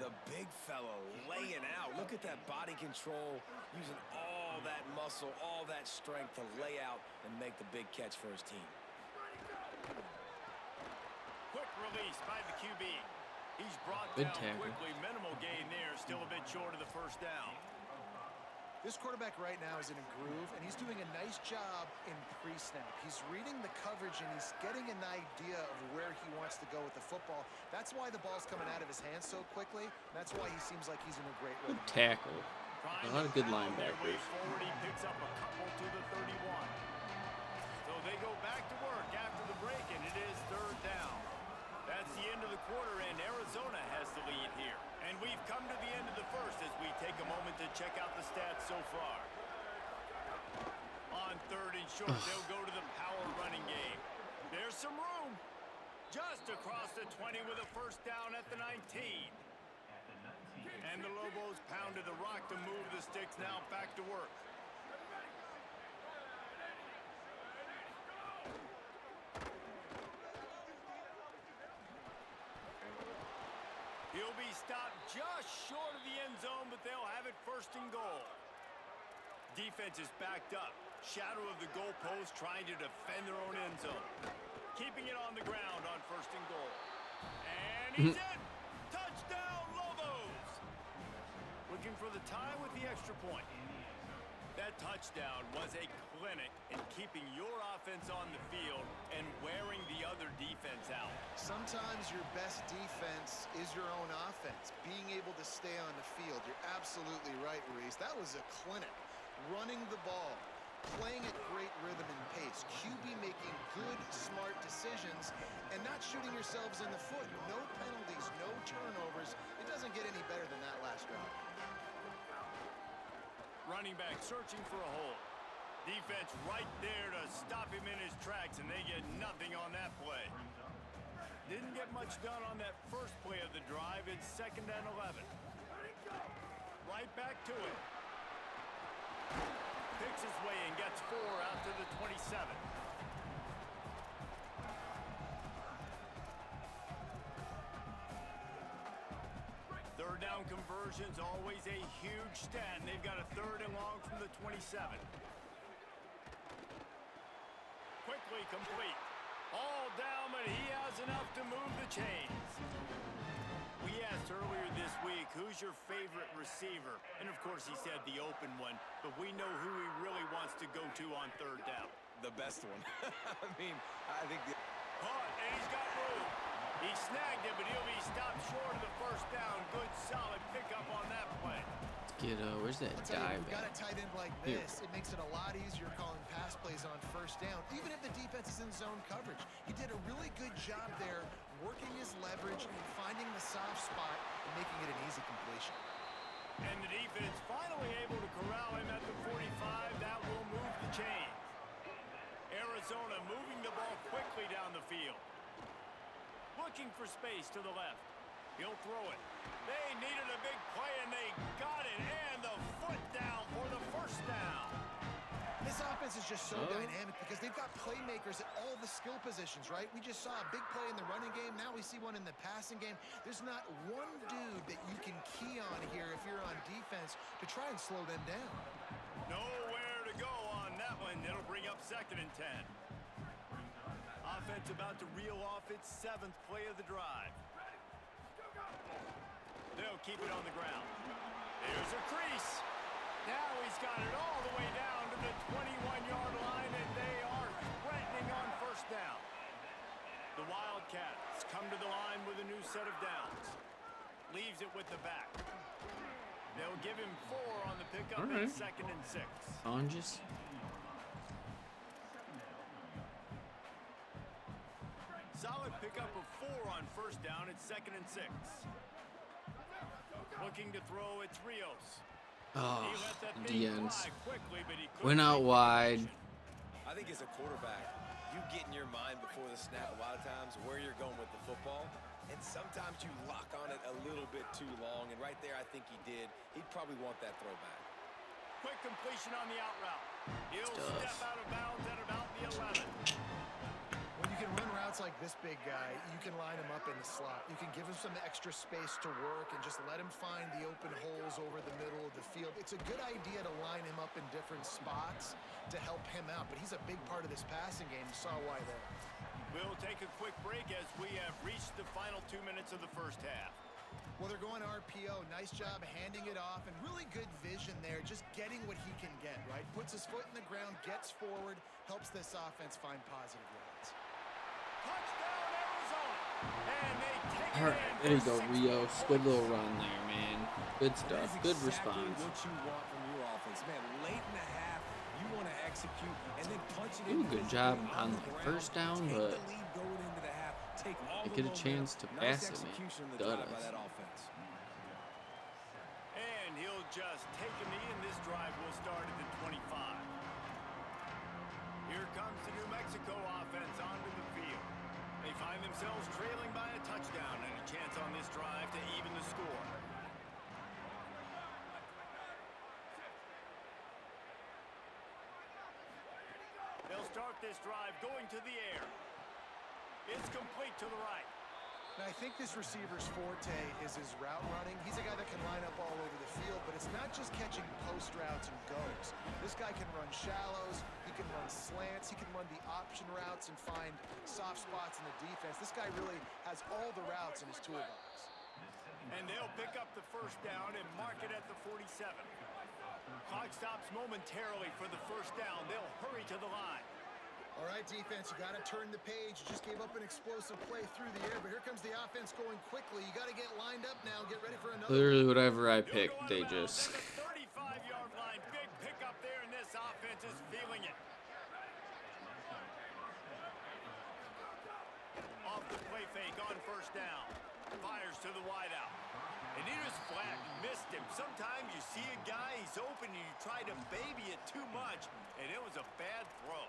The big fellow laying out. Look at that body control, using all that muscle, all that strength to lay out and make the big catch for his team. Quick release by the QB. He's brought Good down tackle. quickly. Minimal gain there. Still a bit short of the first down. This quarterback right now is in a groove, and he's doing a nice job in pre-snap. He's reading the coverage, and he's getting an idea of where he wants to go with the football. That's why the ball's coming out of his hands so quickly. That's why he seems like he's in a great rhythm. Good tackle. A lot of good linebackers. Forward, he picks up a couple to the 31. So they go back to work after the break, and it is third down. That's the end of the quarter, and Arizona has the lead here. And we've come to the end of the first as we take a moment to check out the stats so far. On third and short, they'll go to the power running game. There's some room. Just across the 20 with a first down at the 19. And the Lobos pounded the rock to move the sticks now back to work. He'll be stopped just short of the end zone, but they'll have it first and goal. Defense is backed up. Shadow of the goalpost trying to defend their own end zone. Keeping it on the ground on first and goal. And he's in! Touchdown, Lobos! Looking for the tie with the extra point. That touchdown was a clinic in keeping your offense on the field and wearing the other defense out. sometimes your best defense is your own offense, being able to stay on the field. You're absolutely right, Reese. That was a clinic. Running the ball, playing at great rhythm and pace, QB making good, smart decisions, and not shooting yourselves in the foot. No penalties, no turnovers. It doesn't get any better than that last drive. Running back searching for a hole. Defense right there to stop him in his tracks, and they get nothing on that play. Didn't get much done on that first play of the drive. It's 2nd and 11. Right back to it. Picks his way and gets 4 out to the 27. Third down conversions, always a huge stat, and they've got a 3rd and long from the 27. Quickly complete. All down, but he has enough to move the chains. We asked earlier this week, who's your favorite receiver? And of course he said the open one, but we know who he really wants to go to on 3rd down. The best one. I mean, I think Caught, and he's got room. He snagged it, but he'll be stopped short of the 1st down. Good, solid pickup on that play. Get where's that dive We've got a at? tight end like this. It makes it a lot easier calling pass plays on 1st down, even if the defense is in zone coverage. He did a really good job there, working his leverage and finding the soft spot and making it an easy completion. And the defense finally able to corral him at the 45. That will move the chains. Arizona moving the ball quickly down the field. Looking for space to the left. He'll throw it. They needed a big play, and they got it. And the foot down for the 1st down. This offense is just so dynamic because they've got playmakers at all the skill positions, right? We just saw a big play in the running game. Now we see one in the passing game. There's not one dude that you can key on here if you're on defense to try and slow them down. Nowhere to go on that one. It'll bring up 2nd and 10. Offense about to reel off its 7th play of the drive. They'll keep it on the ground. There's a crease. Now he's got it all the way down to the 21-yard line, and they are threatening on 1st down. The Wildcats come to the line with a new set of downs. Leaves it with the back. They'll give him 4 on the pickup in 2nd and 6. Oranges. Solid pickup of 4 on 1st down. It's 2nd and 6. Looking to throw, it's Rios. Oh, He let that the thing ends. fly quickly, but he Went couldn't out make the wide. connection. I think as a quarterback, you get in your mind before the snap a lot of times where you're going with the football, and sometimes you lock on it a little bit too long, and right there I think he did. He'd probably want that throwback. Quick completion on the out route. He'll Stuff. step out of bounds at about the 11. When you can run routes like this big guy, you can line him up in the slot. You can give him some extra space to work and just let him find the open holes over the middle of the field. It's a good idea to line him up in different spots to help him out, but he's a big part of this passing game. You saw why there. We'll take a quick break as we have reached the final 2 minutes of the 1st half. Well, they're going RPO. Nice job handing it off, and really good vision there, just getting what he can get, right? Puts his foot in the ground, gets forward, helps this offense find positive yards. Touchdown, Arizona! And they take it All right, in there you for go, 6 Rios. points. Good little run there, man. Good stuff. That's Good exactly response. what you want from your offense, man. Late in the half, you want to execute and then punch it Ooh, in. good job on the 1st down, take but the lead going into the half. Take all they the get a momentum. chance to Nice pass it, man. execution in the Got drive by us. that offense. And he'll just take a knee, and this drive will start at the 25. Here comes the New Mexico offense onto the field. They find themselves trailing by a touchdown and a chance on this drive to even the score. They'll start this drive going to the air. It's complete to the right. Now, I think this receiver's forte is his route running. He's a guy that can line up all over the field, but it's not just catching post routes and goes. This guy can run shallows, he can run slants, he can run the option routes and find soft spots in the defense. This guy really has all the routes in his toolbox. And they'll pick up the 1st down and mark it at the 47. Clock stops momentarily for the 1st down. They'll hurry to the line. All right, defense, you got to turn the page. You just gave up an explosive play through the air, but here comes the offense going quickly. You got to get lined up now. Get ready for another. Literally whatever I picked, they just... 35-yard line. Big pickup there, and this offense is feeling it. Off the play fake on first down. Fires to the wideout. And he just flat missed him. Sometimes you see a guy, he's open, and you try to baby it too much, and it was a bad throw.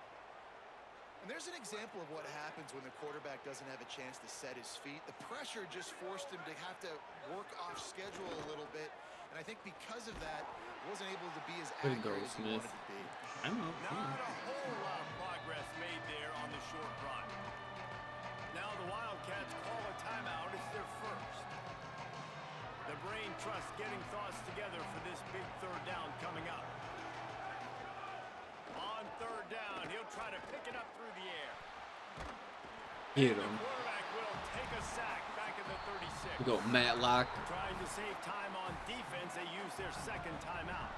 And there's an example of what happens when the quarterback doesn't have a chance to set his feet. The pressure just forced him to have to work off schedule a little bit. And I think because of that, he wasn't able to be as accurate as he wanted to be. I know. Not a whole lot of progress made there on the short run. Now the Wildcats call a timeout. It's their first. The brain trust getting thoughts together for this big third down coming up. On third down, he'll try to pick it up through the air. Hit The him. quarterback will take a sack back in the 36. We go Matlock. Trying to save time on defense, they use their second timeout.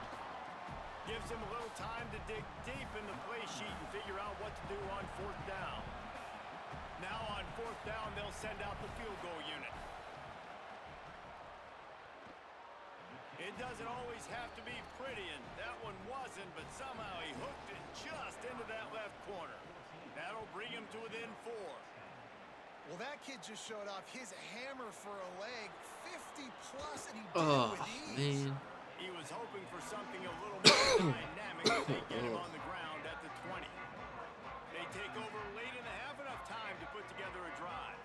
Gives him a little time to dig deep in the play sheet and figure out what to do on fourth down. Now on fourth down, they'll send out the field goal unit. It doesn't always have to be pretty, and that one wasn't, but somehow he hooked it just into that left corner. That'll bring him to within 4. Well, that kid just showed off his hammer for a leg, 50-plus, and he did it with ease. Man. He was hoping for something a little more dynamic as they get him on the ground at the 20. They take over late and have enough time to put together a drive.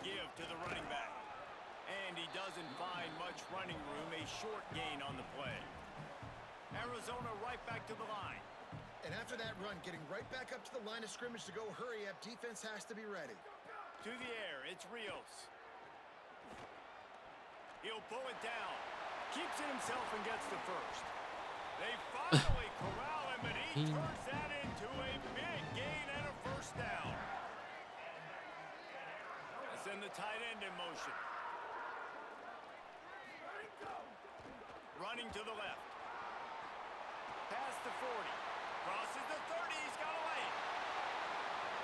Give to the running back. And he doesn't find much running room, a short gain on the play. Arizona right back to the line. And after that run, getting right back up to the line of scrimmage to go hurry up, defense has to be ready. To the air, it's Rios. He'll pull it down. Keeps it himself and gets the first. They finally corral him, and he turns that into a big gain and a first down. Let's send the tight end in motion. Running to the left. Past the 40. Crosses the 30. He's got a lane.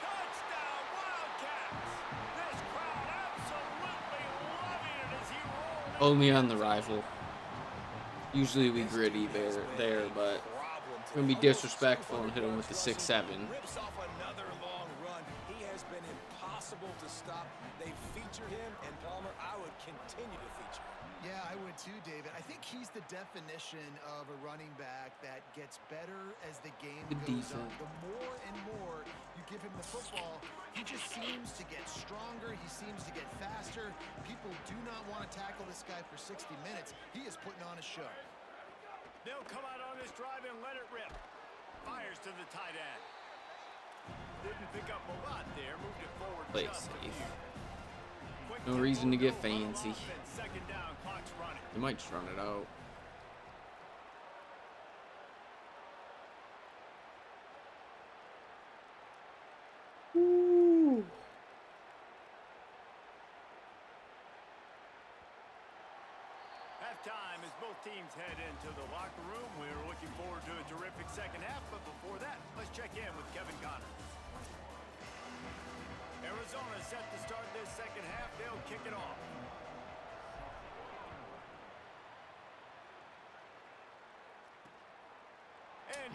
Touchdown, Wildcats! This crowd absolutely loving it as he rolls. Only on the rival. Usually we gritty there, but we're gonna be disrespectful and hit him with the 6-7. Rips off another long run. He has been impossible to stop. They've featured him, and Palmer, I would continue to feature him. Yeah, I would too, David. I think he's the definition of a running back that gets better as the game goes on. The more and more you give him the football, he just seems to get stronger. He seems to get faster. People do not want to tackle this guy for 60 minutes. He is putting on a show. They'll come out on this drive and let it rip. Fires to the tight end. Didn't pick up a lot there. Moved it forward. Play just a safe. few. No reason to get fancy. Second down, clock's running. They might just run it out. Woo. Halftime as both teams head into the locker room. We're looking forward to a terrific second half, but before that, let's check in with Kevin Connor. Arizona set to start this second half. They'll kick it off.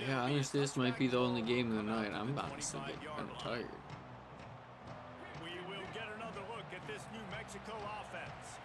Yeah, honestly, this might be the only game of the night. I'm honestly getting kind of tired. We will get another look at this New Mexico offense.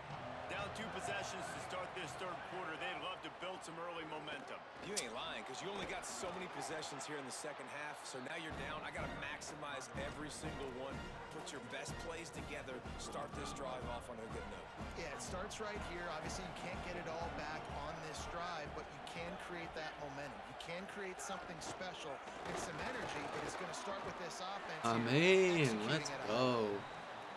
Down 2 possessions to start this third quarter. They'd love to build some early momentum. You ain't lying, because you only got so many possessions here in the second half, so now you're down. I got to maximize every single one. Put your best plays together. Start this drive off on a good note. Yeah, it starts right here. Obviously, you can't get it all back on this drive, but you can create that momentum. You can create something special and some energy, but it's going to start with this offense. Man, let's go.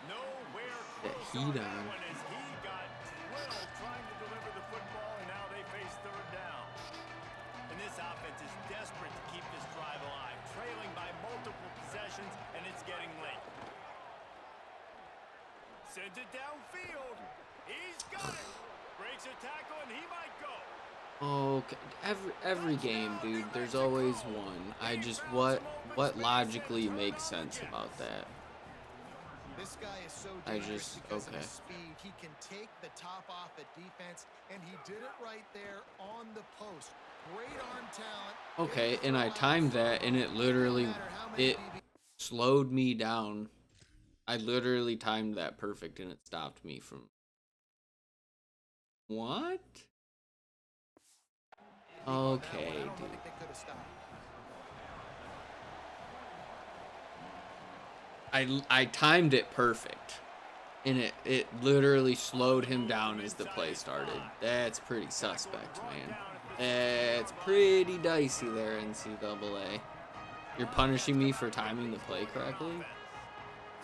Nowhere That close heat on that on. one as he got drilled trying to deliver the football, and now they face third down. And this offense is desperate to keep this drive alive, trailing by multiple possessions, and it's getting late. Sends it downfield. He's got it. Breaks a tackle, and he might go. Okay, every game, dude. There's always one. I just what logically makes sense about that? This guy is so I dangerous just because of okay. his speed. He can take the top off at defense, and he did it right there on the post. Great arm talent. Okay, and I timed that, and it literally slowed me down. I literally timed that perfect, and it stopped me from what? Okay, dude. I timed it perfect, and it literally slowed him down as the play started. That's pretty suspect, man. That's pretty dicey there, NCAA. You're punishing me for timing the play correctly?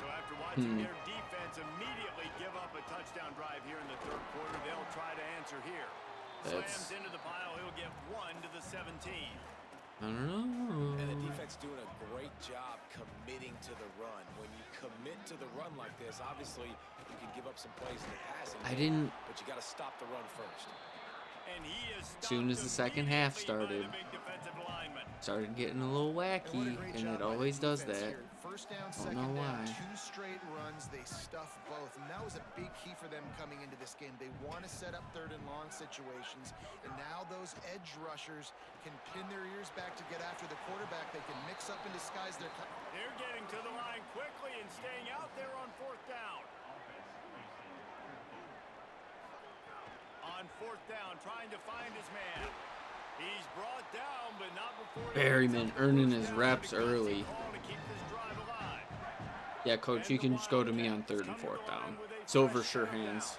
So after watching their defense immediately give up a touchdown drive here in the third quarter, they'll try to answer here. Slams into the pile, he'll get 1 to the 17. I don't know. And the defense doing a great job committing to the run. When you commit to the run like this, obviously you can give up some plays in the passing game, but you got to stop the run first. And he is as soon as the second half started getting a little wacky, and it always does that. First down, Don't know why. 2 straight runs, they stuff both, and that was a big key for them coming into this game. They want to set up third and long situations, and now those edge rushers can pin their ears back to get after the quarterback. They can mix up and disguise their... They're getting to the line quickly and staying out there on fourth down. On fourth down, trying to find his man. He's brought down, but not before Berryman earning his reps early. Yeah, coach, you can just go to me on third and fourth down. Silver sure hands.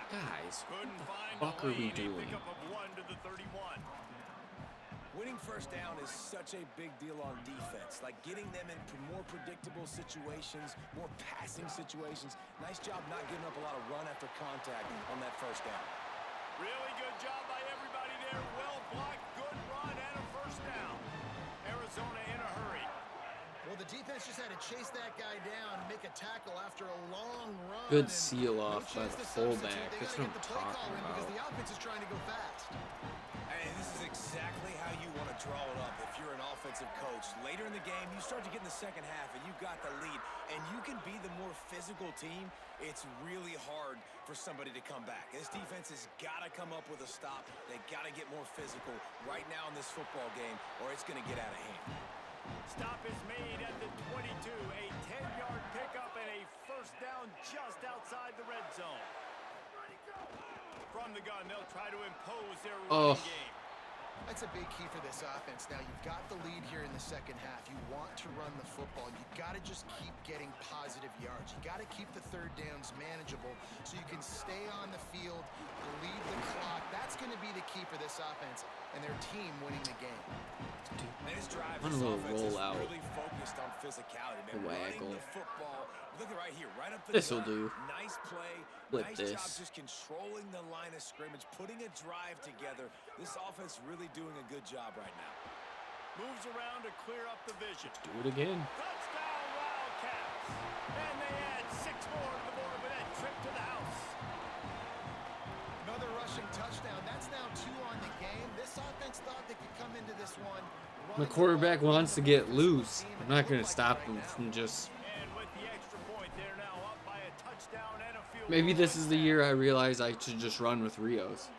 Guys, what the fuck are we doing? Winning first down is such a big deal on defense, like getting them into more predictable situations, more passing situations. Nice job not giving up a lot of run after contact on that first down. Really good job by everybody there. Well blocked, good run, and a first down. Arizona in a hurry. Well, the defense just had to chase that guy down and make a tackle after a long run. Good seal off by the fullback. That's what I'm talking about. Because the offense is trying to go fast. And this is exactly how you want to draw it up if you're an offensive coach. Later in the game, you start to get in the second half, and you got the lead, and you can be the more physical team. It's really hard for somebody to come back. This defense has got to come up with a stop. They got to get more physical right now in this football game, or it's going to get out of hand. Stop is made at the 22. A 10-yard pickup and a first down just outside the red zone. From the gun, they'll try to impose their running game. That's a big key for this offense. Now, you've got the lead here in the second half. You want to run the football. You've got to just keep getting positive yards. You got to keep the third downs manageable so you can stay on the field, lead the clock. That's going to be the key for this offense and their team winning the game. And this drive, this offense is really focused on physicality, man. Running the football. Look at right here, right up the This'll do. Nice play. With nice this. job just controlling the line of scrimmage, putting a drive together. This offense really doing a good job right now. Moves around to clear up the vision. Do it again. Touchdown, Wildcats. And they add 6 more to the board with that trip to the house. Another rushing touchdown. That's now 2 on the game. This offense thought they could come into this one. My quarterback wants to get loose. I'm not going to stop him from just... Maybe this is the year I realize I should just run with Rios.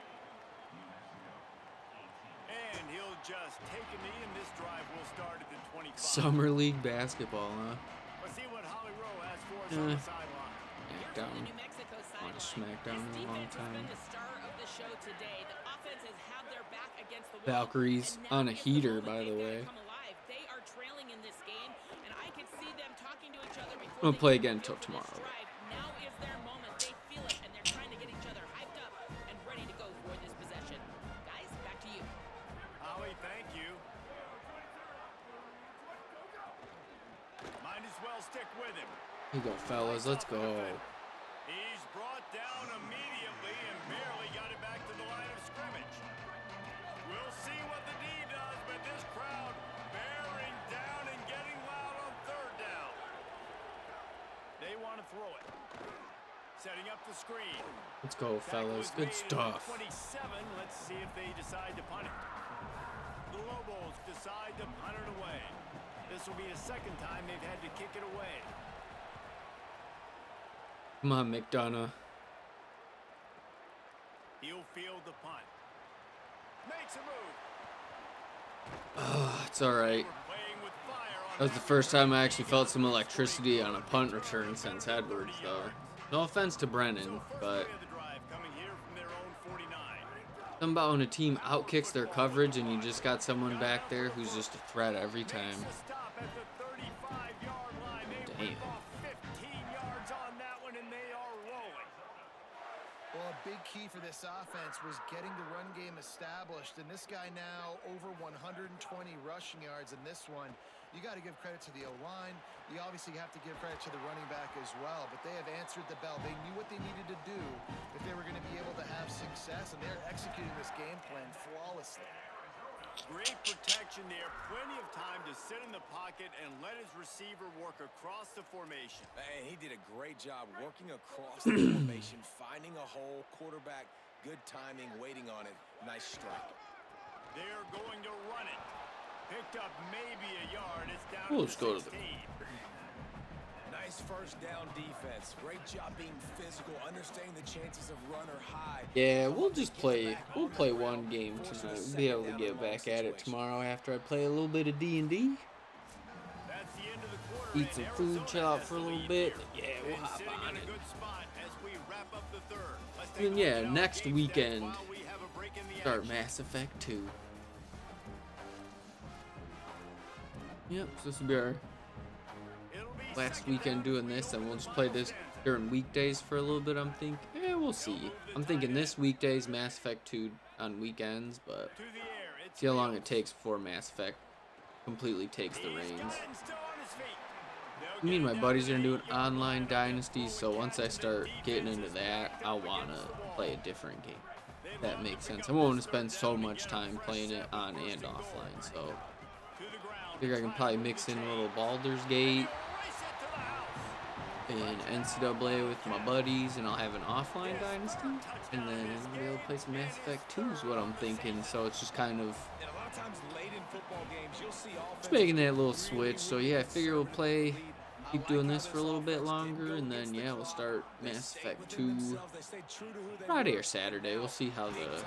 And he'll just take a knee, and this drive will start at the 25. Summer League basketball, huh? Let's see what Holly Rowe has for us on the sideline. Smackdown. Watch Smackdown in a long time. Valkyries on a heater, by the way. I'm gonna play again until tomorrow. Stick with him. Here you go, fellas. Let's go. He's brought down immediately and barely got it back to the line of scrimmage. We'll see what the D does, but this crowd bearing down and getting loud on third down. They want to throw it. Setting up the the screen. Let's go, fellas. Good stuff. 27. Let's see if they decide to punt it. The Lobos decide to punt it away. This will be the second time they've had to kick it away. Come on, McDonough. He'll field the punt. Makes a move. It's all right. That was the first time I actually felt some electricity on a punt return since Edwards, though. No offense to Brennan, but something about when a team outkicks their coverage and you just got someone back there who's just a threat every time. Damn. Well, a big key for this offense was getting the run game established, and this guy now over 120 rushing yards in this one. You got to give credit to the O-line. You obviously have to give credit to the running back as well, but they have answered the bell. They knew what they needed to do if they were going to be able to have success, and they're executing this game plan flawlessly. Great protection there. Plenty of time to sit in the pocket and let his receiver work across the formation. And he did a great job working across the formation, finding a hole, quarterback, good timing, waiting on it. Nice strike. They're going to run it. Picked up maybe a yard. It's down We'll to just go to 16. Nice first down defense. Great job being physical, understanding the chances of run are high. Yeah, we'll just play. We'll play one game tonight. We'll be able to get back at it tomorrow after I play a little bit of D&D. That's the end of the quarter. Eat some food, chill out for a little bit. Yeah, we'll And hop sitting on in a it. good spot as we wrap up the third. Let's take And a yeah, look at next game weekend, stats while we have a break in the start action. Mass Effect 2. Yep, so this will be our It'll be last second weekend down doing for this, you and we'll from just the play final this 10. during weekdays for a little bit, I'm thinking. Yeah, we'll see. I'm thinking this weekdays, Mass Effect 2 on weekends, but To the air. It's see how long Fields. it takes before Mass Effect completely takes the He's got reins. it and still on his feet. They'll Me and get my it down buddies to are the doing 8-yard online line. dynasties, so once I Catch, and the start getting defense into is that, backed I up want against the to wall. play a different game. They That love makes to pick sense. up I won't want this to spend third so down and much get a time fresh playing it set with on first and goal. offline, so To the ground. figure I can Try to probably move mix the in a chain. little Baldur's Gate Race it to the house. and NCAA with my buddies, and I'll have an offline dynasty, and then I'll be able to play some Mass Effect 2 is what I'm thinking. So it's just kind of And a lot of times late in football games, you'll see just making that little switch. So yeah, I figure we'll play, keep doing this for a little bit longer, and then yeah, we'll start Mass Effect 2 Friday or Saturday. We'll see how the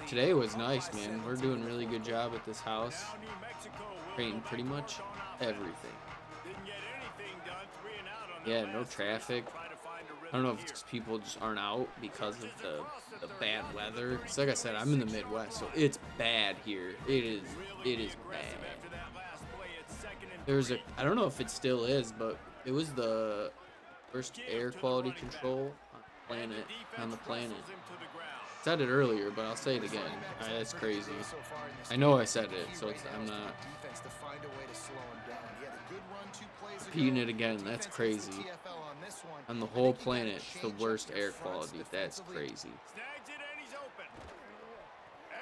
today was nice, man. We're doing a really good job at this house, Now New Mexico will creating go pretty back to much work on offense. everything. Didn't get anything done. 3 and out on Yeah, that no last traffic. try to find a I don't know if rhythm it's here. 'cause people just aren't out because of the bad weather. 'Cause like I said, I'm in the Midwest, so it's bad here. It is Really bad. aggressive after that last play. It's 2nd and There's 3. I don't know if it still is, but it was the first air quality control on the planet. Said it earlier, but I'll say it again. That's crazy. I know I said it, so it's I'm not repeating it again. That's crazy. On the whole planet, it's the worst air quality. That's crazy. Snags it and he's open.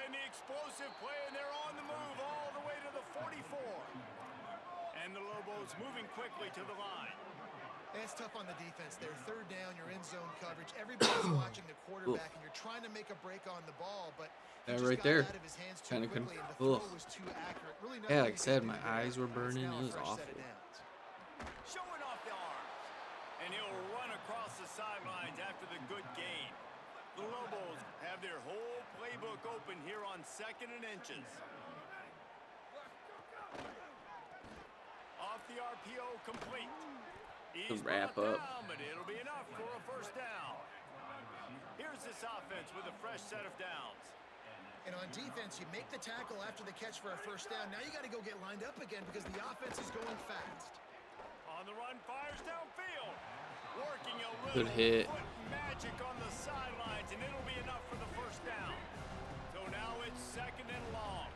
And the explosive play, and they're on the move all the way to the 44. And the Lobos moving quickly to the line. It's tough on the defense there. 3rd down, you're in zone coverage. Everybody's watching the quarterback, and you're trying to make a break on the ball, but he Yeah, just right got there. out of his hands too Kinda quickly, and the throw ugh. was too accurate. Really Yeah, nothing like I he said, could my do there. eyes were It's burning. now It a was fresh set of awful. downs. Showing off the arms. And he'll run across the sidelines after the good gain. The Lobos have their whole playbook open here on 2nd and inches. Off the RPO complete. He's wrap brought up. down, but it'll be enough for a first down. Here's this offense with a fresh set of downs. And on defense, you make the tackle after the catch for a first down. Now you got to go get lined up again because the offense is going fast. On the run, fires downfield. Working a Good little hit. foot magic on the sidelines, and it'll be enough for the first down. So now it's 2nd and long.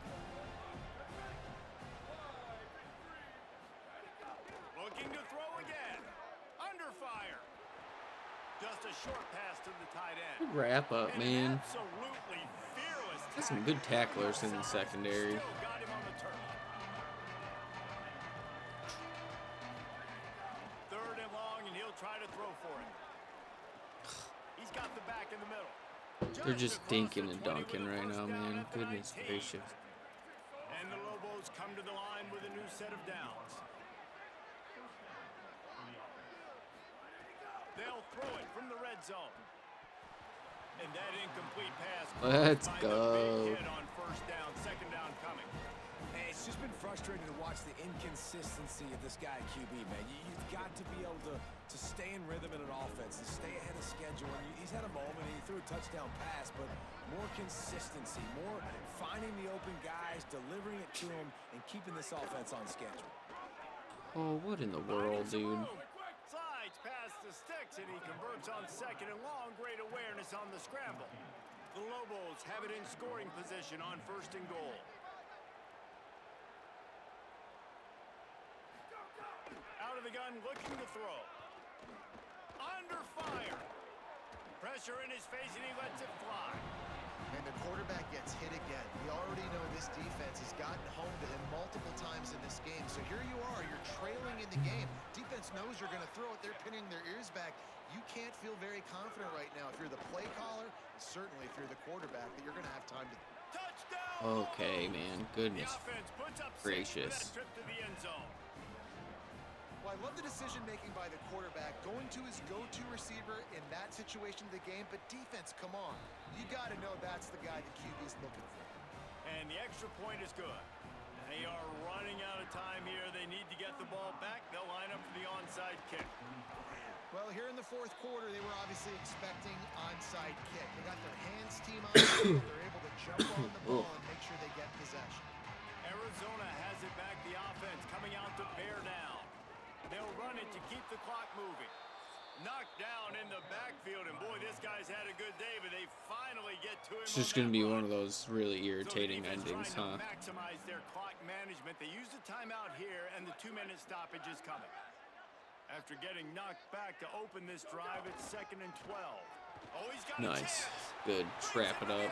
Looking to throw again. Under fire. Just a short pass to the tight end. Good wrap up, And an man. absolutely fearless Got some tackle. good tacklers in the secondary. Still got him on the turf. 3rd and long, and he'll try to throw for it. back in the middle. They're just across dinking the and 20 with dunking a right first now, down man. at the Goodness 19. gracious. And the Lobos come to the line with a new set of downs. They'll throw it from the red zone. And that incomplete pass Let's caused by go. the big hit on first down, second down coming. Hey, it's just been frustrating to watch the inconsistency of this guy at QB, man. You've got to be able to stay in rhythm in an offense, to stay ahead of schedule. And he's had a moment, and he threw a touchdown pass, but more consistency, more finding the open guys, delivering it to him, and keeping this offense on schedule. Oh, what in the world, dude? Slides past the sticks, and he converts on second and long. Great awareness on the scramble. The Lobos have it in scoring position on first and goal. Out of the gun, looking to throw. Under fire. Pressure in his face, and he lets it fly. And the quarterback gets hit again. We already know this defense has gotten home to him multiple times in this game. So here you are, you're trailing in the game. Defense knows you're going to throw it. They're pinning their ears back. You can't feel very confident right now if you're the play caller, and certainly if you're the quarterback, that you're going to have time to. Touchdown! Okay, man. Goodness The offense puts up 6 gracious. for that trip to the end zone. Well, I love the decision-making by the quarterback, going to his go-to receiver in that situation of the game. But defense, come on. You got to know that's the guy the QB's looking for. And the extra point is good. They are running out of time here. They need to get the ball back. They'll line up for the onside kick. Well, here in the fourth quarter, they were obviously expecting onside kick. They got their hands team on the field. They're able to jump on the ball and make sure they get possession. Arizona has it back. The offense coming out to bear down. They'll run it to keep the clock moving. Knocked down in the backfield, and boy, this guy's had a good day, but they finally get to him. It's just going to be one of those really irritating endings, huh? Maximize their clock management. They use the timeout here, and the 2-minute stoppage is coming. After getting knocked back to open this drive, it's 2nd and 12. Oh, he's got a Nice. chance. Good. Trap it up.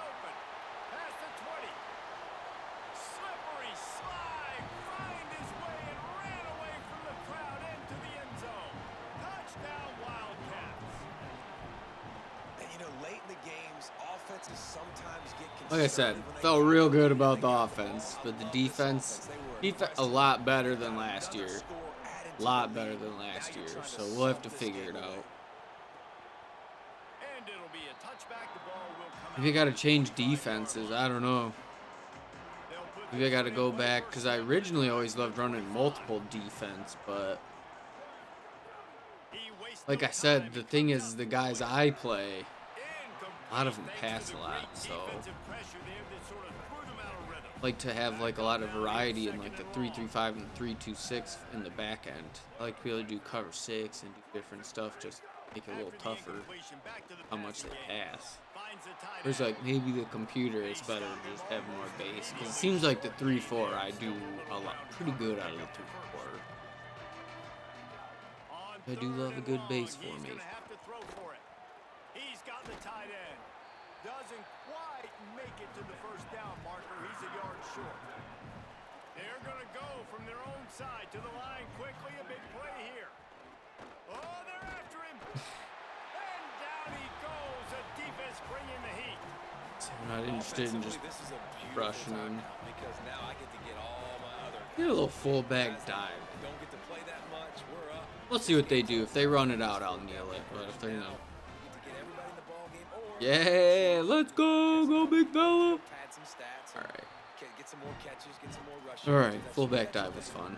Past the 20. Slippery slide. Find his way and ran away from the crowd into the end zone. Touchdown, Wildcats. And, you know, late in the games, offenses sometimes get Like I said, conservative when they felt get real the good lead. about They the got the offense, ball. but I the love this defense, offense. They were a aggressive. lot better than Got last another year. score added A to lot the better lead. than Now last you're year, trying so to we'll have suck to this figure game it away. out. And it'll be a touchback. The ball will come Maybe I out got to change 25 yard defenses. line. I don't know. They'll put Maybe I this got to one go in play back first because I down. originally always loved running multiple defense, but He wastes like no I said, time. the He thing comes is out the to guys play. I play, Incomplete. a lot of them Thanks pass to a the lot, great so defensive pressure there that sort of threw them out of rhythm. like to have like a lot of variety in like the 3-3-5 3-3-5 and 3-2-6 in the back end. I like to be able to do cover 6 and do different stuff, just make it a little tougher how much they pass. There's like maybe the computer is better to just have more base, because it seems like the 3-4 I do a lot pretty good out of the 3-4. I do love a good base formation. He's got the tight end. Doesn't quite make it to the first down marker. He's a yard short. They're going to go from their own side to the line quickly. A big play here. Oh, they're after him. And down he goes. The defense bringing the heat. I'm not interested in just This is a beautiful rushing time in. because now I get to get all my other Get a little fullback dive. don't get to play that much. We're up. Let's see what they do. If they run it out, I'll kneel it. But if they're Now, not, we get to get everybody in the ball game or yeah, let's go, big fella. pad some stats. All and right, get some more catches, get some more rushes. all right. That's Fullback what dive was fun.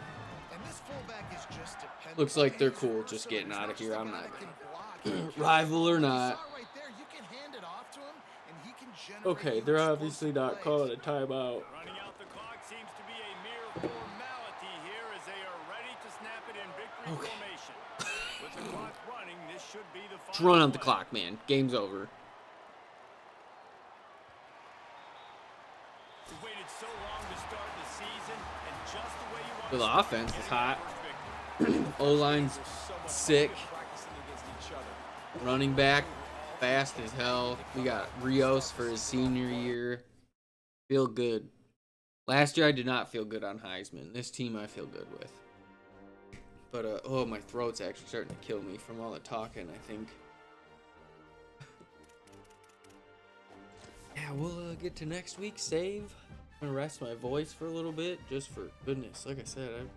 And this fullback is just dependable. Looks like they're He's cool versatile. just getting He's out of not here. just a I'm guy not that can block, he can rival or kick. You not. saw right there, you can hand it off to him, and he can generate Okay, huge they're obviously explosive not plays. calling a timeout. Running out the clock seems to be a mere formality here as they are ready to snap it in victory formation. With the clock running, this should be the Just final run on the play. clock, man. Game's over. We waited so long to start the season, and just the way you want The to start offense is getting hot. that first victory. O-line's sick. practicing against each other. Running back, fast as hell. We got Rios for his senior year. Feel good. Last year I did not feel good on Heisman. This team I feel good with. But oh, my throat's actually starting to kill me from all the talking, I think. Yeah, we'll get to next week. Save. I'm gonna rest my voice for a little bit, just for goodness. Like I said,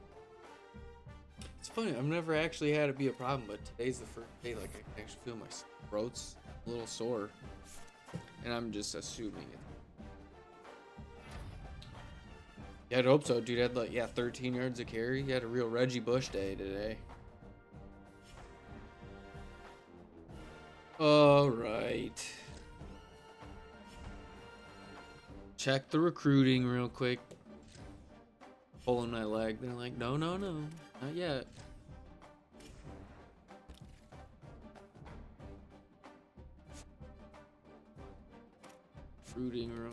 it's funny. I've never actually had it be a problem, but today's the first day. Like I can actually feel my throat's a little sore, and I'm just assuming it. Yeah, I'd hope so. Dude had like 13 yards of carry. He had a real Reggie Bush day today. All right. Check the recruiting real quick. Pulling my leg. They're like, no, not yet. Recruiting real.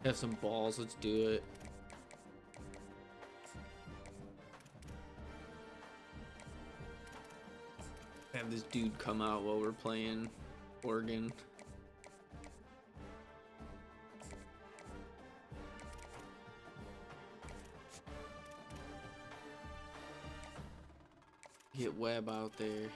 Have some balls. Let's do it. Have this dude come out while we're playing Oregon. Get Webb out there.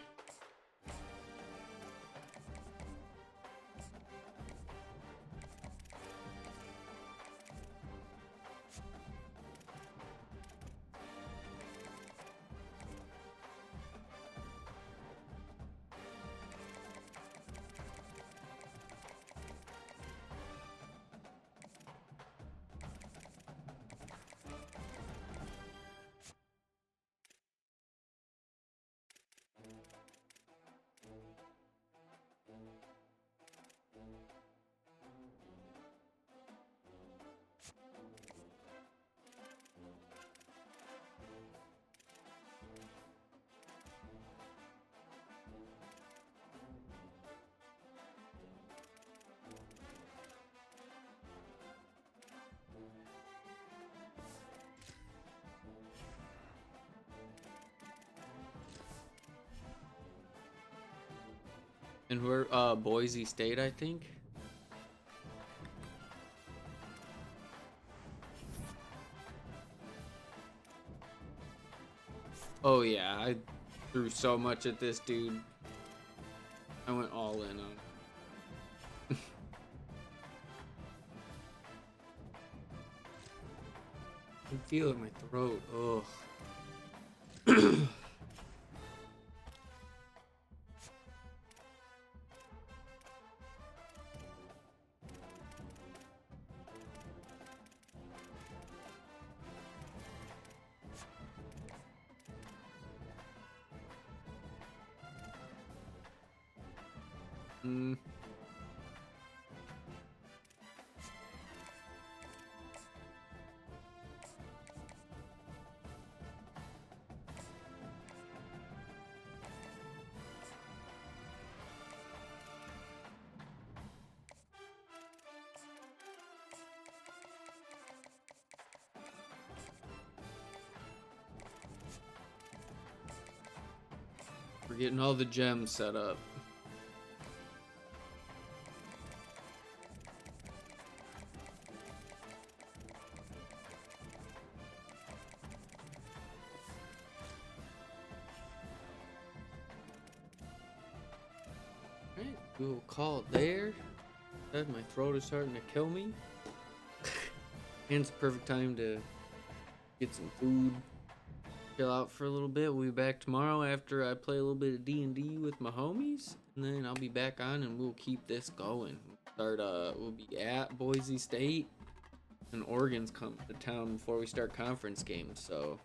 And we're Boise State, I think. Oh yeah, I threw so much at this dude. I went all in on. I can feel it in my throat. Ugh. We're getting all the gems set up. Alright, we'll call it there. My throat is starting to kill me. And it's the perfect time to get some food. Chill out for a little bit. We'll be back tomorrow after I play a little bit of D&D with my homies, and then I'll be back on and we'll keep this going. We'll be at Boise State, and Oregon's coming to town before we start conference games, so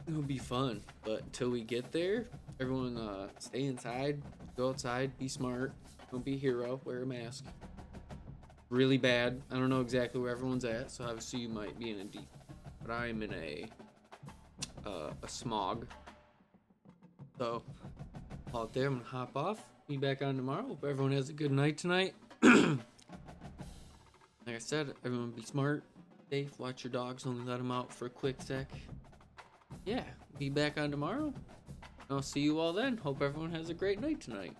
it'll be fun. But until we get there, everyone stay inside, go outside, be smart, don't be a hero, wear a mask. Really bad. I don't know exactly where everyone's at, so obviously you might be in a deep, but I'm in a smog. So out there, I'm gonna hop off. Be back on tomorrow. Hope everyone has a good night tonight. Like I said, everyone be smart, safe, watch your dogs, only let them out for a quick sec. Yeah, be back on tomorrow. I'll see you all then. Hope everyone has a great night tonight.